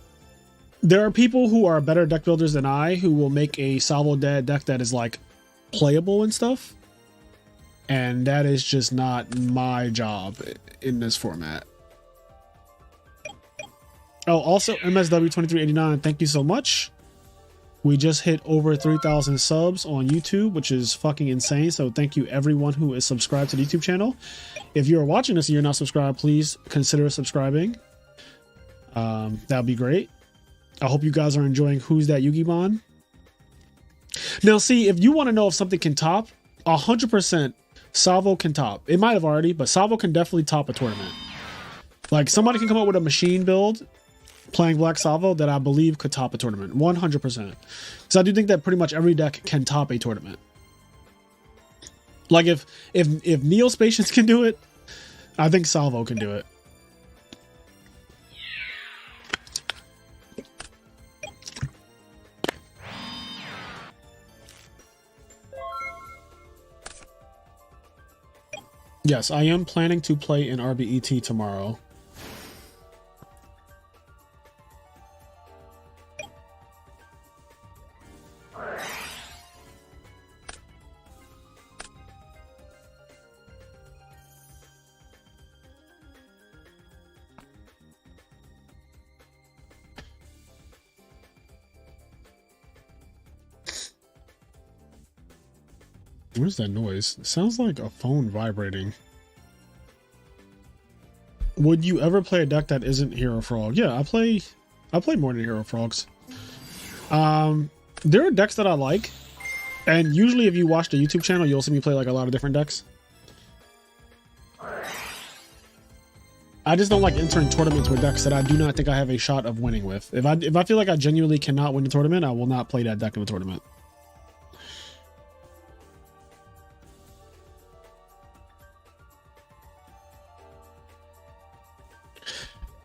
there are people who are better deck builders than I who will make a Salvo deck that is like playable and stuff, and that is just not my job in this format. Oh, also MSW2389, thank you so much. We just hit over 3,000 subs on YouTube, which is fucking insane. So thank you everyone who is subscribed to the YouTube channel. If you're watching this and you're not subscribed, please consider subscribing. That'd be great. I hope you guys are enjoying Who's That Yugimon. Now, see, if you want to know if something can top, 100% Salvo can top. It might have already, but Salvo can definitely top a tournament. Like, somebody can come up with a machine build playing Black Salvo that I believe could top a tournament. 100%. Because I do think that pretty much every deck can top a tournament. Like, if Neospatians can do it, I think Salvo can do it. Yes, I am planning to play in RBET tomorrow. Where's that noise? It sounds like a phone vibrating. Would you ever play a deck that isn't Hero Frog? Yeah, I play more than Hero Frogs. There are decks that I like, and usually if you watch the YouTube channel, you'll see me play like a lot of different decks. I just don't like entering tournaments with decks that I do not think I have a shot of winning with. If I feel like I genuinely cannot win the tournament, I will not play that deck in the tournament.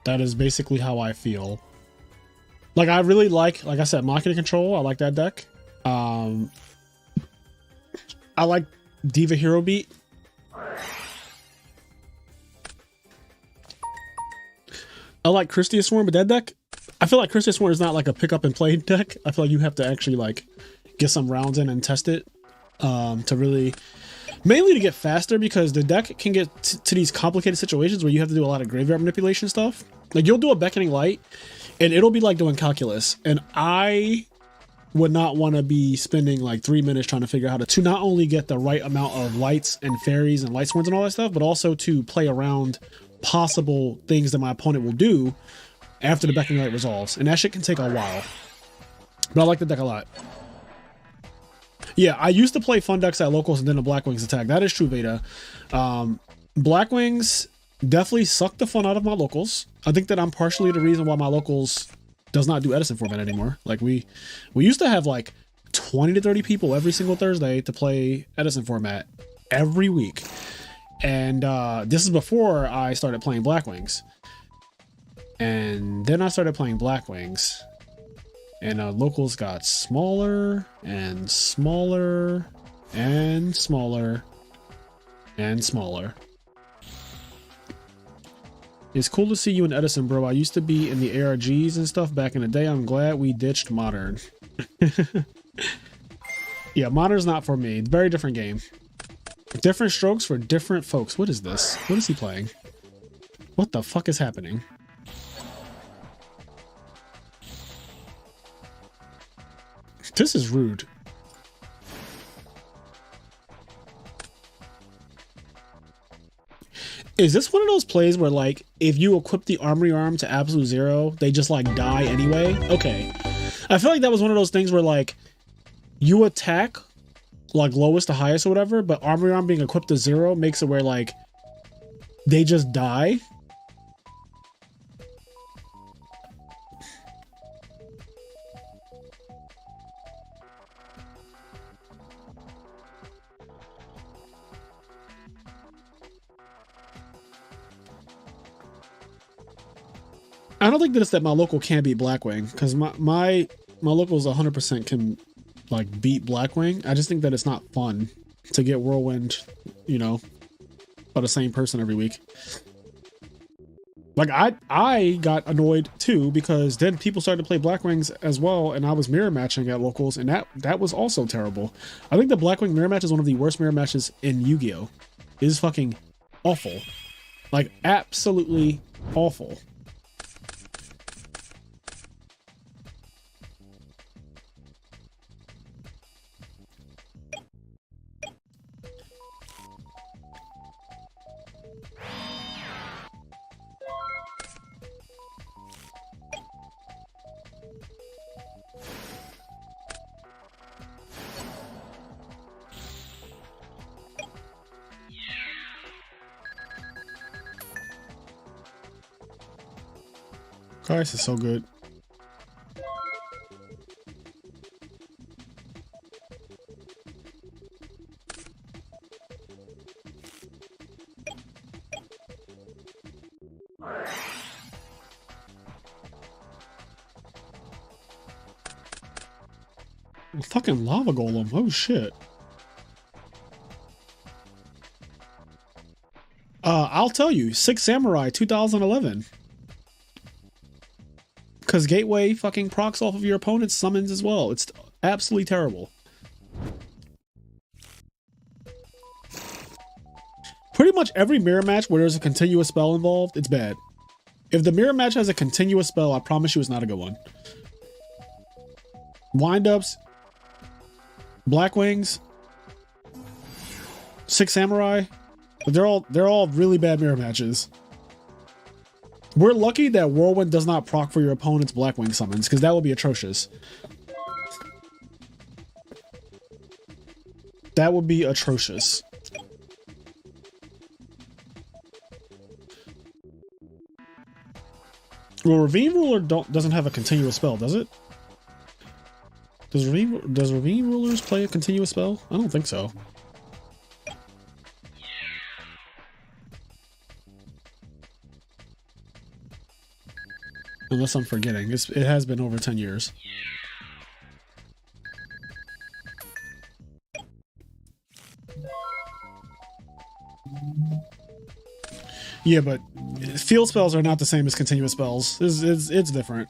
That is basically how I feel. Like, I really like I said, Machina Control. I like that deck. I like Diva Hero Beat. I like Christia Swarm, but that deck, I feel like Christia Swarm is not like a pick up and play deck. I feel like you have to actually like get some rounds in and test it to really, mainly to get faster, because the deck can get to these complicated situations where you have to do a lot of graveyard manipulation stuff. Like, you'll do a Beckoning Light and it'll be like doing calculus, and I would not want to be spending like 3 minutes trying to figure out how to not only get the right amount of lights and fairies and light swords and all that stuff, but also to play around possible things that my opponent will do after the Beckoning Light resolves, and that shit can take a while. But I like the deck a lot. Yeah, I used to play fun decks at locals and then the Black Wings attack. That is true, Veda. Black Wings definitely sucked the fun out of my locals. I think that I'm partially the reason why my locals does not do Edison format anymore. Like, we used to have like 20 to 30 people every single Thursday to play Edison format every week. And this is before I started playing Black Wings. And then I started playing Black Wings. And locals got smaller and smaller and smaller and smaller. It's cool to see you in Edison, bro. I used to be in the ARGs and stuff back in the day. I'm glad we ditched Modern. Yeah, Modern's not for me. Very different game. Different strokes for different folks. What is this? What is he playing? What the fuck is happening? This is rude. Is this one of those plays where, like, if you equip the Armory Arm to absolute 0, they just, like, die anyway? Okay. I feel like that was one of those things where, like, you attack, like, lowest to highest or whatever, but Armory Arm being equipped to 0 makes it where, like, they just die. I don't think that it's that my local can't beat Blackwing, because my locals 100% can, like, beat Blackwing. I just think that it's not fun to get Whirlwind, you know, by the same person every week. Like, I got annoyed too, because then people started to play Blackwings as well, and I was mirror matching at locals, and that was also terrible. I think the Blackwing mirror match is one of the worst mirror matches in Yu-Gi-Oh! It is fucking awful. Like, absolutely awful. Guys is so good. Fucking lava golem. Oh shit. I'll tell you, Six Samurai 2011. Because Gateway fucking procs off of your opponent's summons as well. It's absolutely terrible. Pretty much every mirror match where there's a continuous spell involved, it's bad. If the mirror match has a continuous spell, I promise you it's not a good one. Wind-ups, Black Wings, Six Samurai, they're all really bad mirror matches. We're lucky that Whirlwind does not proc for your opponent's Blackwing summons, because that would be atrocious. That would be atrocious. Well, Ravine Ruler doesn't have a continuous spell, does it? Does Ravine Rulers play a continuous spell? I don't think so. Unless I'm forgetting. It has been over 10 years. Yeah, but field spells are not the same as continuous spells. It's different.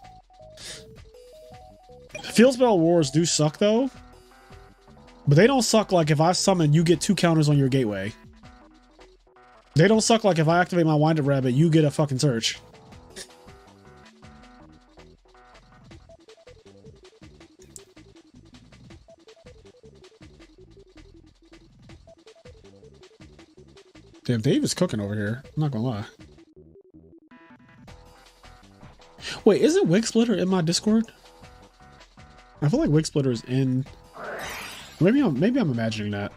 Field spell wars do suck though. But they don't suck like if I summon, you get 2 counters on your gateway. They don't suck like if I activate my Wind-Up Rabbit, you get a fucking search. Damn, Dave is cooking over here. I'm not gonna lie. Wait, isn't Wig Splitter in my Discord? I feel like Wig Splitter is in. Maybe I'm imagining that.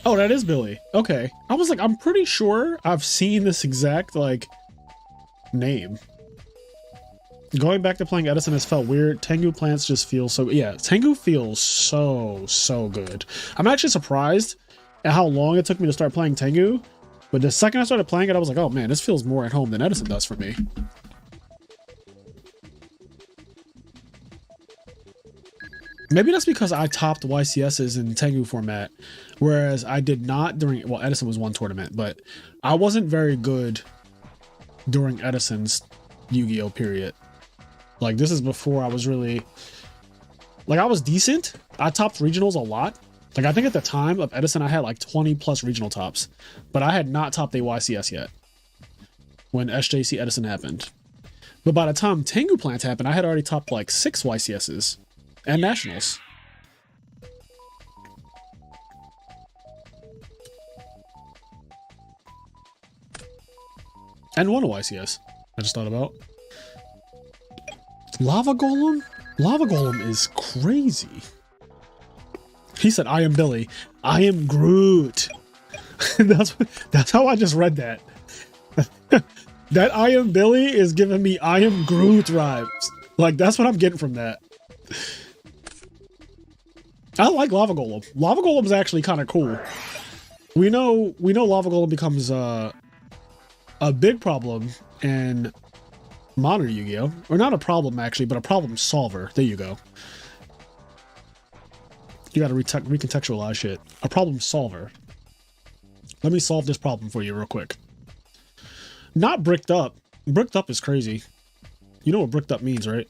Oh, that is Billy. Okay. I was like, I'm pretty sure I've seen this exact, like, name. Going back to playing Edison has felt weird. Tangu plants just feel so... Yeah, Tangu feels so good. I'm actually surprised at how long it took me to start playing Tangu. But the second I started playing it, I was like, oh man, this feels more at home than Edison does for me. Maybe that's because I topped YCSs in Tangu format, whereas I did not during... Well, Edison was one tournament, but I wasn't very good during Edison's Yu-Gi-Oh! Period. Like, this is before I was really... Like, I was decent. I topped regionals a lot. Like, I think at the time of Edison, I had like 20 plus regional tops, but I had not topped a YCS yet when SJC Edison happened. But by the time Tangu Plant happened, I had already topped like 6 YCSs and nationals. And won a YCS. I just thought about. Lava Golem? Lava Golem is crazy. He said, I am Billy. I am Groot. that's how I just read that. That I am Billy is giving me I am Groot vibes. Like, that's what I'm getting from that. I like Lava Golem. Lava Golem is actually kind of cool. We know Lava Golem becomes a big problem in modern Yu-Gi-Oh! Or not a problem actually, but a problem solver. There you go. You gotta recontextualize shit. A problem solver. Let me solve this problem for you real quick. Not bricked up. Bricked up is crazy. You know what bricked up means, right?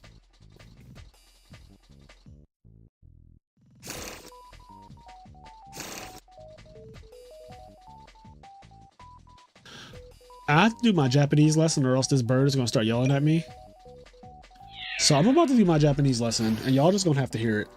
I have to do my Japanese lesson or else this bird is going to start yelling at me. So I'm about to do my Japanese lesson and y'all just going to have to hear it.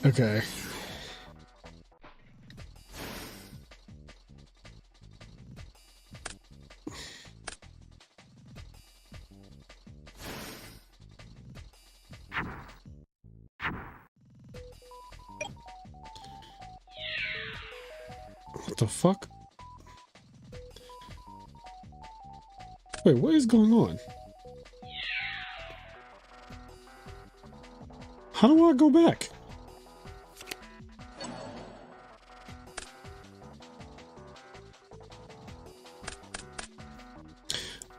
Okay. What the fuck? Wait, what is going on? How do I go back?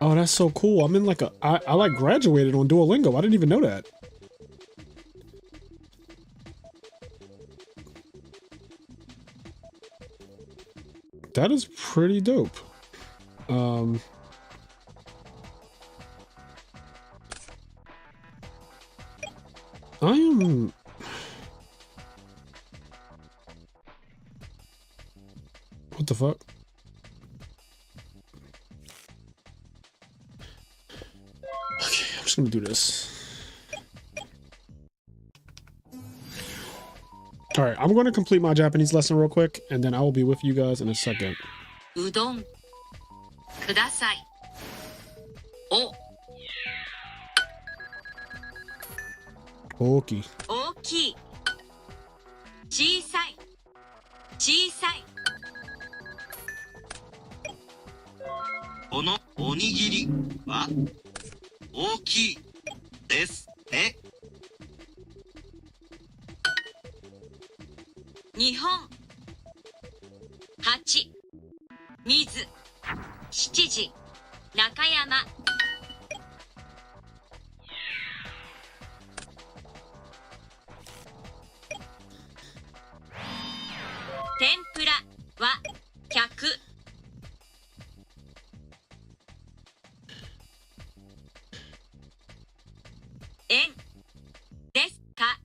Oh, that's so cool. I'm in like I like graduated on Duolingo. I didn't even know that. That is pretty dope. I am... What the fuck? Okay, I'm just gonna do this. Alright, I'm gonna complete my Japanese lesson real quick, and then I will be with you guys in a second. Udon kudasai. O. 大きい。大きい。小さい。小さい。このおにぎりは大きいですね。日本。8。水。7時。中山。天ぷらは100。円ですか？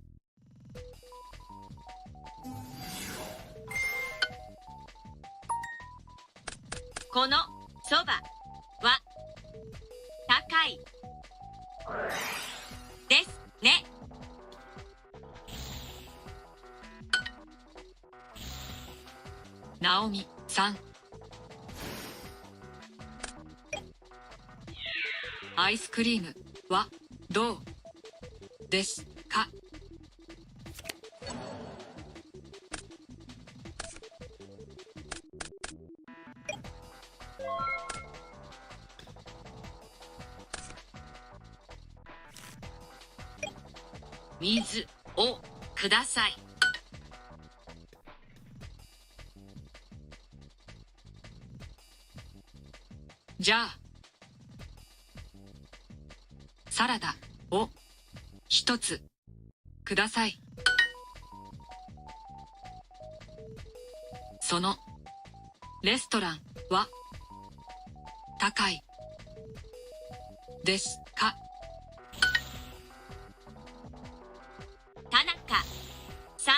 このそばは高いですね。ナオミさん。アイスクリームはどうですか？水をください。じゃあサラダを一つください。そのレストランは高いですか？田中さん。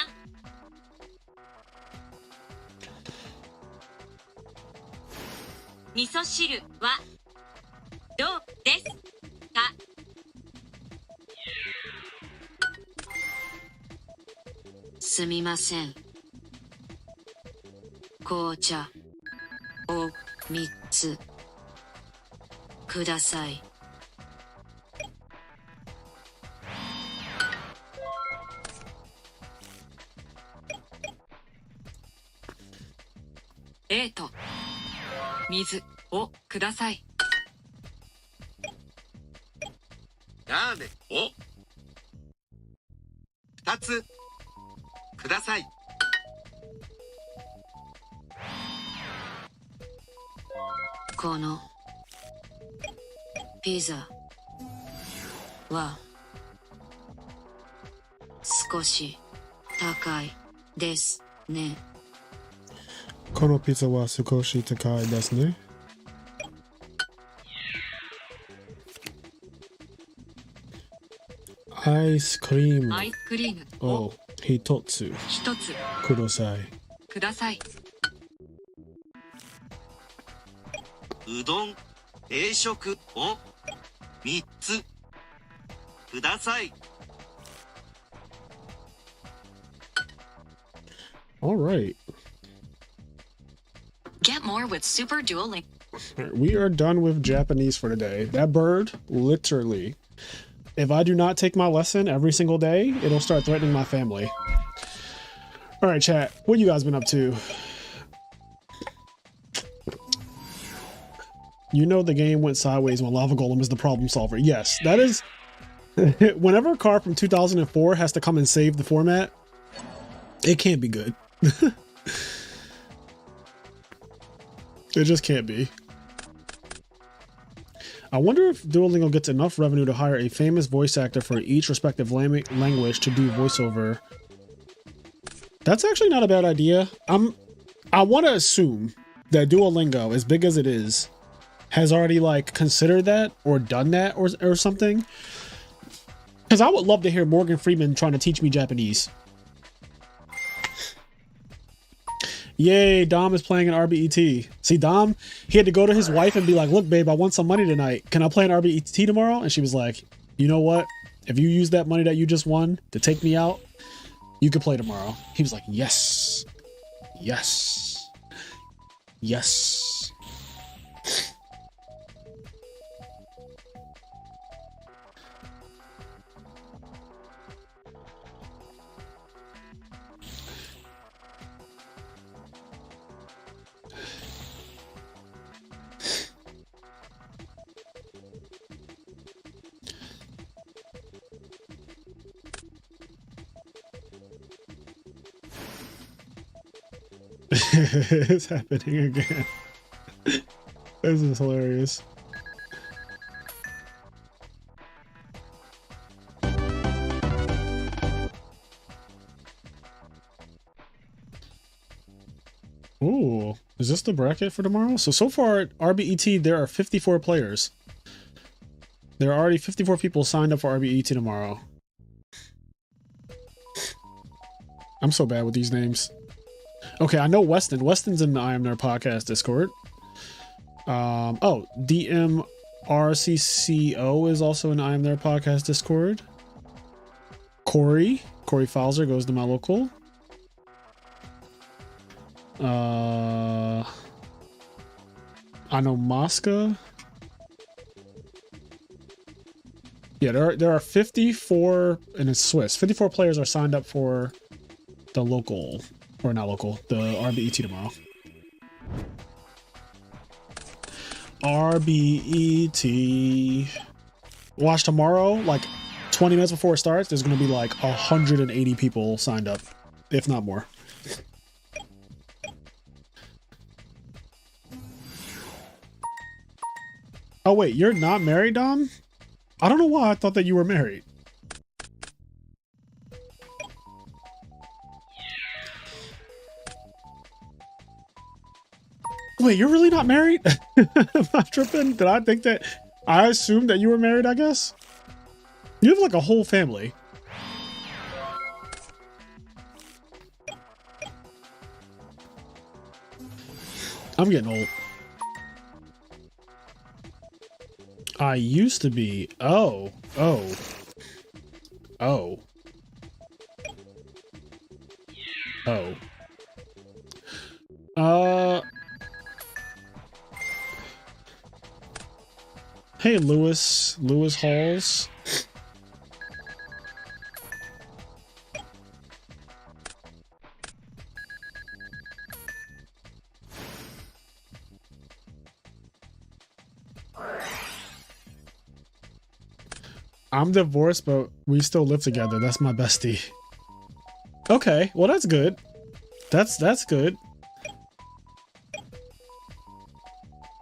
味噌汁はどうですか？すみません。紅茶を3つください。A と水をください。ラーメンを2つください。このピザは少し高いですね。このピザは少し高いですね。アイスクリームアイスクリームを一つください。ください。うどん定食を3つください。All right. Get more with Super Duolingo. All right, we are done with Japanese for today. That bird, literally, if I do not take my lesson every single day, it'll start threatening my family. All right, chat. What you guys been up to? You know the game went sideways when Lava Golem is the problem solver. Yes, that is... Whenever a car from 2004 has to come and save the format, it can't be good. It just can't be. I wonder if Duolingo gets enough revenue to hire a famous voice actor for each respective language to do voiceover. That's actually not a bad idea. I want to assume that Duolingo, as big as it is, has already like considered that or done that or something. Because I would love to hear Morgan Freeman trying to teach me Japanese. Yay, Dom is playing an RBET. See, Dom, he had to go to his wife and be like, look, babe, I want some money tonight. Can I play an RBET tomorrow? And she was like, you know what? If you use that money that you just won to take me out, you could play tomorrow. He was like, yes. Yes. Yes. It's happening again. This is hilarious. Ooh, is this the bracket for tomorrow? So far at RBET, there are 54 players. There are already 54 people signed up for RBET tomorrow. I'm so bad with these names. Okay, I know Weston. Weston's in the IMNerd podcast Discord. Oh, DMRCCO is also in the IMNerd podcast Discord. Corey Fowler goes to my local. I know Mosca. Yeah, there are 54, and it's Swiss. 54 players are signed up for the local, or not local, the RBET tomorrow. RBET. Watch tomorrow, like 20 minutes before it starts, there's going to be like 180 people signed up, if not more. Oh wait, you're not married, Dom? I don't know why I thought that you were married. Wait, you're really not married? Am I tripping? Did I think that? I assumed that you were married, I guess? You have like a whole family. I'm getting old. I used to be. Oh. Hey, Lewis Halls. I'm divorced, but we still live together. That's my bestie. Okay, well that's good. That's good.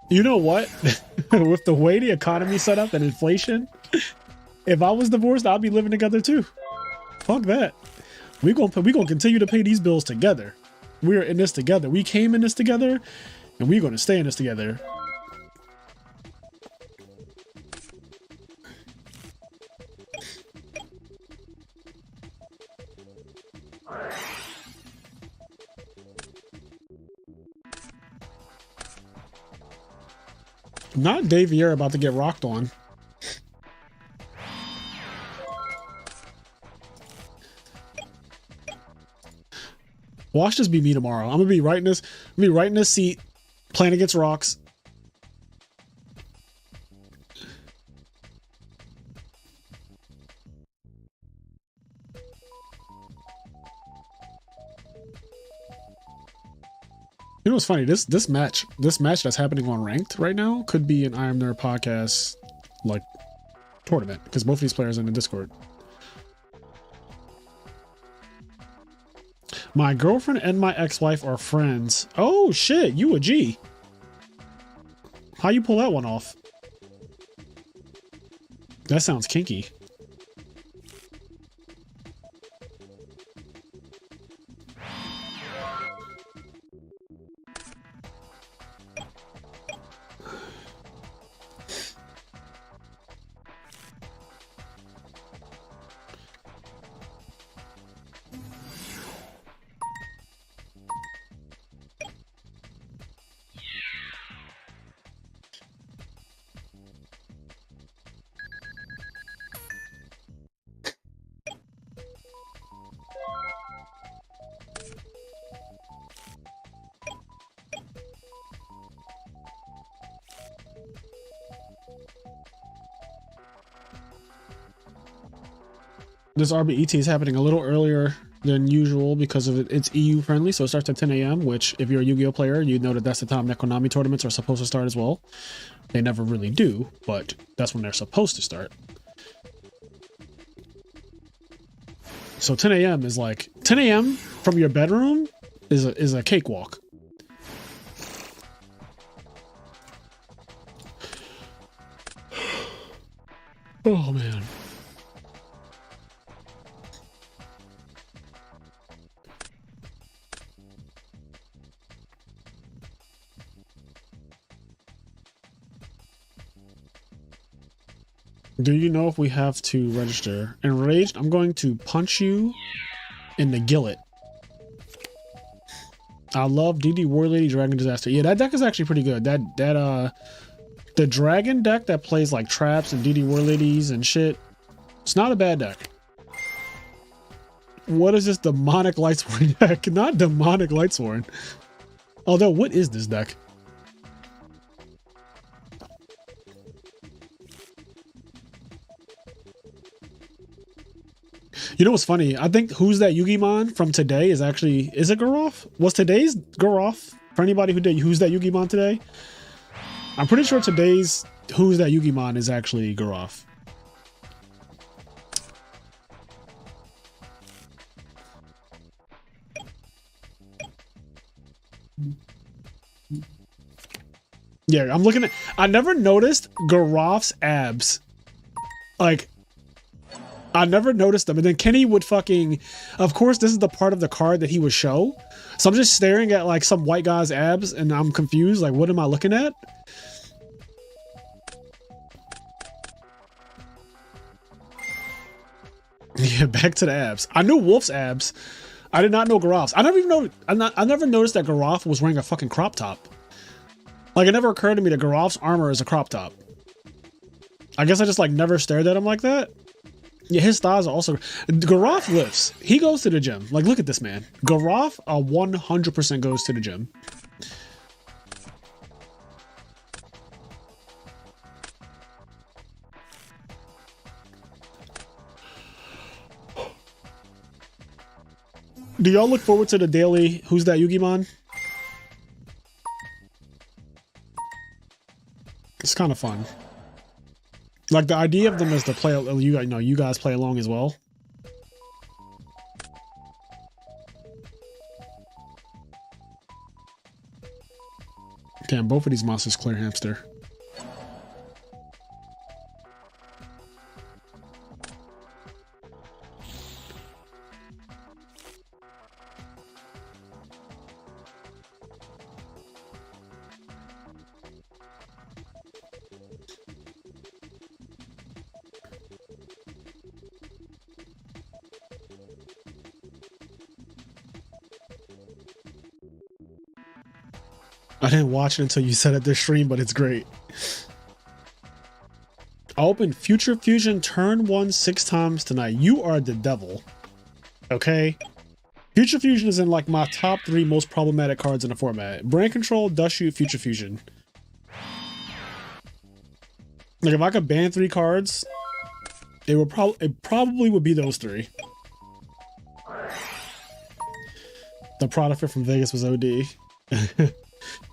You know what? With the way the economy's set up and inflation, if I was divorced, I'd be living together too. Fuck that. We gonna continue to pay these bills together. We're in this together. We came in this together, and we're gonna stay in this together. Not Dave Vieira about to get rocked on. Watch this be me tomorrow. I'm gonna be right in this. I'm gonna be right in this seat, playing against rocks. You know what's funny? This match that's happening on ranked right now could be an IMNerd podcast like tournament because both of these players are in the Discord. My girlfriend and my ex-wife are friends. Oh shit, you a G. How you pull that one off? That sounds kinky. This RBET is happening a little earlier than usual because of it's EU friendly, so it starts at 10 a.m., which if you're a Yu-Gi-Oh player, you know that that's the time that Konami tournaments are supposed to start as well. They never really do, but that's when they're supposed to start. So 10 a.m. is like 10 a.m. from your bedroom is a cakewalk. Oh man. Do you know if we have to register? Enraged, I'm going to punch you in the gillet. I love DD War Lady Dragon Disaster. Yeah, that deck is actually pretty good. The dragon deck that plays like traps and DD War Ladies and shit. It's not a bad deck. What is this demonic Lightsworn deck? Not demonic Lightsworn. Although, what is this deck? You know what's funny? I think Who's That Yugimon from today is actually, is it Garoth? Was today's Garoth for anybody who did Who's That Yugimon today? I'm pretty sure today's Who's That Yugimon is actually Garoth. Yeah, I'm looking at, I never noticed Garoth's abs. Like, I never noticed them. And then Kenny would fucking, of course, this is the part of the card that he would show. So I'm just staring at like some white guy's abs and I'm confused. Like, what am I looking at? Yeah, back to the abs. I knew Wolf's abs. I did not know Garoth's. I never even know. I never noticed that Garoth was wearing a fucking crop top. Like, it never occurred to me that Garoth's armor is a crop top. I guess I just like never stared at him like that. Yeah, his thighs are also... Garoth lifts. He goes to the gym. Like, look at this man. Garoth 100% goes to the gym. Do y'all look forward to the daily Who's That Yugimon? It's kind of fun. Like, the idea of them is to play, you guys play along as well. Damn, both of these monsters clear hamster. I didn't watch it until you said it this stream, but it's great. I opened Future Fusion turn 1 6 times tonight. You are the devil. Okay? Future Fusion is in like my top 3 most problematic cards in the format. Brand Control, Dust Shoot, Future Fusion. Like if I could ban 3 cards, it probably would be those 3. The product fit from Vegas was OD.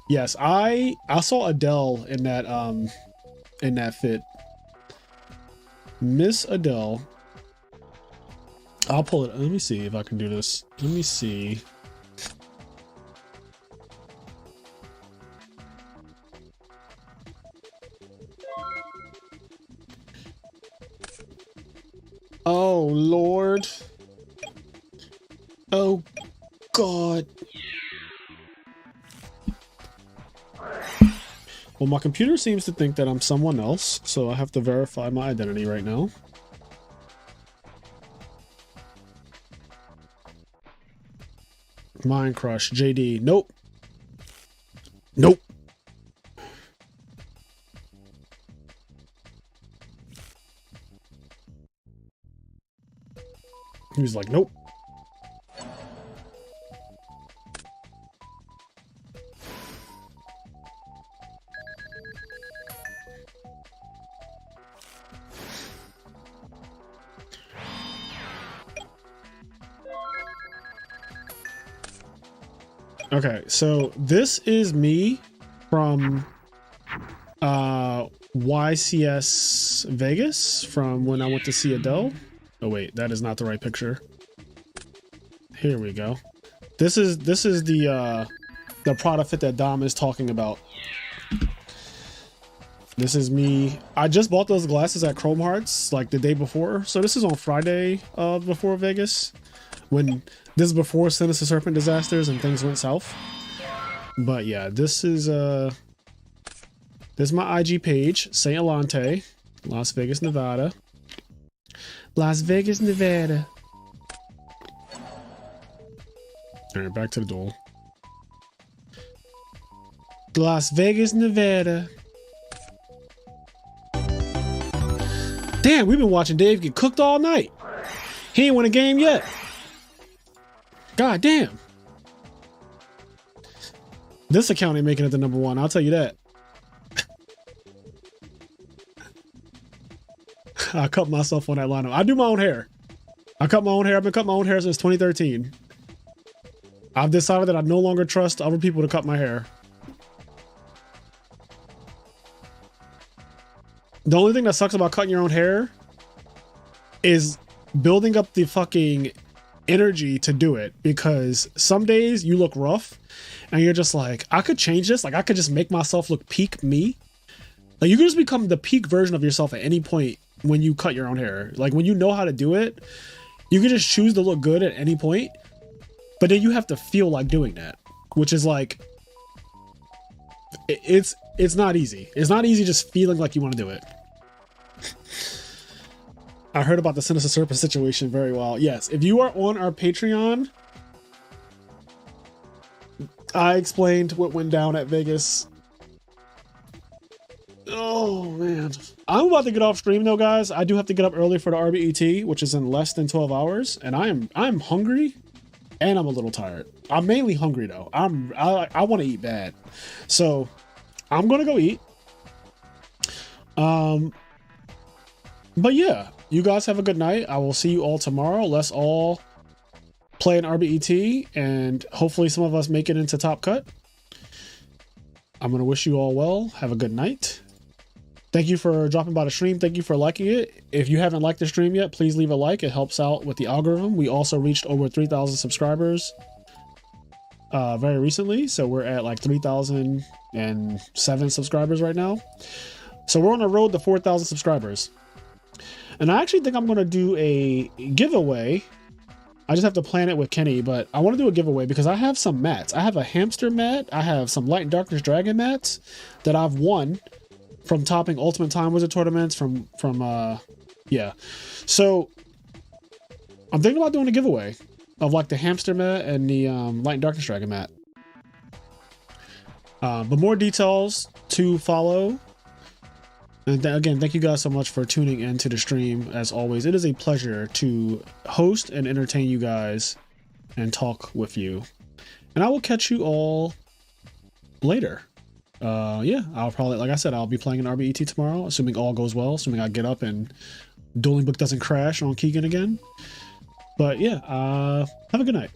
Yes, I saw Adele in that fit. Miss Adele. I'll pull it. Let me see if I can do this. Let me see. Oh, Lord. Oh, God. Well, my computer seems to think that I'm someone else, so I have to verify my identity right now. Mind Crush, JD. Nope. Nope. He was like, nope. Okay, so this is me from YCS Vegas from when I went to see Adele. Oh wait, that is not the right picture. Here we go. This is the product fit that Dom is talking about. This is me. I just bought those glasses at Chrome Hearts like the day before. So this is on Friday before Vegas. When this is before Sinister Serpent disasters and things went south. But yeah, this is my IG page, Saint Alante, Las Vegas, Nevada. Las Vegas, Nevada. All right, back to the duel. Las Vegas, Nevada. Damn, we've been watching Dave get cooked all night. He ain't won a game yet. God damn. This account ain't making it to #1, I'll tell you that. I cut myself on that lineup. I do my own hair. I cut my own hair. I've been cutting my own hair since 2013. I've decided that I no longer trust other people to cut my hair. The only thing that sucks about cutting your own hair is building up the fucking energy to do it, because some days you look rough and you're just like, I could change this. Like I could just make myself look peak me. Like you can just become the peak version of yourself at any point when you cut your own hair. Like when you know how to do it, you can just choose to look good at any point, but then you have to feel like doing that, which is like, it's not easy. It's not easy just feeling like you want to do it. I heard about the Sinister Serpent situation very well. Yes, if you are on our Patreon, I explained what went down at Vegas. Oh man, I'm about to get off stream though, guys. I do have to get up early for the RBET, which is in less than 12 hours, and I'm hungry, and I'm a little tired. I'm mainly hungry though. I want to eat bad, so I'm gonna go eat. But yeah, you guys have a good night. I will see you all tomorrow. Let's all play an RBET, and hopefully some of us make it into Top Cut. I'm gonna wish you all well. Have a good night. Thank you for dropping by the stream. Thank you for liking it. If you haven't liked the stream yet, please leave a like. It helps out with the algorithm. We also reached over 3,000 subscribers very recently. So we're at like 3,007 subscribers right now. So we're on the road to 4,000 subscribers. And I actually think I'm going to do a giveaway. I just have to plan it with Kenny, but I want to do a giveaway because I have some mats. I have a hamster mat. I have some Light and Darkness Dragon mats that I've won from topping Ultimate Time Wizard tournaments yeah. So I'm thinking about doing a giveaway of like the hamster mat and the Light and Darkness Dragon mat. But more details to follow. And again, thank you guys so much for tuning into the stream. As always, it is a pleasure to host and entertain you guys and talk with you. And I will catch you all later. Yeah, I'll probably, like I said, I'll be playing an RBET tomorrow, assuming all goes well, assuming I get up and Dueling Book doesn't crash on Keegan again. But yeah, have a good night.